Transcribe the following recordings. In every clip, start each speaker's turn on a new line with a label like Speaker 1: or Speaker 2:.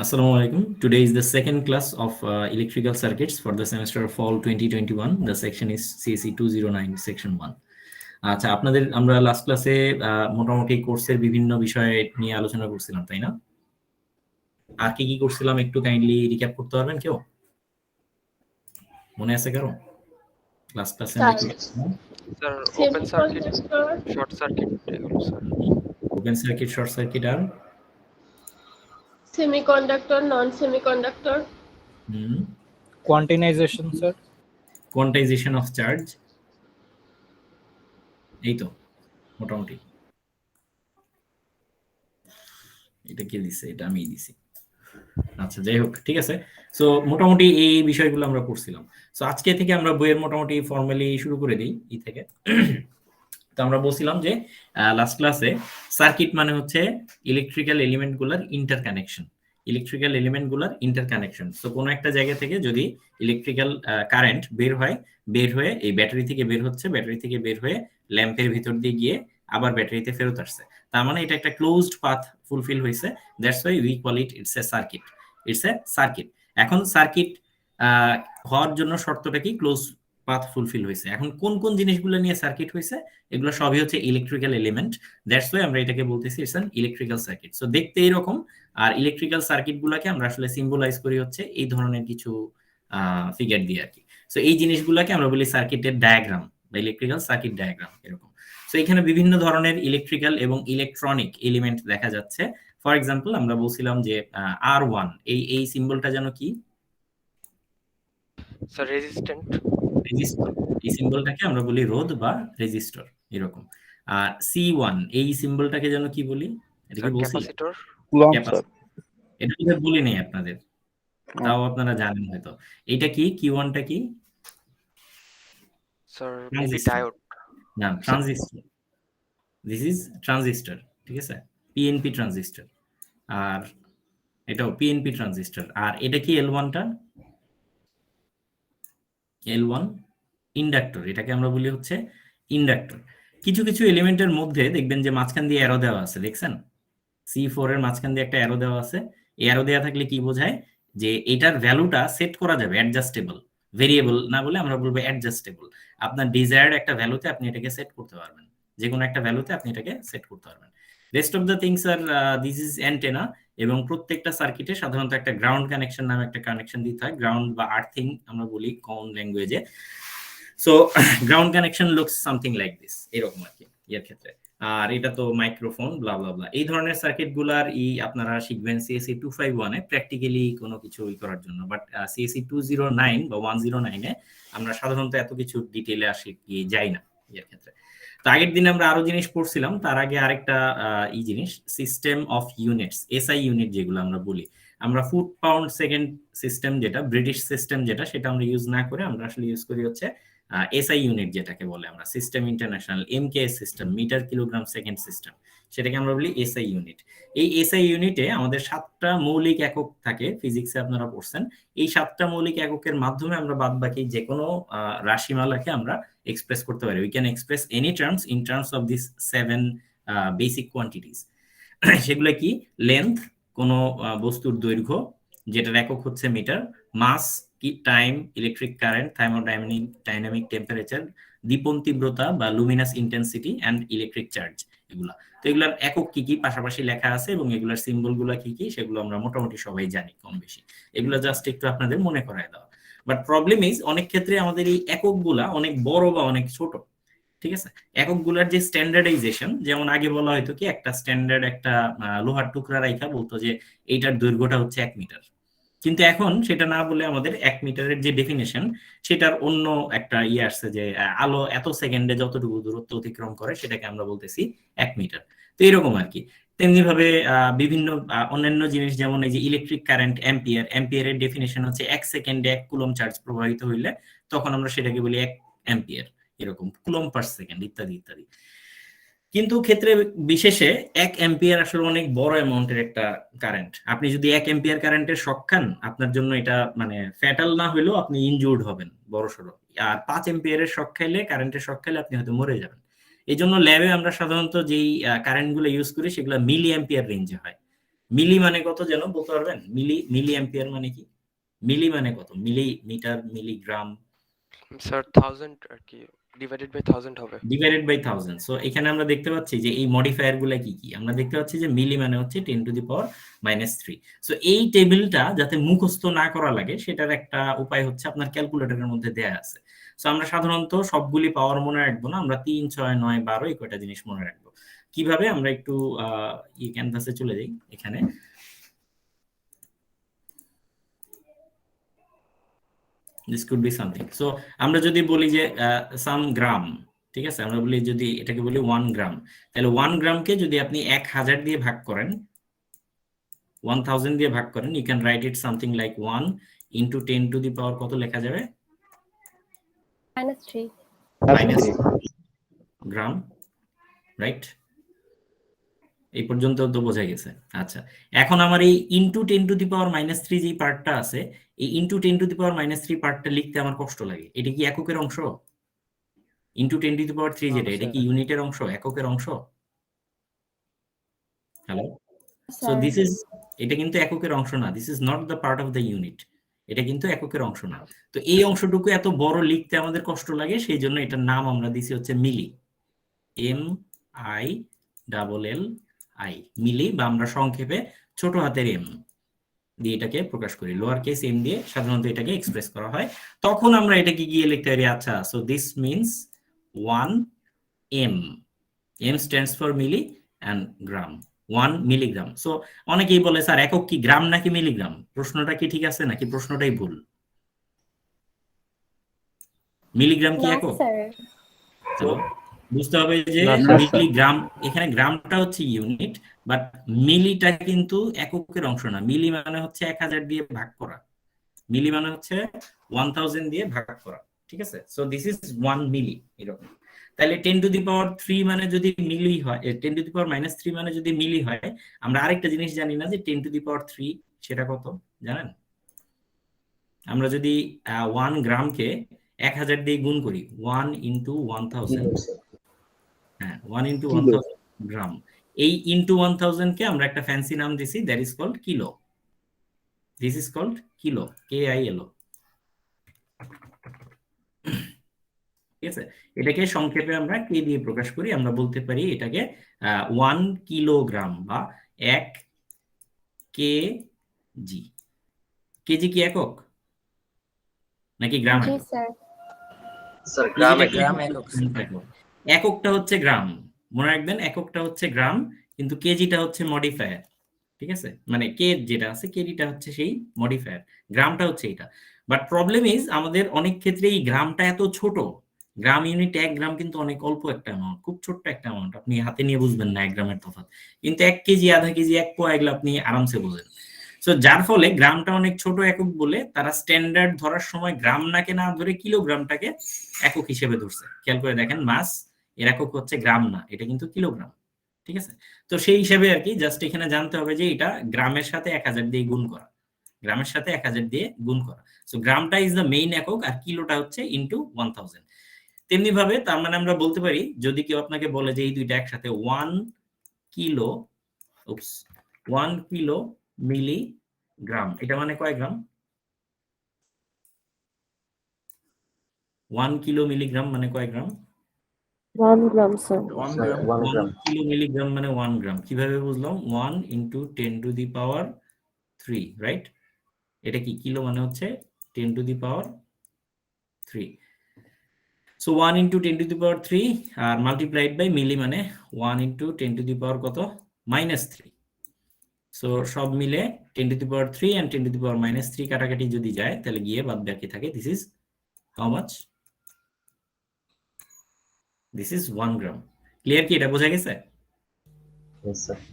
Speaker 1: Assalamu alaikum. Today is the second class of electrical circuits for the semester fall 2021. The section is CSE 209 section 1. আচ্ছা, আপনাদের আমরা last ক্লাসে মোটামুটি কোর্সের বিভিন্ন বিষয় নিয়ে আলোচনা করছিলাম, তাই না? আর কি কি করছিলাম একটু কাইন্ডলি রিক্যাপ করতে পারবেন কেউ? মনে আছে কারো? লাস্ট ক্লাসে আমরা কি করছিলাম?
Speaker 2: Sir open circuit, short circuit এগুলো sir.
Speaker 1: Open circuit, short circuit আর
Speaker 3: semiconductor, non semiconductor,
Speaker 4: quantization sir,
Speaker 1: quantization of charge, এই তো মোটামুটি। এটা কে দিছে? এটা আমি দিছি। আচ্ছা, যাই হোক, ঠিক আছে। সো মোটামুটি এই বিষয়গুলো আমরা পড়ছিলাম। সো আজকে থেকে আমরা বইয়ের মোটামুটি ফর্মালি শুরু করে দিই ই থেকে। তো আমরা বলছিলাম যে লাস্ট ক্লাসে সার্কিট মানে হচ্ছে ইলেকট্রিক্যাল এলিমেন্টগুলোর ইন্টারকানেকশন। ইলেকট্রিক্যাল এলিমেন্টগুলোর ইন্টারকানেকশন। সো কোনো একটা জায়গা থেকে যদি ইলেকট্রিক্যাল কারেন্ট বের হয়ে এই ব্যাটারি থেকে বের হচ্ছে, ব্যাটারি থেকে বের হয়ে ল্যাম্পের ভিতর দিয়ে গিয়ে আবার ব্যাটারিতে ফেরত আসছে, তার মানে এটা একটা ক্লোজড পাথ ফুলফিল হয়েছে। That's why we call it's a circuit. It's a circuit. এখন সার্কিট হওয়ার জন্য শর্তটা কি? ক্লোজ পাথ ফুলফিল হয়েছে। এখন কোন কোন জিনিসগুলো নিয়ে সার্কিট হয়েছে? এগুলো সবই হচ্ছে ইলেকট্রিক্যাল এলিমেন্ট। দ্যাটস ওয়াই আমরা এটাকে বলতেছি it's an electrical circuit. So দেখতে এরকম, আর ইলেকট্রিক্যাল সার্কিট গুলাকে আমরা আসলে সিম্বলাইজ করি হচ্ছে এই ধরনের কিছু ফিগার দিয়ে আর কি। সো এই জিনিসগুলোকে আমরা বলি সার্কিটের ডায়াগ্রাম বা ইলেকট্রিক্যাল সার্কিট ডায়াগ্রাম এরকম। সো এখানে বিভিন্ন ধরনের ইলেকট্রিক্যাল এবং ইলেকট্রনিক এলিমেন্ট দেখা যাচ্ছে। ফর এক্সাম্পল আমরা বলছিলাম যে R1 এই সিম্বলটা যেন কি
Speaker 2: স্যার? Resistant,
Speaker 1: resistor. এই সিম্বলটাকে আমরা বলি রোধ বা রেজিস্টর এরকম। আর C1 এই সিম্বলটাকে যেন কি বলি? এটাকে বলছি
Speaker 2: ক্যাপাসিটর।
Speaker 1: এটা তো বলি নেই আপনাদের, তাও আপনারা জানেন হয়তো। এটা কি? Q1 টা কি?
Speaker 2: Sir maybe diode.
Speaker 1: না, ট্রানজিস্টর। দিস ইজ ট্রানজিস্টর, ঠিক আছে? PNP transistor. আর এটাও পিএনপি ট্রানজিস্টর। আর এটা কি L1 টা? L1 inductor. এটাকে আমরা বলি হচ্ছে ইন্ডাক্টর। কিছু কিছু এলিমেন্টের মধ্যে দেখবেন যে মাঝখান দিয়ে অ্যারো দেওয়া আছে, দেখছেন? C4 এর মাঝখান দিয়ে একটা অ্যারো দেওয়া আছে। এই অ্যারো দেওয়া থাকলে কি বোঝায়? যে এটার ভ্যালুটা সেট করা যাবে, অ্যাডজাস্টেবল। ভেরিয়েবল না বলে আমরা বলবো অ্যাডজাস্টেবল। আপনার ডিজায়ার্ড একটা ভ্যালুতে আপনি এটাকে সেট করতে পারবেন, যে কোনো একটা ভ্যালুতে আপনি এটাকে সেট করতে পারবেন। Rest of the things are this is antenna. এবং প্রত্যেকটা সার্কিটে সাধারণত একটা গ্রাউন্ড কানেকশন নামে একটা কানেকশন দিতে হয়, গ্রাউন্ড বা আর্থিং আমরা বলি কমন ল্যাঙ্গুয়েজে। So ground connection looks something like this, এরকম আর কি এর ক্ষেত্রে। আর এটা তো মাইক্রোফোন ব্লা ব্লা ব্লা। এই ধরনের সার্কিট গুলার আপনারা শিখবেন CSE 251 এ প্র্যাকটিক্যালি কোনো কিছু করার জন্য। বাট CSE 209 বা 109 এ আমরা সাধারণত এত কিছু ডিটেইলে যাই না এর ক্ষেত্রে। তো আগের দিন আমরা আরো জিনিস পড়ছিলাম, তার আগে আরেকটা জিনিস, system of units, SI unit যেগুলো আমরা বলি। আমরা ফুট পাউন্ড সেকেন্ড সিস্টেম, যেটা ব্রিটিশ সিস্টেম, যেটা সেটা আমরা ইউজ না করে আমরা আসলে ইউজ করি হচ্ছে SI ইউনিট, যেটাকে বলে আমরা সিস্টেম ইন্টারন্যাশনাল, MKS সিস্টেম, মিটার কিলোগ্রাম সেকেন্ড সিস্টেম, সেটাকে আমরা বলি SI ইউনিট। এই SI ইউনিটে আমাদের 7টা মৌলিক একক থাকে, ফিজিক্সে আপনারা পড়ছেন। এই 7টা মৌলিক এককের মাধ্যমে আমরা বাদবাকি যে কোনো রাশিমালাকে আমরা এক্সপ্রেস করতে পারি। We can express any terms in terms of this 7 basic quantities. সেগুলো কি? লেন্থ, কোনো বস্তুর দৈর্ঘ্য, যেটার একক হচ্ছে মিটার, মাস কি, time, electric current, thermodynamic temperature, দীপন তীব্রতা বা luminous intensity and electric charge. এগুলা তো এগুলার একক কি কি পাশাপাশি লেখা আছে, এবং এগুলার সিম্বল গুলা কি কি সেগুলো আমরা মোটামুটি সবাই জানি কম বেশি। এগুলো জাস্ট একটু আপনাদের মনে করায় দেওয়া। বাট প্রবলেম ইজ অনেক ক্ষেত্রে আমাদের এই এককগুলা অনেক বড় বা অনেক ছোট, ঠিক আছে? এককগুলার যে স্ট্যান্ডার্ডাইজেশন, যেমন আগে বলা হয়তো কি একটা স্ট্যান্ডার্ড একটা লোহার টুকরা রাইখা বলতো যে এইটার দৈর্ঘ্যটা হচ্ছে 1 মিটার। কিন্তু এখন সেটা না বলে আমাদের 1 মিটারের যে ডেফিনেশন, সেটার অন্য একটা আসছে যে আলো এত সেকেন্ডে যতটুকু দূরত্ব অতিক্রম করে সেটাকে আমরা বলতেছি 1 মিটার। তো এরকম আর কি। তেমনি ভাবে বিভিন্ন অন্যান্য জিনিস, যেমন এই যে ইলেকট্রিক কারেন্ট অ্যাম্পিয়ার, অ্যাম্পিয়ারের ডেফিনেশন হচ্ছে 1 সেকেন্ডে 1 কুলম চার্জ প্রবাহিত হইলে তখন আমরা সেটাকে বলি 1 অ্যাম্পিয়ার, এরকম কুলম পার সেকেন্ড ইত্যাদি ইত্যাদি। কিন্তু ক্ষেত্রে বিশেষে 1 অ্যাম্পিয়ার আসলে অনেক বড় অ্যামাউন্টের একটা কারেন্ট। আপনি যদি 1 অ্যাম্পিয়ার কারেন্টের শক খান, আপনার জন্য এটা মানে ফ্যাটাল না হলেও আপনি ইনজুর্ড হবেন বড়সড়। আর 5 অ্যাম্পিয়ারের শক খাইলে, কারেন্টের শক খাইলে আপনি হয়তো মরে যাবেন। এই জন্য ল্যাবে আমরা সাধারণত যেই কারেন্টগুলো ইউজ করি সেগুলো মিলি অ্যাম্পিয়ার রেঞ্জে হয়। মিলি মানে কত যেন বলতে পারবেন? মিলি অ্যাম্পিয়ার মানে কি? মিলি মানে কত? মিলিমিটার, মিলিগ্রাম
Speaker 2: স্যার 1000 আর কি ডিভাইডেড বাই 1000 হবে।
Speaker 1: Divided by 1000। সো এখানে আমরা দেখতে পাচ্ছি যে এই মডিফায়ার গুলা কি কি। আমরা দেখতে পাচ্ছি যে মিলি মানে হচ্ছে 10⁻³ সো এই টেবিলটা যাতে মুখস্থ না করা লাগে সেটার একটা উপায় হচ্ছে আপনার ক্যালকুলেটরের মধ্যে দেয়া আছে। সো আমরা সাধারণত সবগুলি পাওয়ার মনে রাখবো না, আমরা 3, 6, 9, 12 এই কয়টা জিনিস মনে রাখবো। কিভাবে? আমরা একটু ক্যানভাসে চলে যাই। এখানে this could be something. So আমরা যদি বলি যে সাম গ্রাম, ঠিক আছে, আমরা বলি যদি এটাকে বলি 1 গ্রাম, তাহলে 1 গ্রামকে যদি আপনি 1000 দিয়ে ভাগ করেন, 1000 দিয়ে ভাগ করেন, you can write it something like 1 into 10⁻, কত লেখা যাবে?
Speaker 3: -3
Speaker 1: মাইনাস গ্রাম, রাইট? এই পর্যন্ত তো বোঝা গেছে। আচ্ছা, এখন আমার এই ইনটু 10⁻³ যে পার্টটা আছে, এই ইনটু 10⁻³ পার্টটা লিখতে আমার কষ্ট লাগে। এটা কি এককের অংশ? ইনটু 10⁻³ যেটা, এটা কি ইউনিটের অংশ, এককের অংশ? হ্যালো, সো দিস ইজ, এটা কিন্তু এককের অংশ না, this is not the part of the unit, এটা কিন্তু এককের অংশ না। তো এই অংশটুকু এত বড় লিখতে আমাদের কষ্ট লাগে, সেই জন্য এটার নাম আমরা দিছি হচ্ছে মিলি, MILLI, মিলি, বা আমরা সংক্ষেপে ছোট হাতের এম দিয়ে এটাকে প্রকাশ করি, লোয়ার কেস এম দিয়ে সাধারণত এটাকে এক্সপ্রেস করা হয়। তখন আমরা এটাকে গিয়ে লিখতে পারি, আচ্ছা, so this means 1 M, M stands for milli and gram, 1 milligram. So অনেকেই বলে স্যার একক কি গ্রাম নাকি মিলিগ্রাম? প্রশ্নটা কি ঠিক আছে নাকি প্রশ্নটাই ভুল? মিলিগ্রাম কি একক? হ্যালো, বুঝতে হবে যে মিলিগ্রাম, এখানে গ্রামটা হচ্ছে ইউনিট, বাট মিলিটা কিন্তু এককের অংশ না। মিলি মানে হচ্ছে 1000 দিয়ে ভাগ করা, মিলি মানে হচ্ছে 1000 দিয়ে ভাগ করা, ঠিক আছে? সো দিস ইজ 1 মিলি, এরকম। তাহলে 10⁻³ মানে যদি মিলি হয়, 10⁻³ মানে যদি মিলি হয়, আমরা আরেকটা জিনিস জানি না যে 10⁻³ সেটা কত জানেন? আমরা যদি 1 গ্রামকে 1000 দিয়ে গুণ করি, 1 into 1000, হ্যাঁ 1 into 1000 গ্রাম, এই into 1000 কে আমরা একটা ফ্যান্সি নাম দিছি, that is called kilo. This is called kilo, KILO, ঠিক আছে? এটাকে সংক্ষেপে আমরা কে দিয়ে প্রকাশ করি, আমরা বলতে পারি এটাকে 1 কিলোগ্রাম বা 1 কেজি। কেজি কি একক নাকি গ্রাম একক?
Speaker 4: স্যার গ্রাম
Speaker 1: একক। এককটা হচ্ছে গ্রাম, মনে রাখবেন, এককটা হচ্ছে গ্রাম, কিন্তু কেজিটা হচ্ছে মডিফায়ার, ঠিক আছে? মানে কে যেটা আছে, কেজিটা হচ্ছে সেই মডিফায়ার, গ্রামটা হচ্ছে এটা। বাট প্রবলেম ইজ আমাদের অনেক ক্ষেত্রে এই গ্রামটা এত ছোট, গ্রাম ইউনিট 1 গ্রাম কিন্তু অনেক অল্প একটা অ্যামাউন্ট, খুব ছোট্ট একটা অ্যামাউন্ট, আপনি হাতে নিয়ে বুঝবেন না 1 গ্রামের তফাৎ, কিন্তু 1 কেজি, আধা কেজি, 1 পোয়া এগুলো আপনি আরামসে বোঝেন। সো যার ফলে গ্রামটা অনেক ছোট একক বলে তারা স্ট্যান্ডার্ড ধরার সময় গ্রাম নাকে না ধরে কিলোগ্রামটাকে একক হিসেবে ধরছে। খেয়াল করে দেখেন, মাস এর একক হচ্ছে গ্রাম না, এটা কিন্তু কিলোগ্রাম, ঠিক আছে? তো সেই হিসেবে আর কি জাস্ট এখানে জানতে হবে যে এটা গ্রামের সাথে 1000 দিয়ে গুণ করা, গ্রামের সাথে 1000 দিয়ে গুণ করা। সো গ্রামটা ইজ দ্য মেইন একক আর কিলোটা হচ্ছে ইনটু 1000। তেমনি ভাবে তার মানে আমরা বলতে পারি, যদি কেউ আপনাকে বলে যে এই দুইটা একসাথে 1 কিলো 1 কিলো মিলিগ্রাম, এটা মানে কয় গ্রাম? 1 কিলো মিলিগ্রাম মানে কয় গ্রাম?
Speaker 3: 1 গ্রাম স্যার।
Speaker 1: 1 কিলো মিলিগ্রাম মানে 1 গ্রাম। কিভাবে বুঝলাম? 1 into 10⁻³ রাইট? এটা কি কিলো মানে হচ্ছে 10⁻³। সো 1 into 10⁻³ আর মাল্টিপ্লাইড বাই মিলি মানে 1 into 10⁻³ কত? -3। সো সব মিলে 10⁻³ and 10⁻³ কাটাকাটি যদি যায় তাহলে গিয়ে বাদ বাকি থাকে, this is how much? This is 1 gram. Clear কি? এটা বোঝা গেছে?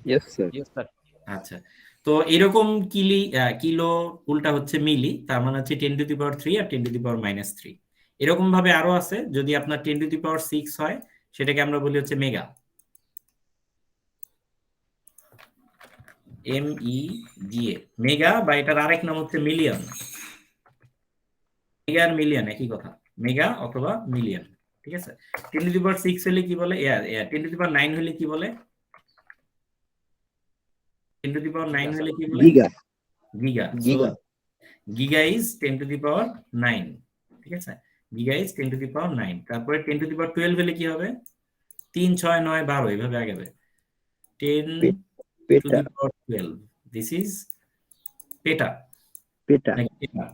Speaker 4: Yes sir.
Speaker 1: আচ্ছা, তো এরকম কিলো উল্টা হচ্ছে মিলি, তার মানে হচ্ছে 10⁻³ আর 10⁻³ এরকম ভাবে আরো আছে। যদি আপনার 10⁻6 হয় সেটাকে আমরা বলি হচ্ছে মেগা, MEGA, মেগা, বা এটার আরেক নাম হচ্ছে মিলিয়ন। মেগা আর মিলিয়ন একই কথা, মেগা অথবা মিলিয়ন, ঠিক আছে? 10⁻6 হলে কি বলে? 10⁻9 হলে কি বলে? 10 to the power 9 হলে কি বলে?
Speaker 5: Giga
Speaker 1: giga.
Speaker 5: Giga
Speaker 1: giga is 10 to the power 9, ঠিক আছে? Giga is 10 to the power 9। তারপরে 10 to the power 12 হলে কি হবে? 3 6 9 12 এইভাবে আগাবে। 10 to
Speaker 5: পেটা
Speaker 1: the power 12, this is পেটা
Speaker 5: পেটা
Speaker 1: নাকি টেরা?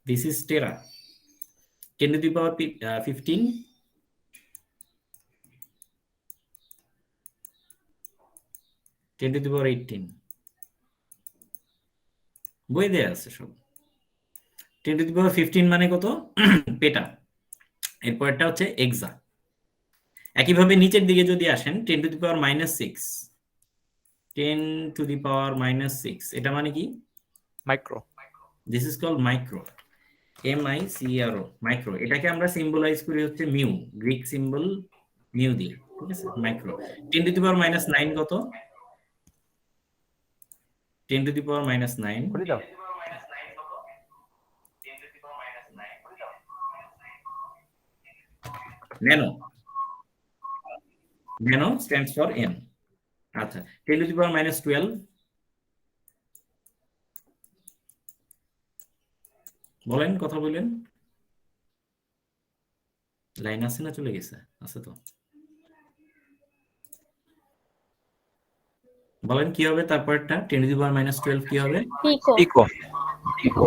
Speaker 1: This is tera। 10 to the power 15, 10 to the power 18, বই দেয়া আছে সব। 10 to the power 15 মানে কত? পেটা। এরপরটা হচ্ছে এক্সা। একইভাবে নিচের দিকে যদি আসেন 10 to the power -6, 10 to the power -6, এটা মানে কি?
Speaker 2: Micro.
Speaker 1: This is called micro, MICRO, micro. এটাকে আমরা সিম্বলাইজ করি হচ্ছে মিউ, গ্রিক সিম্বল মিউ দিয়ে, ঠিক আছে? মাইক্রো। 10 to the power -9 কত? 10 to the power -9
Speaker 2: করে দাও।
Speaker 1: Nano. Nano stands for n। আচ্ছা, 10 to the power -12, বলেন, কথা বলেন। লাইন আছে না চলে গেছে? আছে তো, বলেন কি হবে তারপরটা? 10 to the power -12 কি হবে?
Speaker 3: পিকো
Speaker 2: পিকো।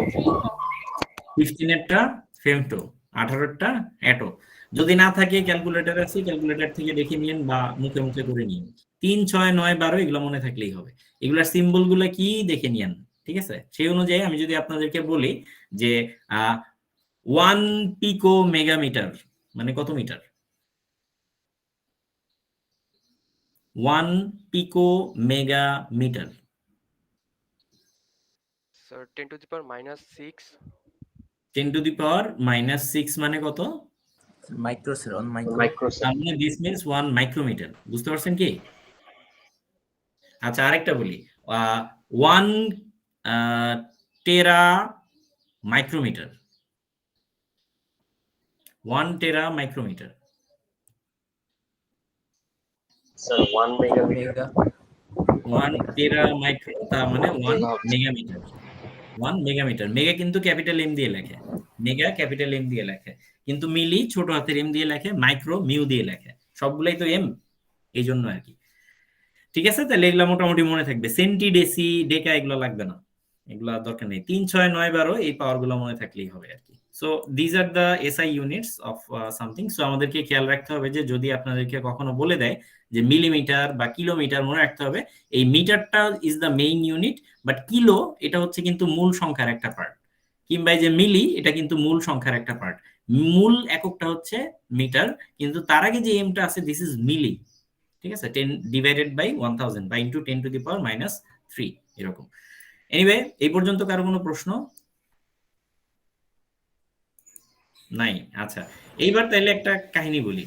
Speaker 1: 15 এরটা ফেমটো, 18 এরটা অ্যাটো। যদি না থাকে ক্যালকুলেটর আছে, ক্যালকুলেটর থেকে দেখে নিন বা মুখে মুখে করে নিন। 3 6 9 12 এগুলো মনে থাকলেই হবে। এগুলার সিম্বল গুলো কি দেখে নিন, ঠিক আছে? সেই অনুযায়ী আমি যদি আপনাদেরকে বলি যে 1 পিকো মেগামিটার মানে কত meter? 1 pico megameter.
Speaker 2: Sir 10 to the power -6।
Speaker 1: 10 to the power -6 মানে কত?
Speaker 5: মাইক্রোসেরন
Speaker 1: তার মানে দিস মিন্স 1 মাইক্রোমিটার। বুঝতে পারছেন কি? আচ্ছা, আরেকটা বলি, 1 টেরা মাইক্রোমিটার। 1 টেরা মাইক্রোমিটার।
Speaker 4: স্যার 1 মেগামিটার
Speaker 1: 1 টেরা মাইক্রো তার মানে 1 মেগামিটার। 1 মেগামিটার। মেগা কিন্তু ক্যাপিটাল এম দিয়ে লেখে, মেগা ক্যাপিটাল এম দিয়ে লেখে, কিন্তু মিলি ছোট হাতের এম দিয়ে লেখে, মাইক্রো মিউ দিয়ে লেখে। সবগুলাই তো এম, এই জন্য আর কি। ঠিক আছে, তাহলে এগুলা মোটামুটি মনে থাকবে। সেন্টি, ডেসি, ডেকা এগুলো লাগবে না, এগুলা দরকার নেই। 3 6 9 12 এই পাওয়ার গুলো মনে থাকলেই হবে আর কি। So these are the SI units of something. So আমাদেরকে খেয়াল রাখতে হবে যে যদি আপনাদেরকে কখনো বলে দেয় যে মিলিমিটার বা কিলোমিটার, মনে রাখতে হবে এই মিটারটা is the main unit, but kilo এটা হচ্ছে কিন্তু মূল সংখ্যার একটা পার্ট, কিংবা যে মিলি এটা কিন্তু মূল সংখ্যার একটা পার্ট। মূল এককটা হচ্ছে মিটার, কিন্তু তার আগে যে এমটা আছে দিস ইজ মিলি, ঠিক আছে? 10 ডিভাইডেড বাই 1000 বা ইনটু 10 টু দি পাওয়ার -3 এরকম। এনিওয়ে, এই পর্যন্ত কারো কোনো প্রশ্ন নাই? আচ্ছা, এইবার তাইলে একটা কাহিনী বলি।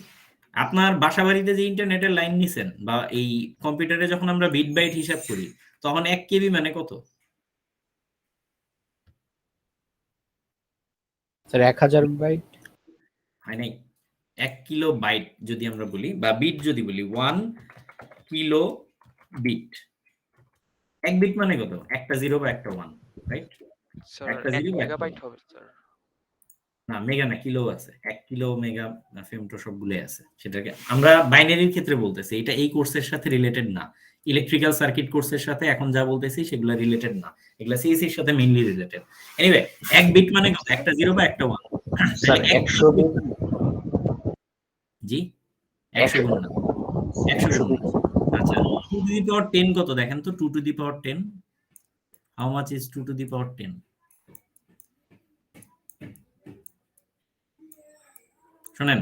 Speaker 1: আপনার বাসা বাড়িতে যে ইন্টারনেটের লাইন নিছেন বা এই কম্পিউটারে যখন আমরা বিট বাইট হিসাব করি, তখন 1 কেবি মানে কত?
Speaker 5: স্যার 1000 বাইট
Speaker 1: হয় নাই, 1 কিলো বাইট যদি আমরা বলি বা বিট যদি বলি, 1 কিলো বিট। 1 বিট মানে কত? একটা 0 বা একটা 1, রাইট?
Speaker 2: স্যার
Speaker 1: একটা
Speaker 2: 1
Speaker 1: 0 বা একটা
Speaker 2: মেগাবাইট
Speaker 1: 1।
Speaker 2: হবে স্যার।
Speaker 1: না, মেগা না, কিলো আছে। 1 কিলো মেগা ফেমটো সবগুলোই আছে। সেটাকে আমরা বাইনারির ক্ষেত্রে বলতেছি, এটা এই কোর্সের সাথে রিলেটেড না। ইলেকট্রিক্যাল সার্কিট কোর্সের সাথে এখন যা বলতেছি সেগুলো রিলেটেড না, এগুলা সিএসসি এর সাথে মেইনলি রিলেটেড। এনিওয়ে, 1 বিট মানে কত? একটা 0 বা একটা 1।
Speaker 4: স্যার 100 গুণ
Speaker 1: জি, 100 গুণ না, 100 গুণ না। আচ্ছা, 2 টু দি পাওয়ার 10 কত দেখেন তো? 2 to the power 10, how much is 2 to the power 10? শোনেন,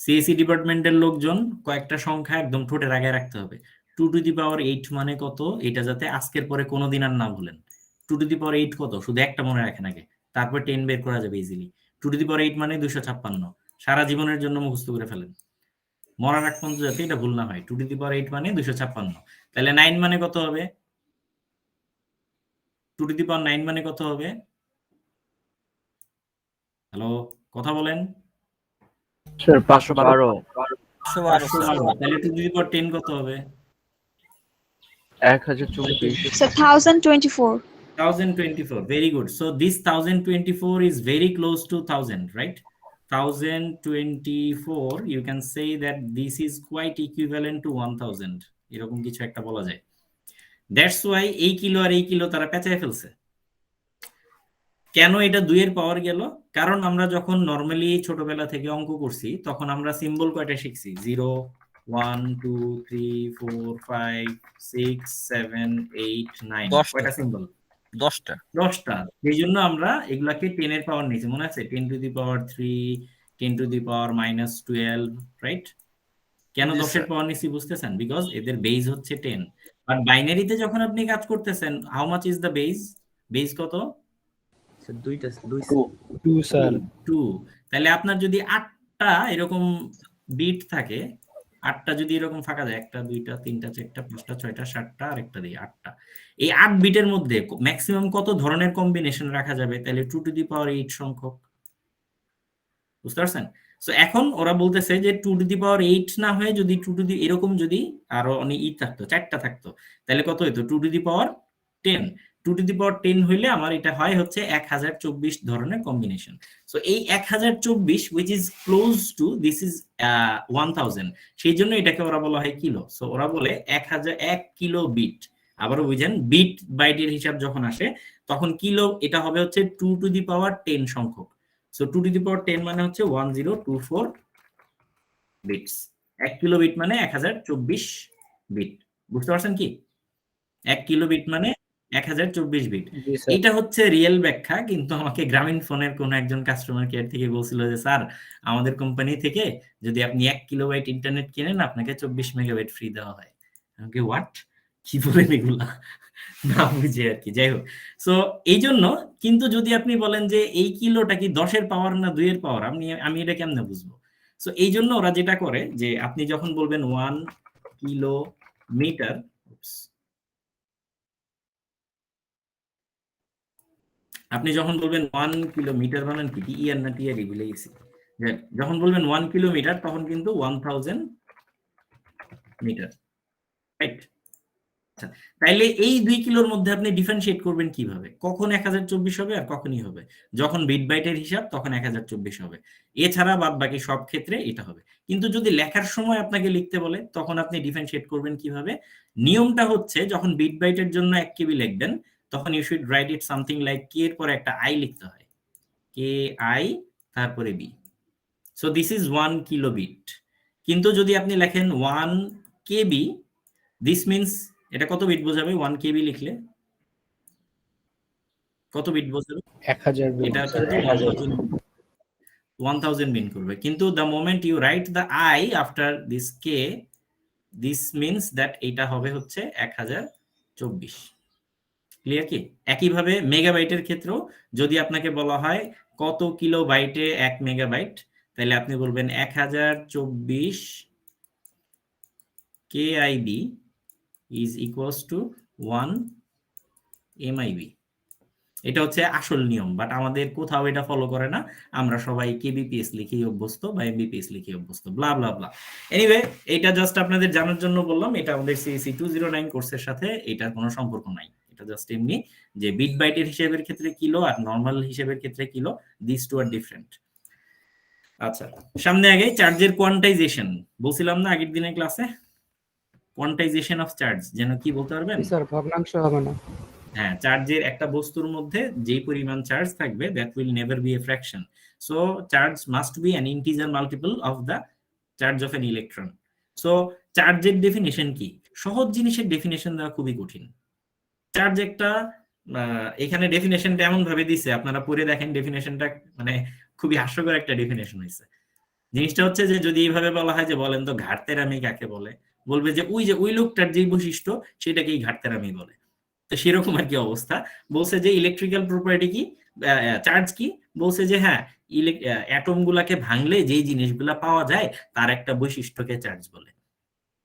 Speaker 1: সিএসসি ডিপার্টমেন্টের লোকজন কয়েকটা সংখ্যা একদম ঠোঁটের আগে রাখতে হবে। 2 টু দি পাওয়ার 8 মানে কত? এটা যাতে আজকের পরে কোনোদিন আর না ভুলেন। 2 টু দি পাওয়ার 8 কত? শুধু একটা মনে রাখেন আগে, তারপর 10 বের করা যাবে ইজিলি। 2 টু দি পাওয়ার 8 মানে 256, সারা জীবনের জন্য মুখস্থ করে ফেলেন, মরার আগ পর্যন্ত যাতে এটা ভুল না হয়। 2 টু দি পাওয়ার 8 মানে 256। তাহলে 9 মানে কত হবে? 2 টু দি পাওয়ার 9 মানে কত হবে? হ্যালো, কথা বলেন।
Speaker 5: স্যার
Speaker 2: 512।
Speaker 1: 512। তাহলে 2 টু দি পাওয়ার 10 কত হবে?
Speaker 2: 1024
Speaker 6: So 1024.
Speaker 1: 1024. Very good. So this 1024 is very close to 1000, right? 1024, you can say that this is quite equivalent to 1000. এরকম কিছু একটা বলা যায়। That's why এই কিলো আর এই কিলো তারা পেঁচায় ফেলছে। কেন এটা 2 এর পাওয়ার গেল? কারণ আমরা যখন নরমালি ছোটবেলা থেকে অঙ্ক করছি তখন আমরা সিম্বল কয়টা শিখছি? 0 1 2 3 4 5 6 7 8 9 কয়টা সিম্বল? 10টা। সেই জন্য আমরা এগুলাকে 10 এর পাওয়ার নিয়েছি, মনে আছে? 10 two the power 3, 10 two the power -12, right? কেন 10 এর পাওয়ার নিয়েছি বুঝতেছেন? বিকজ এদের বেজ হচ্ছে 10। আর বাইনারিতে যখন আপনি কাজ করতেছেন, how much is the base? Base কত?
Speaker 5: স্যার দুইটা
Speaker 3: 2 স্যার
Speaker 1: 2। তাহলে আপনার যদি 8টা এরকম বিট থাকে, 8টা যদি এরকম ফাঁকা যায়, 1টা 2টা 3টা 4টা 5টা 6টা 7টা আর একটা দিয়ে 8টা, এই 8 বিটের মধ্যে ম্যাক্সিমাম কত ধরনের কম্বিনেশন রাখা যাবে? তাহলে 2 টু দি পাওয়ার 8 সংখ্যক। বুঝতে পারছেন? সো এখন ওরা বলতেছে যে 2 টু দি পাওয়ার 8 না হয়ে যদি 2 টু দি এরকম যদি আরো অনেক থাকতো, 4টা থাকতো, তাহলে কত হতো? 2 to the power 10। 2 to the power 10 হইলে আমার এটা হয় হচ্ছে 1024 ধরনের কম্বিনেশন। সো এই 1024 which is close to this is 1000, সেই জন্য এটাকে ওরা বলা হয় কিলো। সো ওরা বলে 1 কিলো বিট। আবারও বুঝেন, বিট বাইটের হিসাব যখন আসে তখন কিলো এটা হবে হচ্ছে 2 টু দি পাওয়ার 10 সংখ্যক। সো 2 টু দি পাওয়ার 10 মানে হচ্ছে 1024 বিটস। 1 কিলো বিট মানে 1024 বিট। বুঝতে পারছেন কি? 1 কিলো বিট মানে 1024 বিট। এটা হচ্ছে রিয়েল ব্যাখ্যা, কিন্তু আমাকে গ্রামীণ ফোনের কোন একজন কাস্টমার কেয়ার থেকে বলছিল যে স্যার, আমাদের কোম্পানি থেকে যদি আপনি 1 কিলোবাইট ইন্টারনেট কিনেন আপনাকে 24 মেগাবাইট ফ্রি দেওয়া হয়। আমাকে হোয়াট, কি বলেন এগুলা? না বুঝে আর কি। যাই হোক, সো এই জন্য কিন্তু যদি আপনি বলেন যে এই কিলোটা কি 10 এর পাওয়ার না 2 এর পাওয়ার, আমি এটা কেমনে বুঝবো? সো এই জন্য ওরা যেটা করে যে আপনি যখন বলবেন 1 কিলোমিটার, আপনি যখন বলবেন 1 কিলোমিটার বানান কি টিআর না টিআর ভুলে গেছি। যখন বলবেন 1 কিলোমিটার তখন কিন্তু 1000 মিটার, রাইট? আচ্ছা, তাইলে এই 2 কিলোর মধ্যে আপনি ডিফারেন্সিয়েট করবেন কিভাবে? কখন 1024 হবে আর কখনই হবে? যখন বিট বাইটের হিসাব তখন 1024 হবে, এছাড়া বাদ বাকি সব ক্ষেত্রে এটা হবে। কিন্তু যদি লেখার সময় আপনাকে লিখতে বলে তখন আপনি ডিফারেন্সিয়েট করবেন কিভাবে? নিয়মটা হচ্ছে যখন বিট বাইটের জন্য 1 কেবি লিখবেন তখন you should write it something like K এর পরে একটা আই লিখতে হয়, কে আই তারপরে B. So this is 1 kilobit. কিন্তু যদি আপনি লেখেন 1 কেবি, দিস মিন্স এটা কত বিট বোঝাবে? 1 কেবি লিখলে কত বিট বোঝাবে?
Speaker 5: 1000 বিট।
Speaker 1: এটা কিন্তু 1000 বিট করবে। কিন্তু the moment you write the I after this K, this means that এটা হবে হচ্ছে 1024। ক্লিয়ার কি? একইভাবে মেগাবাইটের ক্ষেত্রেও যদি আপনাকে বলা হয় কত কিলো বাইটে 1 মেগাবাইট, তাহলে আপনি বলবেন 1024 KIB is equals to 1 MIB। এটা হচ্ছে আসল নিয়ম, বাট আমাদের কোথাও এটা ফলো করে না। আমরা সবাই কেবিপিএস লিখেই অভ্যস্ত বা এমবিপিএস লিখেই অভ্যস্ত, ব্লা ব্লা ব্লা। এনিওয়ে, এটা জাস্ট আপনাদের জানার জন্য বললাম। এটা আমাদের সিএসি 209 কোর্সের সাথে এটার কোনো সম্পর্ক নাই। এটা জাস্ট এমনি যে বিট বাইটের হিসাবের ক্ষেত্রে কিলো আর নরমাল হিসাবের ক্ষেত্রে kilo, this two are different. আচ্ছা, সামনে আগে চার্জের কোয়ান্টাইজেশন বলছিলাম না আগের দিনের ক্লাসে? কোয়ান্টাইজেশন অফ চার্জ যেন কি বলতে পারবেন?
Speaker 3: স্যার ভগ্নাংশ হবে না।
Speaker 1: হ্যাঁ, চার্জের একটা বস্তুর মধ্যে যেই পরিমাণ চার্জ থাকবে that will never B A fraction. So charge must be an integer multiple of the charge of an electron. So চার্জের ডেফিনেশন কি? সহজ জিনিসের ডেফিনেশন দেওয়া খুবই কঠিন। চার্জ একটা, এখানে ডেফিনেশনটা এমন ভাবে দিছে, আপনারা পড়ে দেখেন ডেফিনেশনটা, মানে খুবই হাস্যকর একটা ডেফিনেশন হয়েছে। জিনিসটা হচ্ছে যে যদি এইভাবে বলা হয় যে বলেন তো ঘাটতেরামি কাকে বলে, বলবে যে ওই লোকটার যেই বৈশিষ্ট্য সেটাকেই ঘাটতেরামি বলে। তো সেরকম আর কি অবস্থা। বলছে যে ইলেকট্রিক্যাল প্রপার্টি কি, চার্জ কি? বলছে যে হ্যাঁ, অ্যাটম গুলাকে ভাঙলে যেই জিনিসগুলা পাওয়া যায় তার একটা বৈশিষ্ট্যকে চার্জ বলে।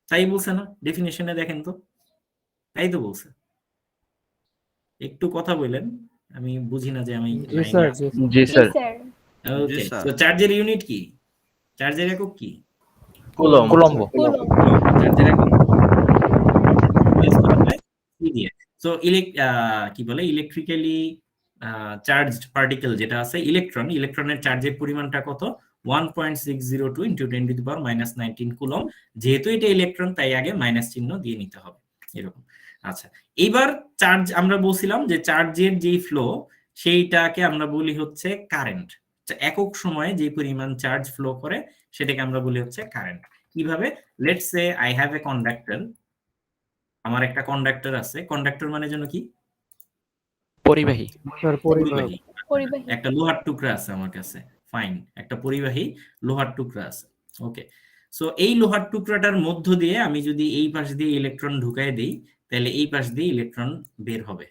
Speaker 1: তাই বলছে না ডেফিনেশনে? দেখেন তো, তাই তো বলছে। একটু কথা বলেন, আমি বুঝি না যে আমি।
Speaker 2: জি স্যার।
Speaker 1: ওকে, তো চার্জের ইউনিট কি? চার্জের একক কি?
Speaker 2: কুলম্ব।
Speaker 1: চার্জের একক দিয়ে। সো কি বলে ইলেকট্রিক্যালি চার্জড পার্টিকেল যেটা আছে ইলেকট্রনের চার্জের পরিমাণটা কত 1.602 ইন্টু 10⁻⁻19 কুলম। যেহেতু এটা ইলেকট্রন তাই আগে মাইনাস চিহ্ন দিয়ে নিতে হবে এরকম। আচ্ছা, এইবার চার্জ আমরা বলছিলাম যে চার্জের যে ফ্লো সেইটাকে আমরা বলি হচ্ছে কারেন্ট। একক সময়ে যে পরিমাণ চার্জ ফ্লো করে সেটাকে আমরা বলি হচ্ছে কারেন্ট। কিভাবে? Let's say I have a conductor, আমার একটা কন্ডাক্টর আছে। কন্ডাক্টর মানে জন্য কি?
Speaker 2: পরিবাহী।
Speaker 3: স্যার পরিবাহী।
Speaker 6: পরিবাহী।
Speaker 1: একটা লোহার টুকরা আছে আমার কাছে, ফাইন, একটা পরিবাহী লোহার টুকরা আছে। ওকে, সো এই লোহার টুকরাটার মধ্য দিয়ে আমি যদি এই পাশ দিয়ে ইলেকট্রন ঢুকাই দেই তাহলে এই পাশ দিয়ে ইলেকট্রন বের হবে,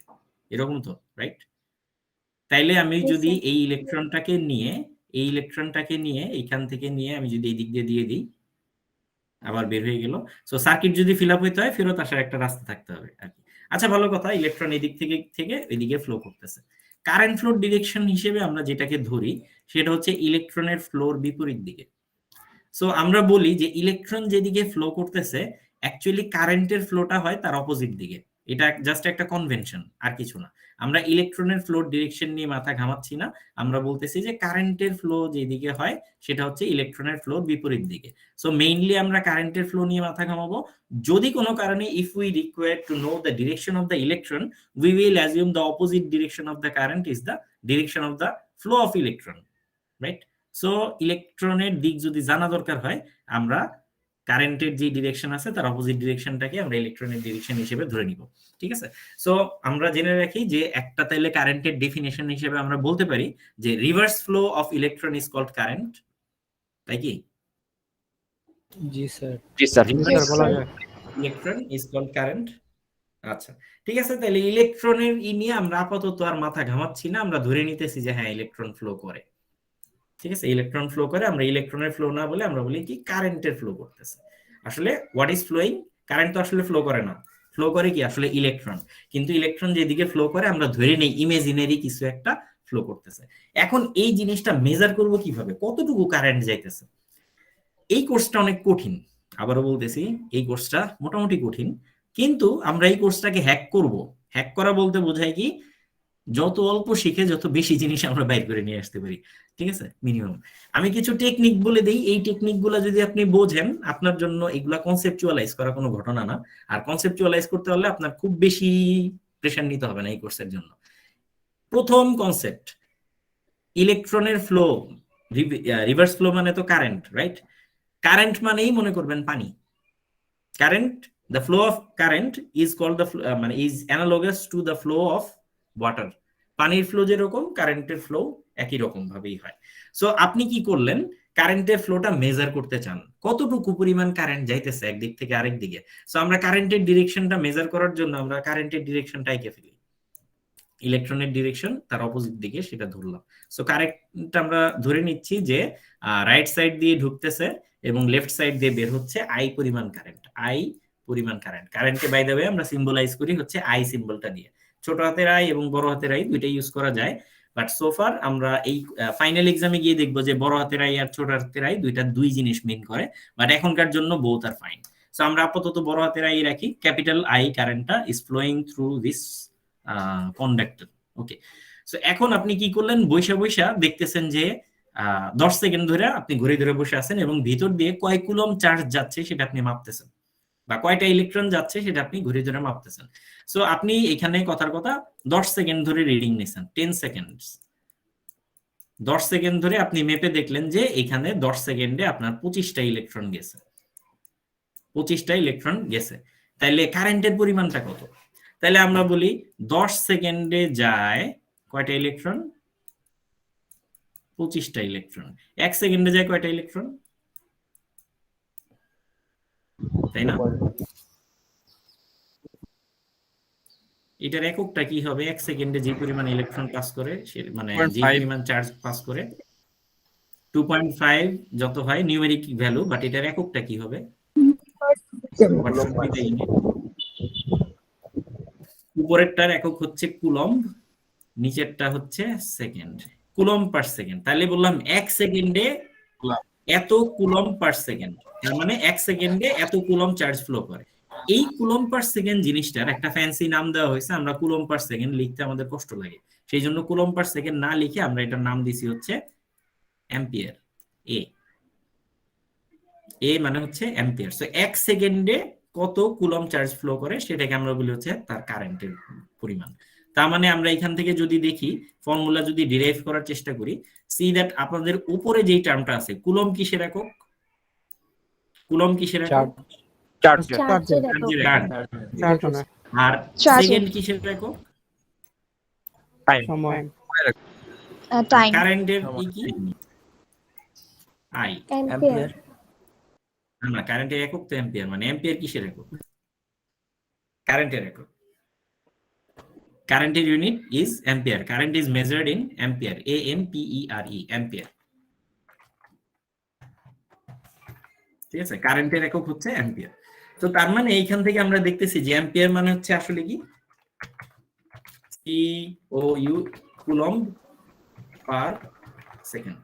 Speaker 1: এরকম তো, রাইট? তাইলে আমি যদি এই ইলেকট্রনটাকে নিয়ে এইখান থেকে নিয়ে আমি যদি এই দিক দিয়ে দিয়ে দিই, আবার বের হয়ে গেল। সো সার্কিট যদি ফিল আপ হইতে হয় ফেরত আসার একটা রাস্তা থাকতে হবে আর কি। আচ্ছা, ভালো কথা, ইলেকট্রন এই দিক থেকে এদিকে ফ্লো করতেছে। কারেন্ট ফ্লোর ডিরেকশন হিসেবে আমরা যেটাকে ধরি সেটা হচ্ছে ইলেকট্রনের ফ্লোর বিপরীত দিকে। সো আমরা বলি যে ইলেকট্রন যেদিকে ফ্লো করতেছে অ্যাকচুয়ালি কারেন্টের ফ্লোটা হয় তার অপোজিট দিকে। এটা জাস্ট একটা কনভেনশন, আর কিছু না। আমরা ইলেকট্রনের ফ্লোর ডিরেকশন নিয়ে মাথা ঘামাচ্ছি না, আমরা বলতেছি যে কারেন্টের ফ্লো যেদিকে হয় সেটা হচ্ছে ইলেকট্রনের ফ্লোর বিপরীত দিকে। সো মেইনলি আমরা কারেন্টের ফ্লো নিয়ে মাথা ঘামাবো। যদি কোনো কারণে if we require to know the direction of the electron we will assume the opposite direction of the current is the direction of the flow of electron, right? So ইলেকট্রনের দিক যদি জানা দরকার হয় আমরা কারেন্টের যে ডিরেকশন আছে তার অপোজিট ডিরেকশনটাকে আমরা ইলেকট্রনের ডিরেকশন হিসেবে ধরে নিব, ঠিক আছে? সো আমরা জেনে রাখি যে একটা তাইলে কারেন্টের ডেফিনেশন হিসেবে আমরা বলতে পারি যে reverse flow of electron is called current, তাই কি?
Speaker 3: জি স্যার।
Speaker 2: জি স্যার।
Speaker 3: স্যার বলা যায়।
Speaker 1: Electron is called current. আচ্ছা, ঠিক আছে, তাহলে ইলেকট্রনের নিয়ে আমরা আপাতত আর মাথা ঘামাচ্ছি না, আমরা ধরে নিতেছি যে হ্যাঁ ইলেকট্রন ফ্লো করে, ঠিক আছে? ইলেকট্রন ফ্লো করে, আমরা ইলেকট্রনের ফ্লো না বলে আমরা বলি কি কারেন্টের ফ্লো করতেছে। আসলে হোয়াট ইজ ফ্লোয়িং? কারেন্ট তো আসলে ফ্লো করে না, ফ্লো করে কি আসলে ইলেকট্রন। কিন্তু ইলেকট্রন যেদিকে ফ্লো করে আমরা ধরে নেই ইমেজিনারি কিছু একটা ফ্লো করতেছে। এখন এই জিনিসটা মেজার করব কিভাবে, কতটুকু কারেন্ট যাইতেছে? এই কোর্সটা অনেক কঠিন, আবারও বলতেছি এই কোর্সটা মোটামুটি কঠিন, কিন্তু আমরা এই কোর্সটাকে হ্যাক করব। হ্যাক করা বলতে বোঝায় কি, যত অল্প শিখে যত বেশি জিনিস আমরা বাইর করে নিয়ে আসতে পারি, ঠিক আছে? মিনিমাম আমি কিছু টেকনিক বলে দেই, এই টেকনিকগুলো যদি আপনি বোঝেন আপনার জন্য এগুলা কনসেপচুয়ালাইজ করা কোনো ঘটনা না। আর কনসেপচুয়ালাইজ করতে হলে আপনার খুব বেশি প্রেশার নিতে হবে না এই কোর্সের জন্য। প্রথম কনসেপ্ট, ইলেকট্রনের ফ্লো, রিভার্স ফ্লো মানে তো কারেন্ট, রাইট? কারেন্ট মানেই মনে করবেন পানি। Current, the flow of current is called the মানে is analogous to the flow of water. পানির ফ্লো যেরকম কারেন্টের ফ্লো একই রকম ভাবেই হয়। সো আপনি কি করলেন, কারেন্টের ফ্লোটা মেজার করতে চান, কতটুকু পরিমাণ কারেন্ট যাইতেছে একদিক থেকে আরেক দিকে। সো আমরা কারেন্টের ডিরেকশনটা মেজার করার জন্য আমরা কারেন্টের ডিরেকশনটা এঁকে ফেলি, ইলেকট্রনের ডিরেকশন তার অপোজিট দিকে সেটা ধরলাম। সো কারেন্ট আমরা ধরে নিচ্ছি যে রাইট সাইড দিয়ে ঢুকতেছে এবং লেফট সাইড দিয়ে বের হচ্ছে আই পরিমাণ কারেন্ট। আই পরিমাণ কারেন্ট, কারেন্টকে বাই দ্য ওয়ে আমরা সিম্বলাইজ করি হচ্ছে আই সিম্বলটা দিয়ে। ছোট হাতের আই এবং বড় হাতের আই দুইটাই ইউজ করা যায়, বাট সোফার আমরা এই ফাইনাল এক্সামে গিয়ে দেখবো যে বড় হাতের আই আর ছোট হাতের আই দুইটা দুই জিনিস মিন করে, বাট এখনকার জন্য বোথ আর ফাইন। সো আমরা আপাতত বড় হাতের আই রাখি, ক্যাপিটাল আই কারেন্টটা is flowing through this conductor. Okay, so এখন আপনি কি করলেন, বৈশা দেখতেছেন যে 10 সেকেন্ড ধরে আপনি ঘুরে ধরে বসে আছেন এবং ভিতর দিয়ে কয় কুলম চার্জ যাচ্ছে সেটা আপনি মাপতেছেন, বা কয়টা ইলেকট্রন যাচ্ছে সেটা আপনি ঘুরে ধরে মাপতেছেন। সো আপনি এখানে কথার কথা 10 সেকেন্ড ধরে রিডিং নিছেন, 10 সেকেন্ডস। 10 সেকেন্ড ধরে আপনি মেপে দেখলেন যে এখানে 10 সেকেন্ডে আপনার 25টা ইলেকট্রন গেছে, 25টা ইলেকট্রন গেছে। তাইলে কারেন্টের পরিমাণটা কত? তাহলে আমরা বলি 10 সেকেন্ডে যায় কয়টা ইলেকট্রন? 25টা ইলেকট্রন। 1 সেকেন্ডে যায় কয়টা ইলেকট্রন? তাই না? এটার এককটা কি হবে? 1 সেকেন্ডে যে পরিমাণ ইলেকট্রন পাস করে মানে যে পরিমাণ চার্জ পাস করে 2.5 যত হয় নিউমেরিক ভ্যালু, বাট এটার এককটা কি হবে? উপরেরটার একক হচ্ছে কুলম্ব, নিচেরটা হচ্ছে সেকেন্ড, কুলম্ব পার সেকেন্ড। তাহলে বললাম 1 সেকেন্ডে এত কুলম্ব পার সেকেন্ড, তার মানে 1 সেকেন্ডে এত কুলম্ব চার্জ ফ্লো করে। এই কুলম পার সেকেন্ড জিনিসটার একটা ফ্যান্সি নাম দেওয়া হয়েছে, আমরা কুলম পার সেকেন্ড লিখতে আমাদের কষ্ট লাগে, সেই জন্য কুলম পার সেকেন্ড না লিখে আমরা এটার নাম দিছি হচ্ছে অ্যাম্পিয়ার। এ মানে হচ্ছে অ্যাম্পিয়ার। সো 1 সেকেন্ডে কত কুলম চার্জ ফ্লো করে সেটাকে আমরা বলি হচ্ছে তার কারেন্টের পরিমাণ। তার মানে আমরা এখান থেকে যদি দেখি ফর্মুলা যদি ডিরাইভ করার চেষ্টা করি, সি দ্যাট আপনাদের উপরে যেই টার্মটা আছে কুলম কিসের একক? কুলম কিসের একক?
Speaker 2: চার্জের
Speaker 3: চার্জের
Speaker 1: চার্জ। আর সেকেন্ড কিসের একক?
Speaker 2: টাইম
Speaker 3: সময়
Speaker 6: টাইম
Speaker 1: কারেন্টের কি? আই।
Speaker 5: অ্যাম্পিয়ার
Speaker 1: না, কারেন্টের একক তো অ্যাম্পিয়ার, মানে অ্যাম্পিয়ার কিসের একক? কারেন্টের একক। কারেন্টের unit is ampere. Current is measured in ampere, AMPERE, ampere. ঠিক আছে, কারেন্টের একক হচ্ছে অ্যাম্পিয়ার। তো তার মানে এইখান থেকে আমরা দেখতেছি যে অ্যাম্পিয়ার মানে হচ্ছে আসলে কি COU, coulomb per second.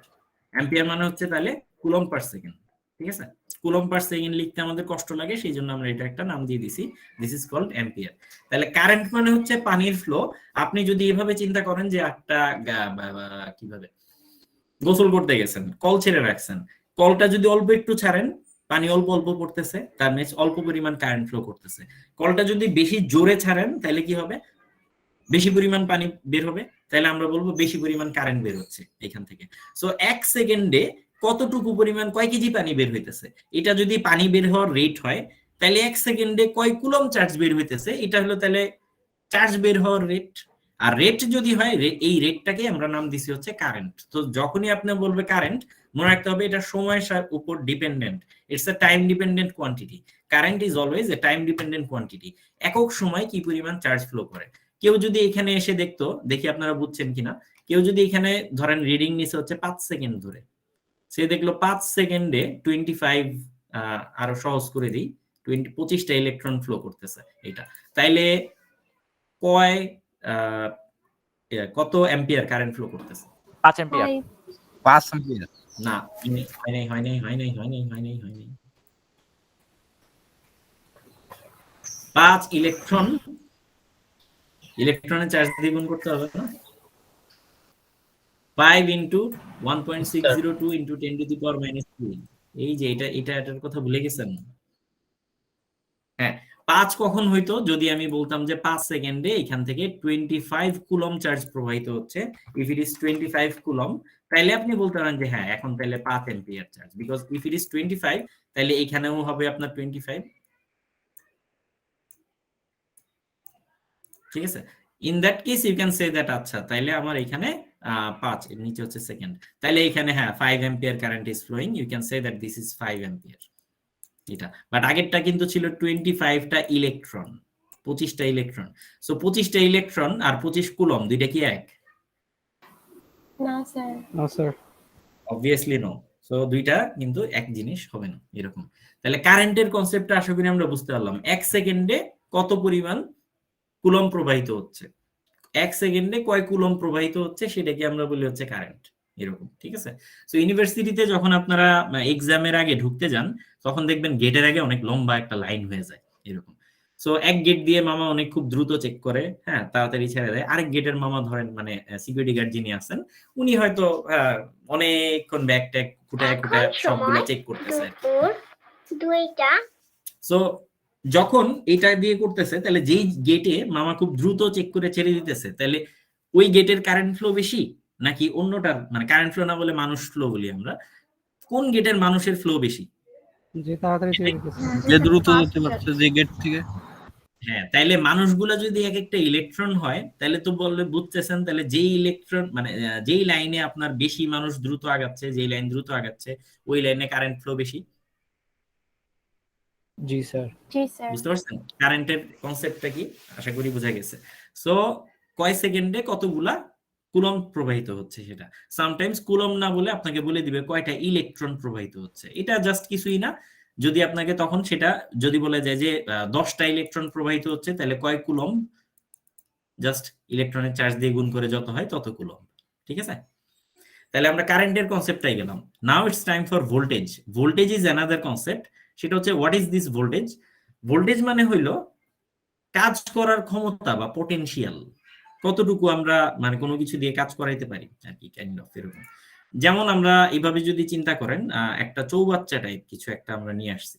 Speaker 1: Ampere মানে হচ্ছে তাহলে কুলম পার সেকেন্ড। ঠিক আছে, কুলম পার সেকেন্ড লিখতে আমাদের কষ্ট লাগে, সেই জন্য আমরা এটা একটা নাম দিয়ে দিছি, দিস ইজ কল্ড অ্যাম্পিয়ার। তাহলে কারেন্ট মানে হচ্ছে পানির ফ্লো। আপনি যদি এভাবে চিন্তা করেন যে একটা কিভাবে গোসল করতে গেছেন, কল ছেড়ে রাখছেন, কলটা যদি অল্প একটু ছাড়েন, পানি অল্প অল্প পড়তেছে, তার মানে অল্প পরিমাণ কারেন্ট ফ্লো করতেছে। কলটা যদি বেশি জোরে ছাড়েন তাহলে কি হবে? বেশি পরিমাণ পানি বের হবে, তাহলে আমরা বলবো বেশি পরিমাণ কারেন্ট বের হচ্ছে এখান থেকে। সো 1 সেকেন্ডে কতটুকু পরিমাণ, কয় কেজি পানি বের হইতেছে, এটা যদি পানি বের হওয়ার রেট হয়, তাহলে 1 সেকেন্ডে কয় কুলম চার্জ বের হইতেছে, এটা হলো তাহলে চার্জ বের হওয়ার রেট। আর রেট যদি হয়, এই রেটটাকে আমরা নাম দিছি হচ্ছে কারেন্ট। তো যখনই আপনি বলবে কারেন্ট, মনে রাখতে হবে এটা সময়ের উপর dependent, it's a time dependent quantity. Current is always a time dependent quantity. একক সময় কি পরিমাণ চার্জ ফ্লো করে। কেউ যদি এখানে এসে দেখতো, দেখি আপনারা বুঝছেন কিনা, কেউ যদি এখানে ধরেন রিডিং নিছে হচ্ছে 5 সেকেন্ড ধরে, সে দেখলো 5 সেকেন্ডে 25, আরো সহজ করে দিই, 25টা ইলেকট্রন ফ্লো করতেছে এটা, তাইলে কত অ্যাম্পিয়ার কারেন্ট ফ্লো করতেছে?
Speaker 2: 5 অ্যাম্পিয়ার।
Speaker 5: 5 অ্যাম্পিয়ার
Speaker 1: না, হয় নাই। 5 ইলেকট্রনের চার্জ দিয়ে গুণ করতে হবে না? 5 ইন্টু 1.602 ইন্টু 10⁻³ এই যে এটার কথা ভুলে গেছেন? হ্যাঁ, 5 কখন হইতো? যদি আমি বলতাম যে 5 সেকেন্ডে এখান থেকে 25 কুলম চার্জ প্রবাহিত হচ্ছে, ইফ ইট ইজ 25 কুলম, তাহলে আপনি বলতে পারেন যে হ্যাঁ এখন তাহলে 5 ampere charge, because if it is 25 তাহলে এখানেও হবে আপনার 25। ঠিক আছে, in that case you can say that আচ্ছা তাইলে আমার এখানে 5 এর নিচে হচ্ছে সেকেন্ড, তাইলে এখানে হ্যাঁ 5 ampere current is flowing, you can say that this is 5 ampere. এটা বাট আগেরটা কিন্তু ছিল 25টা ইলেকট্রন, 25টা ইলেকট্রন। সো 25টা ইলেকট্রন আর 25 কুলম দুইটা কি এক?
Speaker 6: না স্যার।
Speaker 3: না স্যার
Speaker 1: অবভিয়াসলি নো। সো দুইটা কিন্তু এক জিনিস হবে না এরকম। তাহলে কারেন্টের কনসেপ্টটা আশা করি আমরা বুঝতে পারলাম। 1 সেকেন্ডে কত পরিমাণ কুলম প্রবাহিত হচ্ছে, 1 সেকেন্ডে কয় কুলম প্রবাহিত হচ্ছে সেটাকে আমরা বলি হচ্ছে কারেন্ট, এরকম। ঠিক আছে, সো ইউনিভার্সিটিতে যখন আপনারা এক্সামের আগে ঢুকতে যান তখন দেখবেন গেটের আগে অনেক লম্বা একটা লাইন হয়ে যায় এরকম। সো এক গেট দিয়ে মামা অনেক খুব দ্রুত চেক করে, হ্যাঁ তাড়াতাড়ি ছেড়ে দেয়। আরেক গেটের মামা ধরেন মানে সিকিউরিটি গার্ড যিনি আছেন উনি হয়তো অনেকক্ষণ ব্যাগ ট্যাগ খুঁটায় সবগুলো চেক করতেছে। সো যখন এটা দিয়ে করতেছে তাহলে যেই গেটে মামা খুব দ্রুত চেক করে ছেড়ে দিতেছে, তাহলে ওই গেটের কারেন্ট ফ্লো বেশি নাকি অন্যটার, মানে কারেন্ট ফ্লো না বলে মানুষ ফ্লো বলি আমরা, কোন গেটের মানুষের ফ্লো বেশি?
Speaker 3: যে তাড়াতাড়ি ছেড়ে দিতেছে,
Speaker 5: যে দ্রুত যেতে পারছে যে গেট থেকে।
Speaker 1: হ্যাঁ, তাইলে মানুষগুলা যদি এক একটা ইলেকট্রন হয় তাহলে তো বললে বুঝতেছেন, তাহলে যেই ইলেকট্রন মানে যেই লাইনে আপনার বেশি মানুষ দ্রুত আগাচ্ছে, যেই লাইন দ্রুত আগাচ্ছে ওই লাইনে কারেন্ট ফ্লো বেশি।
Speaker 3: জি স্যার।
Speaker 1: বুঝতে পারছেন কারেন্টের কনসেপ্টটা কি? আশা করি বোঝা গেছে। সো কয় সেকেন্ডে কতগুলা কুলম প্রবাহিত হচ্ছে সেটা। সামটাইমস কুলম না বলে আপনাকে বলে দিবে কয়টা ইলেকট্রন প্রবাহিত হচ্ছে, এটা জাস্ট কিছুই না। যদি আপনাকে তখন সেটা যদি বলে যায় যে 10টা ইলেকট্রন প্রবাহিত হচ্ছে তাহলে কয় কুলম, জাস্ট ইলেকট্রনের চার্জ দিয়ে গুণ করে যত হয় তত কুলম। ঠিক আছে, তাহলে আমরা কারেন্টের কনসেপ্টটাই গেলাম। Now it's time for voltage. Voltage is another concept. সেটা হচ্ছে what is this voltage? Voltage মানে হইলো কাজ করার ক্ষমতা বা পটেনশিয়াল, কতটুকু আমরা মানে কোনো কিছু দিয়ে কাজ করাইতে পারি আর কি, কাইন্ড অফ এরকম। যেমন আমরা এইভাবে যদি চিন্তা করেন, একটা চৌবাচ্চা টাইপ কিছু একটা আমরা নিয়ে আসছি,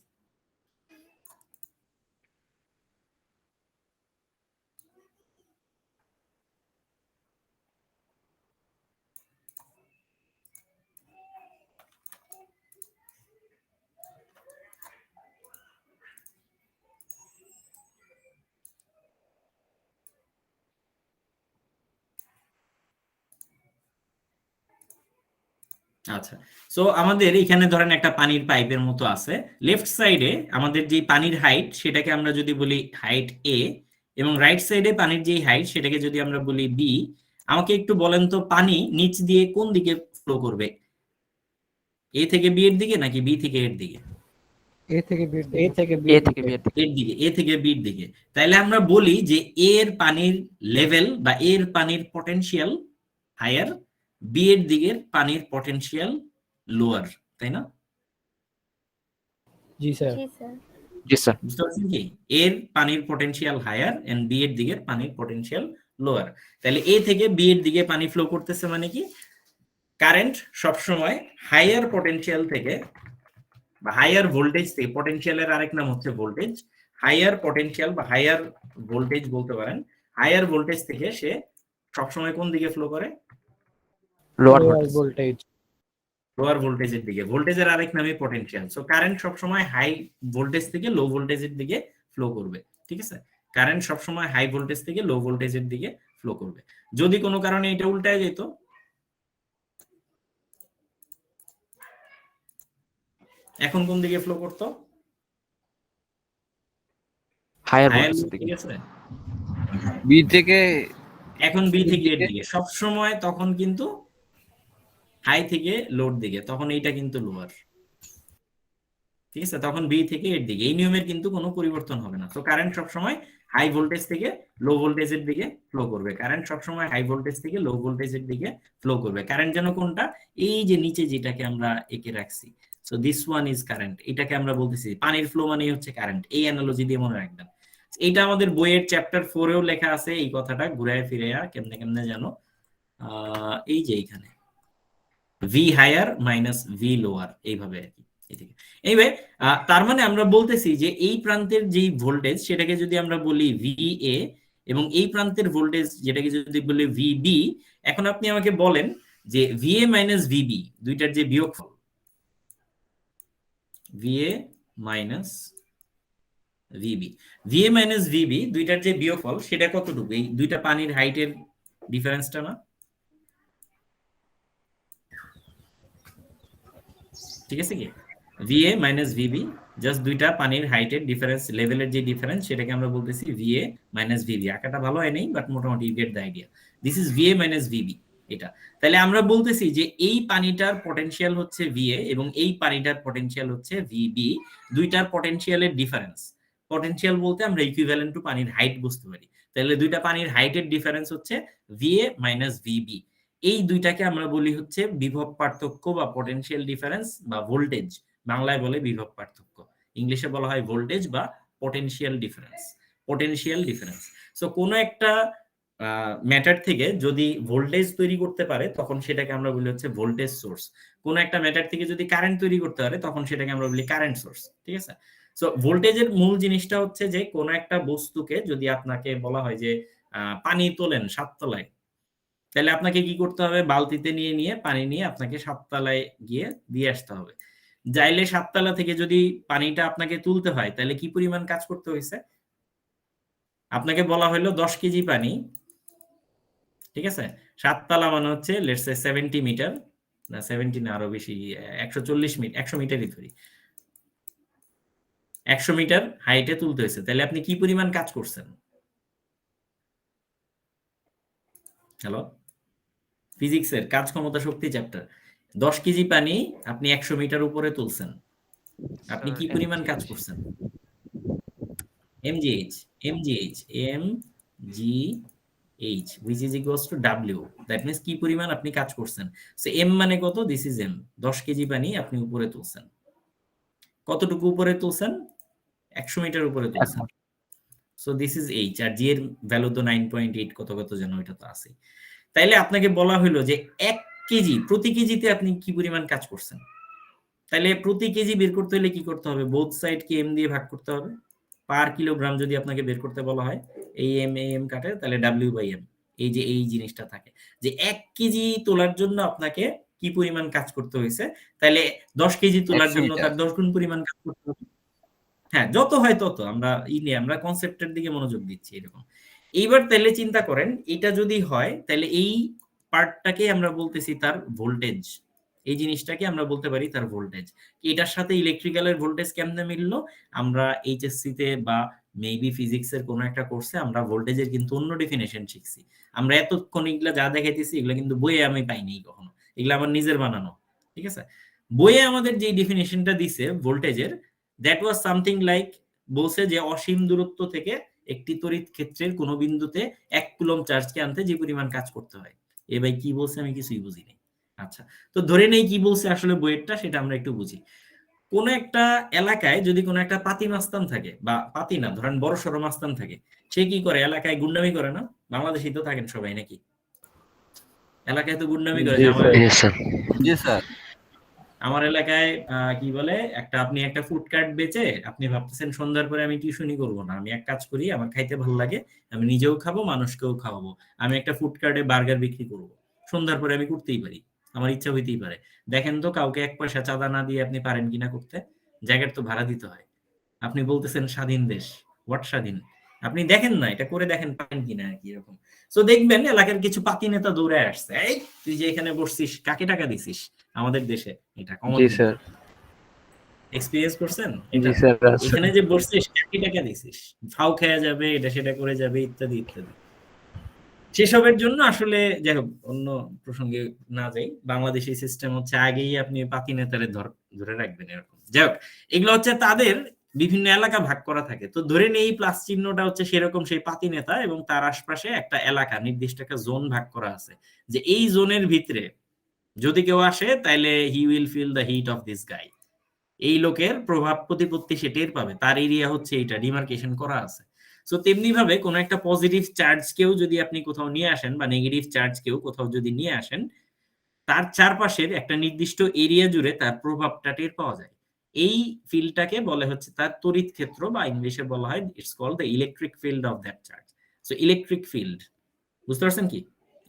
Speaker 1: আচ্ছা। সো আমাদের এখানে ধরেন একটা পানির পাইপের মতো আছে, লেফট সাইডে আমাদের যে পানির হাইট সেটাকে আমরা যদি বলি হাইট এ, এবং রাইট সাইডে পানির যে হাইট সেটাকে যদি আমরা বলি বি। আমাকে একটু বলেন তো পানি নিচ দিয়ে কোন দিকে ফ্লো করবে, এ থেকে বি এর দিকে নাকি বি থেকে এর দিকে?
Speaker 3: এ থেকে বি
Speaker 4: A থেকে B
Speaker 2: এ থেকে বি এর দিকে।
Speaker 1: এর দিকে, এ থেকে বির দিকে। তাইলে আমরা বলি যে এর পানির লেভেল বা এর পানির পটেনশিয়াল হায়ার, বি এর দিকের পানির পটেনশিয়াল লোয়ার, তাই না?
Speaker 3: জি স্যার।
Speaker 6: জি স্যার।
Speaker 2: জি স্যার।
Speaker 1: বুঝতে পারছেন কি? এর পানির পটেনশিয়াল হায়ার এন্ড বি এর দিকের পানির পটেনশিয়াল লোয়ার। তাহলে এ থেকে বি এর দিকে পানি ফ্লো করতেছে মানে কি, কারেন্ট সবসময় হায়ার পটেনশিয়াল থেকে বা হায়ার ভোল্টেজ থেকে, পটেনশিয়ালের আরেক নাম হচ্ছে ভোল্টেজ, হায়ার পটেনশিয়াল বা হায়ার ভোল্টেজ বলতে পারেন, হায়ার ভোল্টেজ থেকে সে সবসময় কোন দিকে ফ্লো করে?
Speaker 2: Lower
Speaker 3: voltage.
Speaker 1: লোয়ার ভোল্টেজের দিকে। ভোল্টেজের আরেক নামই পটেনশিয়াল। সো কারেন্ট সবসময় হাই ভোল্টেজ থেকে লো ভোল্টেজের দিকে ফ্লো করবে, ঠিক আছে? কারেন্ট সবসময় হাই ভোল্টেজ থেকে লো ভোল্টেজের দিকে ফ্লো করবে। যদি কোনো কারণে এটা উল্টায় যেত, এখন কোন দিকে ফ্লো করতো?
Speaker 2: হায়ার
Speaker 1: হায়ার
Speaker 2: ভোল্টেজ
Speaker 1: দিকে,
Speaker 2: দিকে।
Speaker 1: ঠিক আছে?
Speaker 5: বি থেকে
Speaker 1: এখন বি থেকে এর দিকে সব সময়, তখন কিন্তু হাই থেকে লোর দিকে, তখন এইটা কিন্তু লোয়ার, ঠিক আছে? তখন বি থেকে এর দিকে। এই নিয়মের কিন্তু কোনো পরিবর্তন হবে না। তো কারেন্ট সবসময় হাই ভোল্টেজ থেকে লো ভোল্টেজের দিকে ফ্লো করবে, কারেন্ট সবসময় হাই ভোল্টেজ থেকে লো ভোল্টেজের দিকে ফ্লো করবে। কারেন্ট যেন কোনটা, এই যে নিচে যেটাকে আমরা এঁকে রাখছি, so this one is current, এটাকে আমরা বলতেছি পানির ফ্লো মানেই হচ্ছে কারেন্ট। এই অ্যানালজি দিয়ে মনে রাখবেন। এইটা আমাদের বইয়ের চ্যাপ্টার 4-এও লেখা আছে এই কথাটা, ঘুরায় ফিরে কেমনে কেমনে জানো, এই যে এইখানে V higher minus V lower, এইভাবে আর কি। এইভাবে তার মানে আমরা বলতেছি যে এই প্রান্তের যেই ভোল্টেজ সেটাকে যদি আমরা বলি ভি এ, এবং এই প্রান্তের ভোল্টেজ যেটাকে যদি বলি ভি বি, এখন আপনি আমাকে বলেন যে ভি এ মাইনাস ভিবি দুইটার যে বিয়োগফল, V A minus VB, V A minus VB দুইটার যে বিয়োগফল সেটা কতটুকু? এই দুইটা পানির হাইটের ডিফারেন্সটা না, ঠিক আছে কি? ভিএ মাইনাস ভিবি, জাস্ট দুইটা পানির হাইটের ডিফারেন্স, লেভেলের যে ডিফারেন্স সেটাকে আমরা বলতেছি ভিএ মাইনাস ভিবি। আঁকাটা ভালো হয় নাই, বাট মোটামুটি you get the idea. This is VA minus VB, এটা। তাহলে আমরা বলতেছি যে এই পানিটার পটেনশিয়াল হচ্ছে ভিএ এবং এই পানিটার পটেনশিয়াল হচ্ছে ভিবি, দুইটার পটেনশিয়ালের ডিফারেন্স। পটেনশিয়াল বলতে আমরা ইকুইভ্যালেন্ট টু পানির হাইট বুঝতে পারি। তাহলে দুইটা পানির হাইটের ডিফারেন্স হচ্ছে ভিএ মাইনাস ভিবি। এই দুইটাকে আমরা বলি হচ্ছে বিভব পার্থক্য বা পটেনশিয়াল ডিফারেন্স বা ভোল্টেজ। বাংলায় বলে বিভব পার্থক্য, ইংলিশে বলা হয় ভোল্টেজ বা potential difference. Potential difference. So কোনো একটা ম্যাটার থেকে যদি ভোল্টেজ তৈরি করতে পারে তখন সেটাকে আমরা বলি হচ্ছে ভোল্টেজ সোর্স। কোনো একটা ম্যাটার থেকে যদি কারেন্ট তৈরি করতে পারে তখন সেটাকে আমরা বলি কারেন্ট সোর্স, ঠিক আছে? সো ভোল্টেজের মূল জিনিসটা হচ্ছে যে কোনো একটা বস্তুকে যদি আপনাকে বলা হয় যে পানি তোলেন 7 তলায়, তাহলে আপনাকে কি করতে হবে? বালতিতে নিয়ে নিয়ে পানি নিয়ে আপনাকে 7 তলায় গিয়ে দিয়ে আসতে হবে। যাইলে 7 তলা থেকে যদি পানিটা আপনাকে তুলতে হয় তাহলে কি পরিমাণ কাজ করতে হয়েছে? আপনাকে বলা হলো 10 কেজি পানি, ঠিক আছে? 7 তলা মানে হচ্ছে লেটস সে 70 মিটার, না 70 না আরো বেশি, 140 মিটার, 100 মিটারই ধরি, 100 মিটার হাইটে তুলতে হয়েছে। তাহলে আপনি কি পরিমাণ কাজ করছেন? হ্যালো, ফিজিক্সের কাজ ক্ষমতা শক্তি চ্যাপ্টার, 10 কেজি পানি আপনি 100 মিটার উপরে তুলছেন, আপনি কি পরিমাণ কাজ করছেন? mgh, mgh, mgh which is equals to w, that means কি পরিমাণ আপনি কাজ করছেন। সো m মানে কত? দিস ইজ m, 10 কেজি পানি আপনি উপরে তুলছেন। কতটুকু উপরে তুলছেন? 100 মিটার উপরে তুলছেন। সো দিস ইজ এইচ, আর জি এর ভ্যালু তো 9.8 কত কত যেন, ওইটা তো আছে। তাইলে আপনাকে বলা হলো যে 1 কেজি, প্রতি কেজিতে আপনি কি পরিমাণ কাজ করছেন। তাহলে প্রতি কেজি বের করতে হলে কি করতে হবে, বোথ সাইড কে এম দিয়ে ভাগ করতে হবে। পার কিলোগ্রাম যদি আপনাকে বের করতে বলা হয়, এই এম কাটে, তাহলে ডাব্লিউ বাই এম, এই যে এই জিনিসটা থাকে যে 1 কেজি তোলার জন্য আপনাকে কি পরিমাণ কাজ করতে হয়েছে, তাহলে 10 কেজি তোলার
Speaker 5: 100
Speaker 1: জন্য
Speaker 5: মিটার।
Speaker 1: তার 10 গুণ পরিমাণ কাজ করতে হবে। হ্যাঁ, যত হয় তত, আমরা আমরা কনসেপ্টের দিকে মনোযোগ দিচ্ছি এরকম। এইবার তাহলে চিন্তা করেন, এটা যদি হয় তাহলে এই পার্টটাকে আমরা বলতেছি তার ভোল্টেজ, এই জিনিসটাকে আমরা বলতে পারি তার ভোল্টেজ। এটার সাথে ইলেকট্রিক্যালের ভোল্টেজ কেমনে মিললো, আমরা এইচএসসি তে বা মেবি ফিজিক্সের কোনো একটা কোর্সে আমরা ভোল্টেজের কিন্তু অন্য ডেফিনেশন শিখছি। আমরা এতক্ষণ এগুলা যা দেখাইতেছি এগুলা কিন্তু বইয়ে আমি পাইনি কখনো, এগুলা আমার নিজের বানানো, ঠিক আছে। বইয়ে আমাদের যে ডেফিনেশনটা দিছে ভোল্টেজের, দ্যাট ওয়াজ সামথিং লাইক, বলছে যে অসীম দূরত্ব থেকে একটি তড়িৎ ক্ষেত্রের কোন বিন্দুতে 1 কুলম্ব চার্জকে আনতে যে পরিমাণ কাজ করতে হয়। এ ভাই কি বলছে আমি কিছুই বুঝিনি। আচ্ছা, তো ধরে নেই কি বলছে আসলে বইয়েরটা, সেটা আমরা একটু বুঝি। কোন একটা এলাকায় যদি কোনো একটা পাতি মাস্তান থাকে, বা পাতি না, ধরেন বড় সড়ো মাস্তান থাকে, সে কি করে, এলাকায় গুন্ডামি করে না? বাংলাদেশেই তো থাকেন সবাই নাকি, এলাকায় তো গুন্ডামি করে।
Speaker 3: জি,
Speaker 4: স্যার।
Speaker 5: জি স্যার।
Speaker 1: আমার এলাকায় কি বলে, আপনি একটা ফুড কার্ট বেচে আপনি ভাবতেছেন সন্ধ্যার পরে আমি টিউশনই করবো না, আমি এক কাজ করি, আমার খাইতে ভালো লাগে, আমি নিজেও খাবো মানুষকেও খাওয়াবো, আমি একটা ফুড কার্টে বার্গার বিক্রি করব। সন্ধ্যার পরে আমি করতেই পারি, আমার ইচ্ছা হইতেই পারে। দেখেন তো কাউকে 1 পয়সা চাঁদা না দিয়ে আপনি পারেন কিনা করতে? জায়গার তো ভাড়া দিতে হয়। আপনি বলতেছেন স্বাধীন দেশ, হোয়াট স্বাধীন? আপনি দেখেন না, এটা করে দেখেন পারেন কিনা আর কি এরকম। সো দেখবেন এলাকার কিছু পাতি নেতা দৌড়ে আসছে, এই তুই যে এখানে বসছিস কাকে টাকা দিছিস? আমাদের দেশে এটা কমন,
Speaker 4: জি স্যার।
Speaker 1: এক্সপেরিয়েন্স করছেন
Speaker 4: জি
Speaker 1: এটা?
Speaker 4: স্যার।
Speaker 1: এখানে যে বসছিস কাকে টাকা দিছিস, ফাও খেয়া যাবে, এটা সেটা করে যাবে, ইত্যাদি ইত্যাদি। সেসবের জন্য আসলে যাই হোক, অন্য প্রসঙ্গে না যাই, বাংলাদেশি সিস্টেম হচ্ছে আগেই আপনি পাতি নেতারে ধরে রাখবেন এরকম। যাই হোক, এগুলো হচ্ছে তাদের বিভিন্ন এলাকা ভাগ করা থাকে। তো ধরে নেই প্লাস চিহ্নটা হচ্ছে সেরকম সেই পাতি নেতা, এবং তার আশপাশে একটা এলাকা, নির্দিষ্ট একটা জোন ভাগ করা আছে, যে এই জোনের ভিতরে যদি কেউ আসে তাইলে he will feel the heat of this guy. এই লোকের প্রভাব প্রতিপত্তি সে টের পাবে, তার এরিয়া হচ্ছে এটা, ডিমার্কেশন করা আছে। সো তেমনি ভাবে কোন একটা পজিটিভ চার্জ কেউ যদি আপনি কোথাও নিয়ে আসেন, বা নেগেটিভ চার্জ কেউ কোথাও যদি নিয়ে আসেন, তার চারপাশের একটা নির্দিষ্ট এরিয়া জুড়ে তার প্রভাবটা টের পাওয়া যায়। এই ফিল্ডটাকে বলে হচ্ছে তার তড়িৎ ক্ষেত্র, বা ইংলিশে বলা হয় it's called the electric field of that charge. So electric field, বুঝতে পারছেন কি?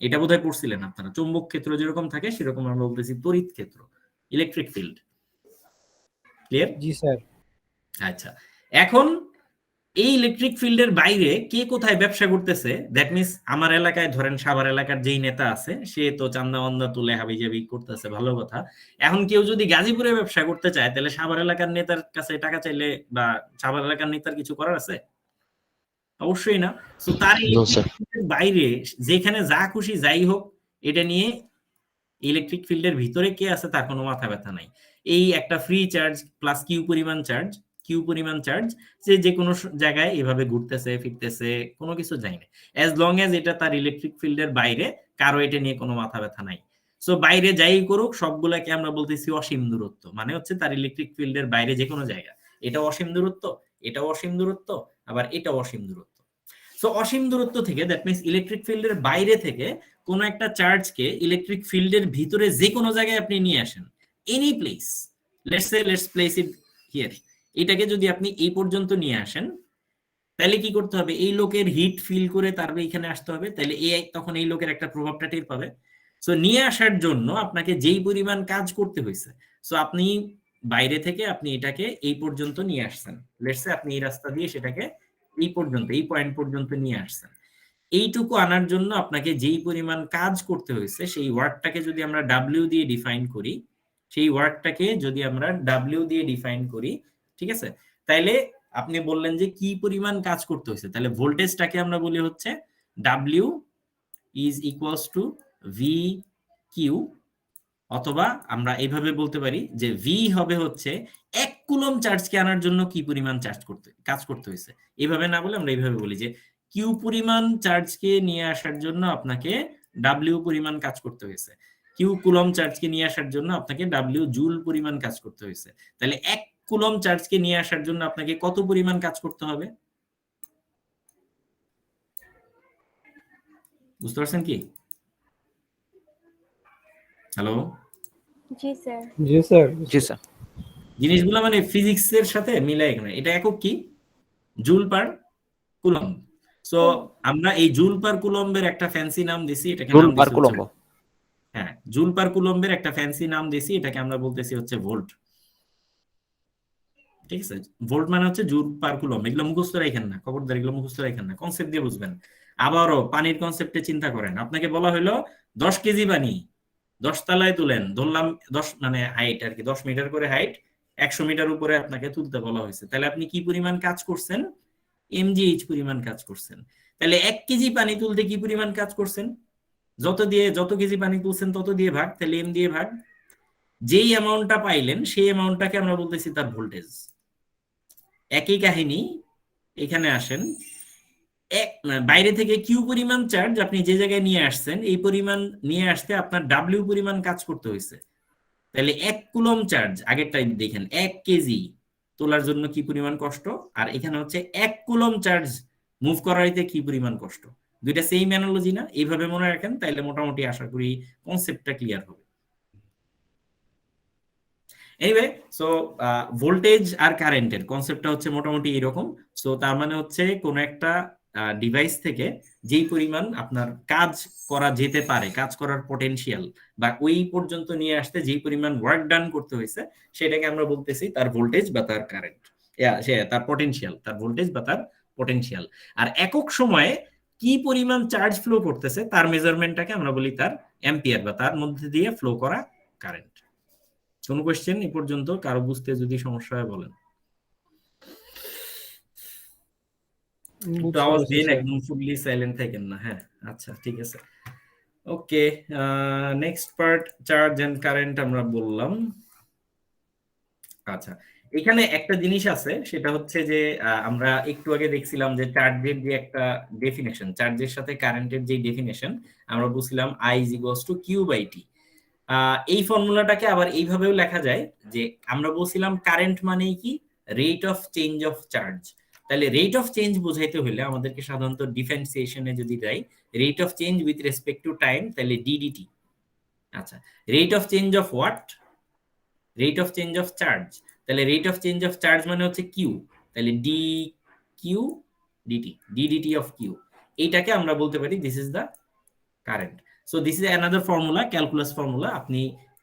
Speaker 1: এটা বোধহয় পড়ছিলেন আপনারা, চৌম্বক ক্ষেত্র যেরকম থাকে সেরকম আমরা বলতেছি তড়িৎ ক্ষেত্র, ইলেকট্রিক ফিল্ড। ক্লিয়ার?
Speaker 3: জি স্যার।
Speaker 1: আচ্ছা, এখন এই ইলেকট্রিক ফিল্ডের বাইরে কে কোথায় ব্যবসা করতেছে, দ্যাট মিনস আমার এলাকায় ধরেন সাভার এলাকার যেই নেতা আছে সে তো চান্দা বান্দা তুলে হাবিজাবি করতেছে, ভালো কথা। এখন কেউ যদি গাজীপুরে ব্যবসা করতে চায়, তাহলে সাভার এলাকার নেতার কাছে টাকা চাইলে বা সাভার এলাকার নেতার কিছু করার আছে? অবশ্যই না। তো তার ইলেকট্রিক ফিল্ডের বাইরে যেখানে যা খুশি যাই হোক, এটা নিয়ে ইলেকট্রিক ফিল্ডের ভিতরে কে আছে তার কোনো মাথা ব্যথা নাই। এই একটা ফ্রি চার্জ প্লাস কিউ পরিমাণ চার্জ যে কোনো জায়গায় এভাবে ঘুরতেছে ফিরতেছে, কোনো কিছু যায় না, অ্যাজ লং অ্যাজ এটা তার ইলেকট্রিক ফিল্ডের বাইরে, কারো এটা নিয়ে কোনো মাথা ব্যথা নাই। সো বাইরে যাই করুক সবগুলাকে আমরা বলতেছি অসীম দূরত্ব, মানে হচ্ছে তার ইলেকট্রিক ফিল্ডের বাইরে যে কোনো জায়গা, এটা অসীম দূরত্ব, এটাও অসীম দূরত্ব, আবার এটাও অসীম দূরত্ব। সো অসীম দূরত্ব থেকে, দ্যাট মিনস ইলেকট্রিক ফিল্ডের বাইরে থেকে কোন একটা চার্জকে ইলেকট্রিক ফিল্ডের ভিতরে যে কোনো জায়গায় আপনি নিয়ে আসেন, any place, let's place it here, এটাকে যদি আপনি এই পর্যন্ত নিয়ে আসেন, তাহলে কি করতে হবে, এই লোকের হিট ফিল করে তারপরে এখানে আসতে হবে, তাহলে তখন এই লোকের একটা প্রভাবটা টের পাবে। সো নিয়ে আসার জন্য আপনাকে যেই পরিমাণ কাজ করতে হয়েছে, সো আপনি বাইরে থেকে আপনি এটাকে এই পর্যন্ত নিয়ে আসছেন, লেটস সে আপনি এই রাস্তা দিয়ে সেটাকে এই পর্যন্ত, এই পয়েন্ট পর্যন্ত নিয়ে আসছেন। এইটুকু আনার জন্য আপনাকে যেই পরিমাণ কাজ করতে হয়েছে, সেই ওয়ার্কটাকে যদি আমরা ডাব্লিউ দিয়ে ডিফাইন করি, ঠিক আছে, তাইলে আপনি বললেন যে কি পরিমাণ কাজ করতে হয়েছে, তাহলে ভোল্টেজটাকে আমরা বলি হচ্ছে W is equals to V Q, অথবা আমরা এইভাবে বলতে পারি যে ভি হবে হচ্ছে 1 কুলম্ব চার্জকে আনার জন্য কি পরিমাণ কাজ করতে হয়েছে। এইভাবে না বলে আমরা এইভাবে বলি যে কিউ পরিমাণ চার্জকে নিয়ে আসার জন্য আপনাকে ডাব্লিউ পরিমাণ কাজ করতে হয়েছে, কিউ কুলম্ব চার্জকে নিয়ে আসার জন্য আপনাকে ডাব্লিউ জুল পরিমাণ কাজ করতে হয়েছে। তাহলে 1 কুলম চার্জকে নিয়ে আসার জন্য আপনাকে কত পরিমাণ কাজ করতে হবে? বুঝতে পারছেন কি? হ্যালো,
Speaker 6: জি স্যার।
Speaker 3: জি স্যার।
Speaker 2: জি স্যার।
Speaker 1: জিনিসগুলো মানে ফিজিক্সের সাথে মিলাই এখানে। এটা একক কি? Joule per coulomb. সো আমরা এই জুল পার কুলম্বের একটা ফ্যান্সি নাম দিছি, এটাকে
Speaker 2: জুল
Speaker 1: নাম
Speaker 2: পার
Speaker 1: দিছি
Speaker 2: কুলম্ব।
Speaker 1: হ্যাঁ, জুল পার কুলম্বের একটা ফ্যান্সি নাম দিছি, এটাকে আমরা বলতেছি হচ্ছে ভোল্ট। ঠিক আছে, ভোল্ট মানে হচ্ছে জুল পার কুলম্ব। এগুলো মুখস্থ রাখেন না, খবরদার এগুলো মুখস্থ রাখেন না, কনসেপ্ট দিয়ে বুঝবেন। আবারও পানির কনসেপ্টে চিন্তা করেন, আপনাকে বলা হলো 10 কেজি পানি 10 তলায় তুলেন, ধরলাম 10 মানে হাইট আর কি, 10 মিটার করে হাইট, 100 মিটার উপরে আপনাকে তুলতে বলা হয়েছে। তাহলে আপনি কি পরিমাণ কাজ করছেন? mgh পরিমাণ কাজ করছেন। তাহলে 1 কেজি পানি তুলতে কি পরিমাণ কাজ করছেন? যত কেজি পানি তুলছেন তত দিয়ে ভাগ, তাহলে m দিয়ে ভাগ। যেই অ্যামাউন্টটা পাইলেন সেই অ্যামাউন্টটাকে আমরা বলতেছি তার ভোল্টেজ। একই কাহিনী এখানে আসেন, বাইরে থেকে কিউ পরিমাণ চার্জ আপনি যে জায়গায় নিয়ে আসছেন, এই পরিমাণ নিয়ে আসতে আপনার ডাব্লিউ পরিমাণ কাজ করতে হয়েছে। তাহলে 1 কুলম চার্জ, আগেরটাই দেখেন 1 কেজি তোলার জন্য কি পরিমাণ কষ্ট, আর এখানে হচ্ছে 1 কুলম চার্জ মুভ করাইতে কি পরিমাণ কষ্ট। দুইটা সেম অ্যানালজি না? এইভাবে মনে রাখেন, তাইলে মোটামুটি আশা করি কনসেপ্টটা ক্লিয়ার হবে। এনিওয়ে, সো ভোল্টেজ আর কারেন্টের কনসেপ্টটা হচ্ছে মোটামুটি এরকম। সো তার মানে হচ্ছে কোন একটা ডিভাইস থেকে যেই পরিমাণ আপনার কাজ করা যেতে পারে, কাজ করার পটেনশিয়াল বা ওই পর্যন্ত নিয়ে আসতে যেই পরিমাণ ওয়ার্ক ডান করতে হয়েছে, সেটাকে আমরা বলতেছি তার ভোল্টেজ বা তার কারেন্ট, তার পটেনশিয়াল, তার ভোল্টেজ বা তার পটেনশিয়াল। আর একক সময়ে কি পরিমাণ চার্জ ফ্লো করতেছে তার মেজারমেন্টটাকে আমরা বলি তার অ্যাম্পিয়ার বা তার মধ্যে দিয়ে ফ্লো করা কারেন্ট। কোন কোশ্চেন এই পর্যন্ত? কারো বুঝতে যদি সমস্যা হয় বলেন। একটু আওয়াজ দিন, একদম ফুললি সাইলেন্ট থাকেন না। হ্যাঁ, আচ্ছা ঠিক আছে, okay. Next part, charge and current আমরা বললাম। আচ্ছা, এখানে একটা জিনিস আছে, সেটা হচ্ছে যে আমরা একটু আগে দেখছিলাম যে চার্জের যে একটা ডেফিনেশন, চার্জের সাথে কারেন্টের যে ডেফিনেশন আমরা বুঝছিলাম I = Q/T। এই ফর্মুলাটাকে আবার এইভাবেও লেখা যায় যে আমরা বলছিলাম কারেন্ট মানেই কি? Rate of change of charge. তাহলে রেট অফ চেঞ্জ বোঝাইতে হলে আমাদেরকে সাধারণত ডিফারেন্সিয়েশনে যদি যাই, rate of change with respect to time, তাহলে ddt। আচ্ছা, rate of change of what? Rate of change of charge. তাহলে rate of change of charge মানে হচ্ছে কিউ, তাহলে dq dt, ddt of Q. এইটাকে আমরা বলতে পারি this is the current. So this is another formula, calculus formula. আপনি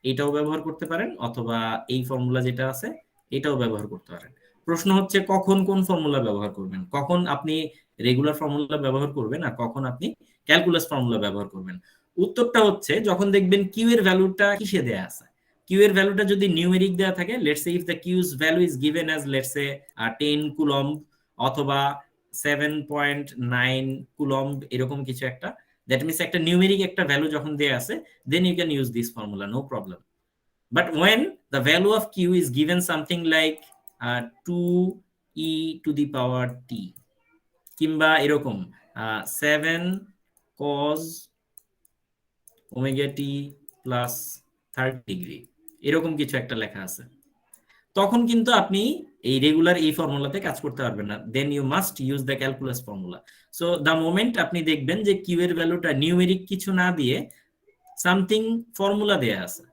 Speaker 1: এটাও ব্যবহার করতে পারেন অথবা এই ফর্মুলা যেটা আছে এটাও ব্যবহার করতে পারেন। প্রশ্ন হচ্ছে কখন কোন ফর্মুলা ব্যবহার করবেন, কখন আপনি রেগুলার ফর্মুলা ব্যবহার করবেন আর কখন আপনি ক্যালকুলাস ফর্মুলা ব্যবহার করবেন। উত্তরটা হচ্ছে যখন দেখবেন কিউ এর ভ্যালুটা কিসে দেয়া আছে। কিউ এর ভ্যালুটা যদি নিউমেরিক দেয়া থাকে, let's say if the Q's value is given as let's say 10 coulomb অথবা 7.9 কুলম্ব, এরকম কিছু একটা, that means একটা নিউমেরিক একটা ভ্যালু যখন দেয়া আছে, then you can use this formula, no problem. But when the value of q is given something like 2e to the power t কিংবা এরকম 7 cos omega t plus 30 degree, এরকম কিছু একটা লেখা আছে, তখন কিন্তু আপনি এই রেগুলার এই ফর্মুলাতে কাজ করতে পারবেন না। Then you must use the calculus formula. So the moment আপনি দেখবেন যে কিউ এর ভ্যালুটা নিউমেরিক কিছু না দিয়ে সামথিং ফর্মুলা দেয়া আছে,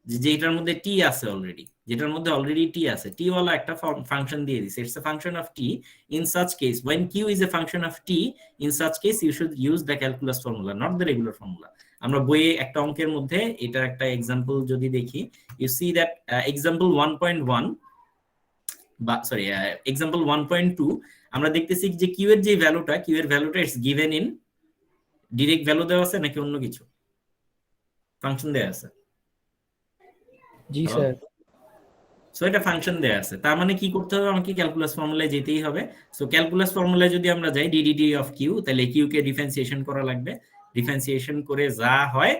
Speaker 1: যেটার মধ্যে টি আছে অলরেডি, যেটার মধ্যে অলরেডি টি আছে, টি ওয়ালা একটা ফাংশন দিয়ে দিছে, it's a function of T. In such case when q is a function of t, in such case you should use the calculus formula, not the regular formula. আমরা বইয়ে একটা অঙ্কের মধ্যে এটা একটা এক্সাম্পল যদি দেখি, you see that example 1.1 বা সরি এক্সাম্পল 1.2 আমরা দেখতেছি যে কিউ এর যে ভ্যালুটা, কিউ এর ভ্যালুটা it's given in direct value দেওয়া আছে নাকি অন্য কিছু ফাংশন দেওয়া আছে?
Speaker 3: জি স্যার।
Speaker 1: সো এটা ফাংশন দেয়া আছে, তার মানে কি করতে হবে? আমাকে ক্যালকুলাস ফর্মুলায় যেতেই হবে। সো ক্যালকুলাস ফর্মুলায় যদি আমরা যাই ddt অফ কিউ, তাহলে কিউ কে ডিফারেন্সিয়েশন করা লাগবে। ডিফারেন্সিয়েশন করে যা হয়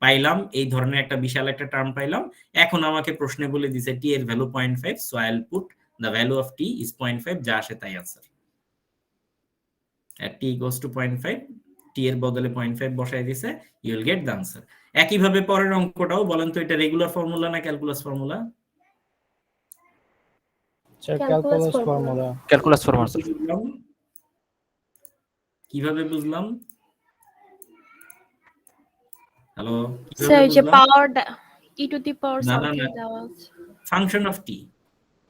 Speaker 1: পাইলাম, এই ধরনের একটা বিশাল একটা টার্ম পাইলাম। এখন আমাকে প্রশ্নে বলে দিছে টি এর value 0.5, so I will put the value of T is 0.5, যা আসে তাই answer. at t equals to 0.5, T এর বদলে 0.5 বসায় দিছে, you will get the answer. একই ভাবে পরের অঙ্কটাও বলেন তো, এটা রেগুলার ফর্মুলা না calculus formula?
Speaker 3: Sir
Speaker 6: Calculus
Speaker 3: calculus formula.
Speaker 2: Calculus formula sir.
Speaker 1: বুঝলাম? কিভাবে বুঝলাম? হ্যালো,
Speaker 6: স্যার
Speaker 1: কিভাবে
Speaker 6: যে
Speaker 1: বুঝলাম?
Speaker 6: পাওয়ার e টু দি পাওয়ার
Speaker 1: না না
Speaker 6: সামথিং
Speaker 1: না,
Speaker 6: দেওয়া আছে
Speaker 1: function of T.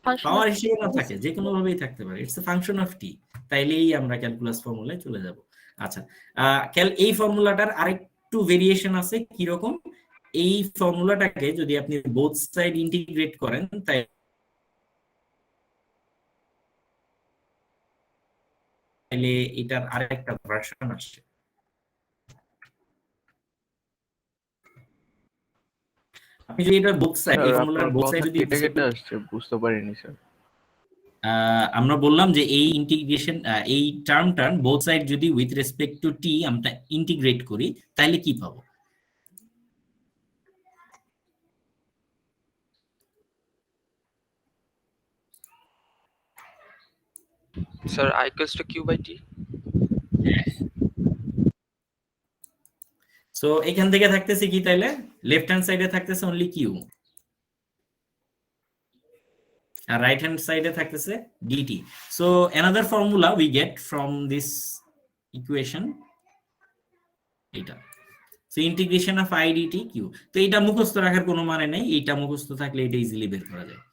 Speaker 6: Function
Speaker 1: power
Speaker 6: of
Speaker 1: হিসেবে না থাকে, যে কোনো ভাবেই থাকতে পারে, ইটস এ ফাংশন অফ টি। তাইলেই আমরা ক্যালকুলাস ফর্মুলায় চলে যাব। আচ্ছা, এই ফর্মুলাটার আরেকটু ভেরিয়েশন আছে। কি রকম? এই ফর্মুলাটাকে যদি আপনি বোথ সাইড ইন্টিগ্রেট করেন তাইলে এটার আরেকটা ভার্সন আসছে। আপনি যদি এটা বোথ সাইড, এই ফর্মুলার বোথ সাইড যদি
Speaker 5: আসছে বুঝতে পারিনি স্যার।
Speaker 1: আমরা বললাম যে এই ইন্টিগ্রেশন, এই টার্মটা বোথ সাইড যদি উইথ রেসপেক্ট টু টি আমরা ইন্টিগ্রেট করি তাহলে কি পাবো?
Speaker 2: Sir I equals to Q by T।
Speaker 1: So এখান থেকে থাকতেছে কি তাইলে? লেফট হ্যান্ড সাইডে থাকতেছে অনলি কিউ, আর রাইট হ্যান্ড সাইডে থাকতেছে dt. So another formula we get from this equation এটা। So integration of I dt Q. তো এটা মুখস্থ রাখার কোনো মানে নেই, এটা মুখস্থ থাকলে এটা ইজিলি বের করা যায়।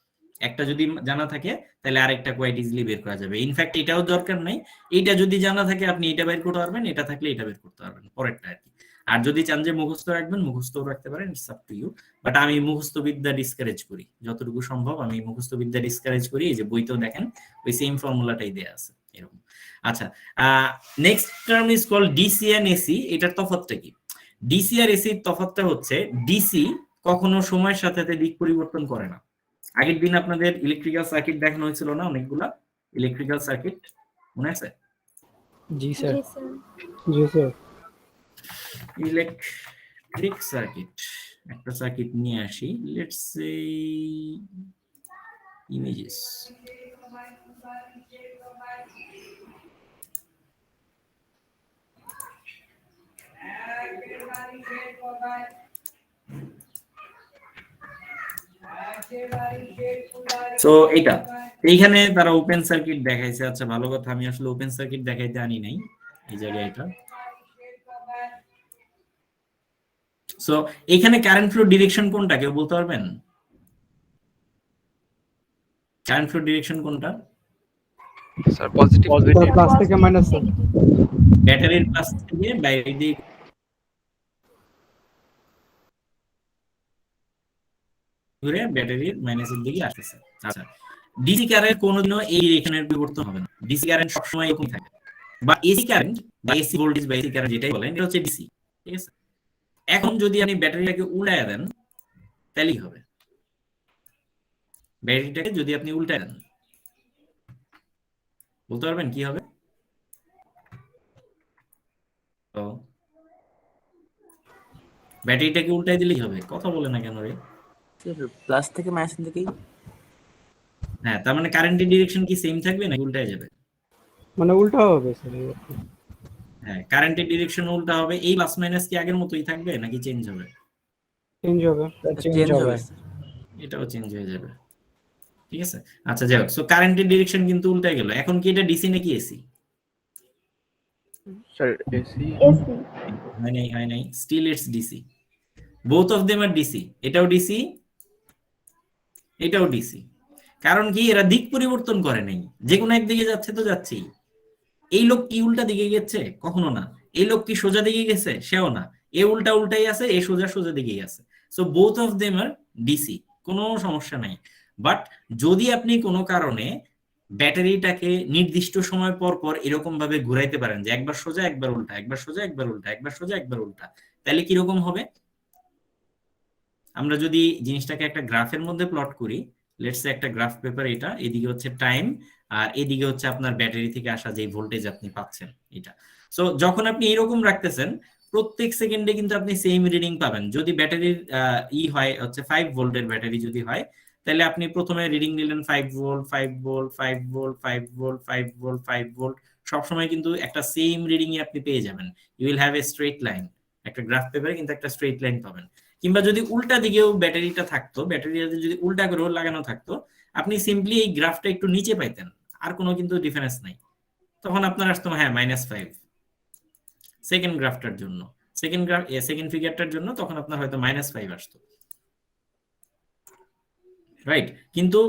Speaker 1: একটা যদি জানা থাকে তাহলে আরেকটা কোয়াইট ইজিলি বের করা যাবে। ইনফ্যাক্ট এটাও দরকার নাই, এইটা যদি জানা থাকে আপনি এটা বের করতে পারবেন, এটা থাকলে এটা বের করতে পারবেন, পরেরটা আর কি। আর যদি চান যে মুখস্থ রাখবেন মুখস্থও রাখতে পারেন, it's up to you. But আমি মুখস্থ বিদ্যা ডিসকারেজ করি, যতটুকু সম্ভব আমি মুখস্থ বিদ্যা ডিসকারেজ করি। এই যে বইতেও দেখেন ওই সেম ফর্মুলাটাই দেয়া আছে এরকম। আচ্ছা, next term is called DC and AC. এটার তফাৎটা কি? ডিসি আর এসির তফাৎটা হচ্ছে ডিসি কখনো সময়ের সাথে সাথে দিক পরিবর্তন করে না। আগের দিন আপনাদের ইলেকট্রিক্যাল সার্কিট দেখানো হয়েছিল না, অনেকগুলা ইলেকট্রিক্যাল সার্কিট মনে আছে?
Speaker 3: জি স্যার।
Speaker 6: জি স্যার
Speaker 3: জি স্যার।
Speaker 1: ইলেকট্রিক সার্কিট, একটা সার্কিট নিয়ে আসি, লেটস সে ইমেজেস। সো এটা এইখানে তারা ওপেন সার্কিট দেখাইছে। আচ্ছা ভালো কথা, আমি আসলে ওপেন সার্কিট দেখাইতে আনি নাই এই জায়গায় এটা। সো এখানে কারেন্ট ফ্লো ডিরেকশন কোনটা কেউ বলতে পারবেন? কারেন্ট ফ্লো ডিরেকশন কোনটা?
Speaker 2: Sir positive.
Speaker 3: প্লাস থেকে মাইনাস।
Speaker 1: ব্যাটারির প্লাস থেকে বাইরে দিয়ে ঘুরে ব্যাটারির মাইনাসের দিকে আসতেছে। আচ্ছা, ডিসি কারেন্ট কোনোদিনও এই ডিরেকশনের পরিবর্তন হবে না, ডিসি কারেন্ট সবসময় এরকম থাকে। বা এসি কারেন্ট বা এসি ভোল্টেজ বা এসি কারেন্ট যেটাই বলেন, এটা হচ্ছে ডিসি, ঠিক আছে? এখন যদি আপনি ব্যাটারিটাকে উল্টায় দেন তাহলেই হবে। ব্যাটারিটাকে যদি আপনি উল্টায় দেন বলতে পারবেন কি হবে? তো ব্যাটারিটাকে উল্টায় দিলেই হবে, কথা বলে না কেন রে?
Speaker 4: প্লাস থেকে মাইনাসের দিকেই।
Speaker 1: হ্যাঁ, তার মানে কারেন্টের ডিরেকশন কি সেম থাকবে নাকি উল্টায় যাবে?
Speaker 3: মানে উল্টা হবে স্যার।
Speaker 1: হ্যাঁ, কারেন্টের ডিরেকশন উল্টা হবে। এই প্লাস মাইনাস কি আগের মতোই থাকবে নাকি চেঞ্জ হবে?
Speaker 3: চেঞ্জ হবে। চেঞ্জ হবে।
Speaker 1: এটাও চেঞ্জ হয়ে যাবে, ঠিক আছে? আচ্ছা যাই হোক, সো কারেন্টের ডিরেকশন কিন্তু উল্টায় গেল। এখন কি এটা ডিসি নাকি এসি?
Speaker 5: Sir AC.
Speaker 6: এসি
Speaker 1: হয় নাই, still it's DC. Both of them are DC. এটাও ডিসি, এটাও ডিসি। কারণ কি? এরা দিক পরিবর্তন করে নাই, যে কোনো একদিকে যাচ্ছে তো যাচ্ছেই। এই লোক কি উল্টা দিকে গেছে? কখনো না। এই লোক কি সোজা দিকে গেছে? সেও না। এ উল্টা উল্টাই আছে, এ সোজা সোজা দিকেই আছে। So both of them are DC, কোনো সমস্যা নাই। বাট যদি আপনি কোনো কারণে ব্যাটারিটাকে নির্দিষ্ট সময় পর পর এরকম ভাবে ঘুরাইতে পারেন যে একবার সোজা একবার উল্টা, একবার সোজা একবার উল্টা, একবার সোজা একবার উল্টা, তাহলে কিরকম হবে? আমরা যদি জিনিসটাকে একটা গ্রাফের মধ্যে প্লট করি, লেটস সে একটা গ্রাফ পেপার, এটা এদিকে হচ্ছে টাইম আর এদিকে হচ্ছে আপনার ব্যাটারি থেকে আসা যে ভোল্টেজ আপনি পাচ্ছেন এটা। সো যখন আপনি এরকম রাখতেছেন প্রত্যেক সেকেন্ডে কিন্তু আপনি সেম রিডিং পাবেন। যদি ব্যাটারির হয় হচ্ছে 5 ভোল্টের ব্যাটারি যদি হয়, তাহলে আপনি প্রথমে রিডিং নিলেন 5 volt 5 volt 5 volt 5 volt 5 volt 5 volt, সবসময় কিন্তু একটা সেম রিডিং আপনি পেয়ে যাবেন। You will have a straight line. একটা গ্রাফ পেপারে কিন্তু একটা স্ট্রেট লাইন পাবেন। কিংবা যদি উল্টা দিকেও ব্যাটারিটা থাকতো, ব্যাটারিটা যদি উল্টা করেও লাগানো থাকতো, আপনি সিম্পলি এই গ্রাফটা একটু নিচে পাইতেন, আর কোনো কিন্তু ডিফারেন্স নাই। তখন আপনার আসতো হ্যাঁ -5 সেকেন্ড গ্রাফটার জন্য, সেকেন্ড ফিগারটার জন্য তখন আপনার হয়তো -5 আসতো, রাইট? কিন্তু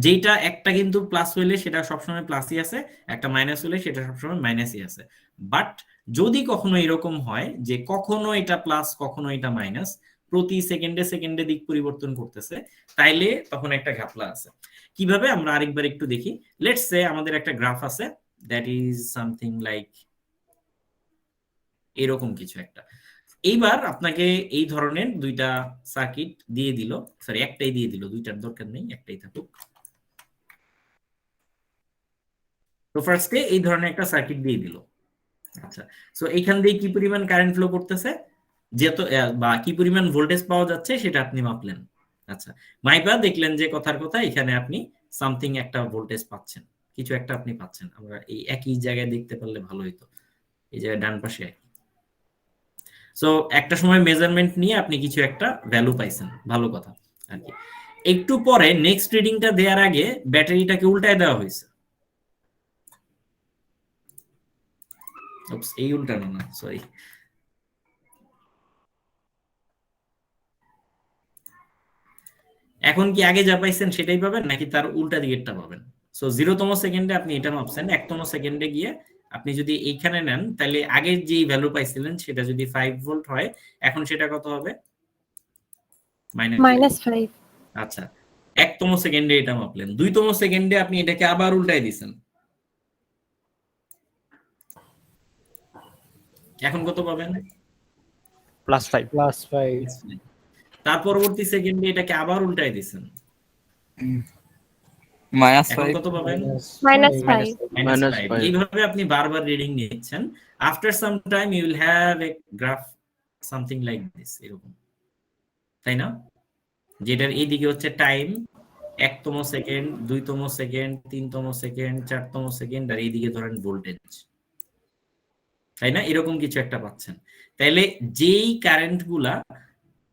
Speaker 1: যেটা একটা কিন্তু প্লাস হইলে সেটা সবসময় প্লাসই আছে, একটা মাইনাস হলে সেটা সবসময় মাইনাসই আছে। বাট যদি কখনো এরকম হয় যে কখনো এটা প্লাস কখনো এটা মাইনাস, প্রতি সেকেন্ডে সেকেন্ডে দিক পরিবর্তন করতেছে, তাইলে তখন একটা ঘাপলা আছে। কিভাবে আমরা আরেকবার একটু দেখি। লেটস সে আমাদের একটা গ্রাফ আছে, দ্যাট ইজ সামথিং লাইক এরকম কিছু একটা। এইবার আপনাকে এই ধরনের দুইটা সার্কিট দিয়ে দিল, সরি একটাই দিয়ে দিল, দুইটার দরকার নেই, একটাই থাকুক। তো ফার্স্টে এই ধরনের একটা সার্কিট দিয়ে দিল। আচ্ছা, সো এইখান দিয়ে কি পরিমাণ কারেন্ট ফ্লো করতেছে, যেহেতু বা কি পরিমাণ ভোল্টেজ পাওয়া যাচ্ছে সেটা আপনি মাপলেন। আচ্ছা, মাইপা দেখলেন যে কথার কথা এখানে আপনি সামথিং একটা ভোল্টেজ পাচ্ছেন, কিছু একটা আপনি পাচ্ছেন। আমরা এই একই জায়গায় দেখতে পারলে ভালো হতো, এই জায়গায় ডান পাশে একই। সো একটা সময় মেজারমেন্ট নিয়ে আপনি কিছু একটা ভ্যালু পাইছেন, ভালো কথা আর কি। একটু পরে নেক্সট রিডিংটা দেওয়ার আগে ব্যাটারিটাকে উল্টায় দেওয়া হয়েছে। এই উল্টানো না, সরি। এখন কি আগে যা পাইছেন সেটাই পাবেন নাকি তার উল্টা দিকেরটা পাবেন? সো 0তম সেকেন্ডে আপনি এটা মাপছেন, 1তম সেকেন্ডে গিয়ে আপনি যদি এইখানে নেন তাহলে আগের যে ভ্যালু পাইছিলেন সেটা যদি 5 ভোল্ট হয়, এখন সেটা কত হবে?
Speaker 6: -5
Speaker 1: আচ্ছা, 1তম সেকেন্ডে এটা মাপলেন, 2তম সেকেন্ডে আপনি এটাকে আবার উল্টাই দিছেন, এখন কত পাবেন?
Speaker 3: +5
Speaker 1: তার পরবর্তী সেকেন্ডে এটাকে আবার উল্টাই দিছেন, এখন কত পাবেন?
Speaker 6: -5
Speaker 1: -5। এইভাবে আপনি বারবার রিডিং নিচ্ছেন। After some time you will have a graph something like this, এরকম, তাই না? যেটার এইদিকে হচ্ছে টাইম, 1তম সেকেন্ড, 2তম সেকেন্ড, 3তম সেকেন্ড, 4তম সেকেন্ড, আর এইদিকে ধরেন ভোল্টেজ, তাই না? এরকম কিছু একটা পাচ্ছেন। তাইলে যেই কারেন্ট গুলা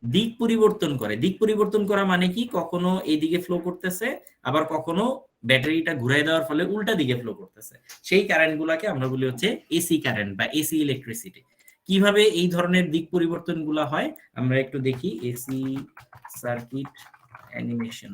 Speaker 1: দিক পরিবর্তন করে, দিক পরিবর্তন করা মানে কি, কখনো এইদিকে ফ্লো করতেছে, আবার কখনো ব্যাটারিটা ঘুরাই দেওয়ার ফলে উল্টা দিকে ফ্লো করতেছে, সেই কারেন্ট গুলাকে আমরা বলি হচ্ছে এসি কারেন্ট বা এসি ইলেকট্রিসিটি। কিভাবে এই ধরনের দিক পরিবর্তন গুলা হয় আমরা একটু দেখি। এসি সার্কিট অ্যানিমেশন,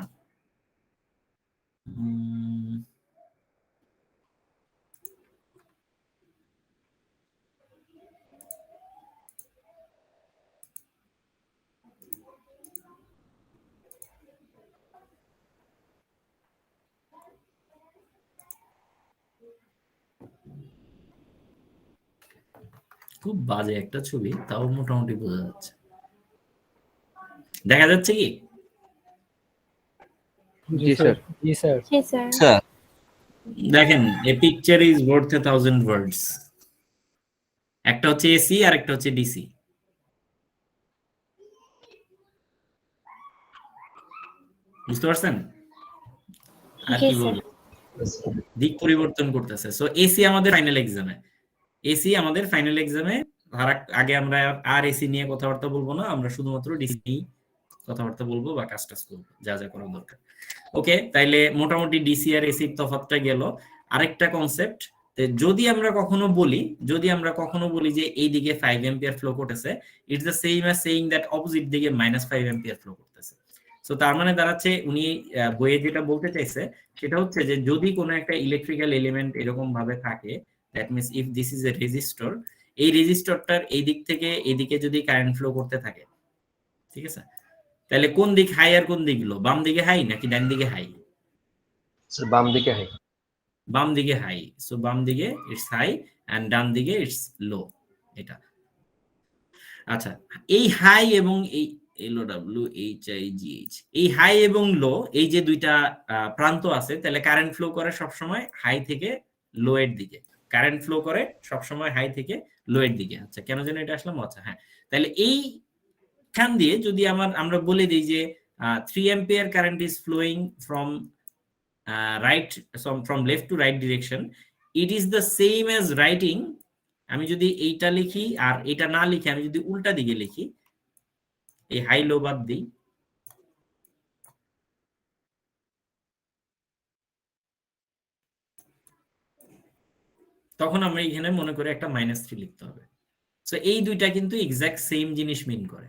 Speaker 1: খুব বাজে একটা ছবি, তাও মোটামুটি বোঝা যাচ্ছে। দেখা যাচ্ছে কি?
Speaker 5: জি স্যার।
Speaker 3: জি স্যার।
Speaker 6: জি স্যার।
Speaker 1: দেখেন, এ পিকচার ইজ ওয়ার্থ 1000 ওয়ার্ডস। একটা হচ্ছে এসি আর একটা হচ্ছে ডিসি। বুঝতে পারছেন? আর
Speaker 6: জি
Speaker 1: কি
Speaker 6: স্যার।
Speaker 1: বলবো, দিক পরিবর্তন করতেছে। সো এসি আমাদের ফাইনাল এক্সামে, এসি আমাদের ফাইনাল এক্সামে, আগে আমরা আর এসি নিয়ে কথাবার্তা বলবো না, আমরা শুধুমাত্র ডিসি নিয়ে কথাবার্তা বলবো বা কাজ টাজ করবো, যা যা করা দরকার। ওকে, তাইলে মোটামুটি ডিসি আর এসির তফাৎটা গেল। আরেকটা কনসেপ্ট, যদি আমরা কখনো বলি যে এই দিকে 5 এম্পিয়ার ফ্লো করতেছে, it's the same as saying that opposite দিকে -5 এম্পিয়ার ফ্লো করতেছে। সো তার মানে দাঁড়াচ্ছে, উনি বইয়ে যেটা বলতে চাইছে সেটা হচ্ছে যে যদি কোনো একটা ইলেকট্রিক্যাল এলিমেন্ট এরকম ভাবে থাকে, that means if this is A resistor, এই রেজিস্টরটার এই দিক থেকে এদিকে যদি কারেন্ট ফ্লো করতে থাকে, ঠিক আছে, তাহলে কোন দিক হাই আর কোন দিক লো? বাম দিকে হাই নাকি ডান দিকে হাই?
Speaker 7: বাম দিকে হাই।
Speaker 1: বাম দিকে হাই। সো বাম দিকে ইটস হাই এন্ড ডান দিকে ইটস লো, এটা। আচ্ছা, এই হাই এবং এই LOWHIGH, এই হাই এবং লো, এই যে দুইটা প্রান্ত আছে, তাহলে কারেন্ট ফ্লো করে সবসময় হাই থেকে লো এর দিকে, কারেন্ট ফ্লো করে সবসময় হাই থেকে লো এর দিকে। আচ্ছা, কেন যেন এটা আসলাম? আচ্ছা হ্যাঁ, তাহলে এইখান দিয়ে যদি আমরা বলে দিই যে 3 ampere current is flowing from from left to right direction, it is the same as writing, আমি যদি এইটা লিখি আর এটা না লিখে আমি যদি উল্টা দিকে লিখি, এই হাই লো বাদ দিই, তখন আমরা এখানে মনে করে একটা -3 লিখতে হবে। সো এই দুইটা কিন্তু এক্সাক্ট সেম জিনিস মিন করে।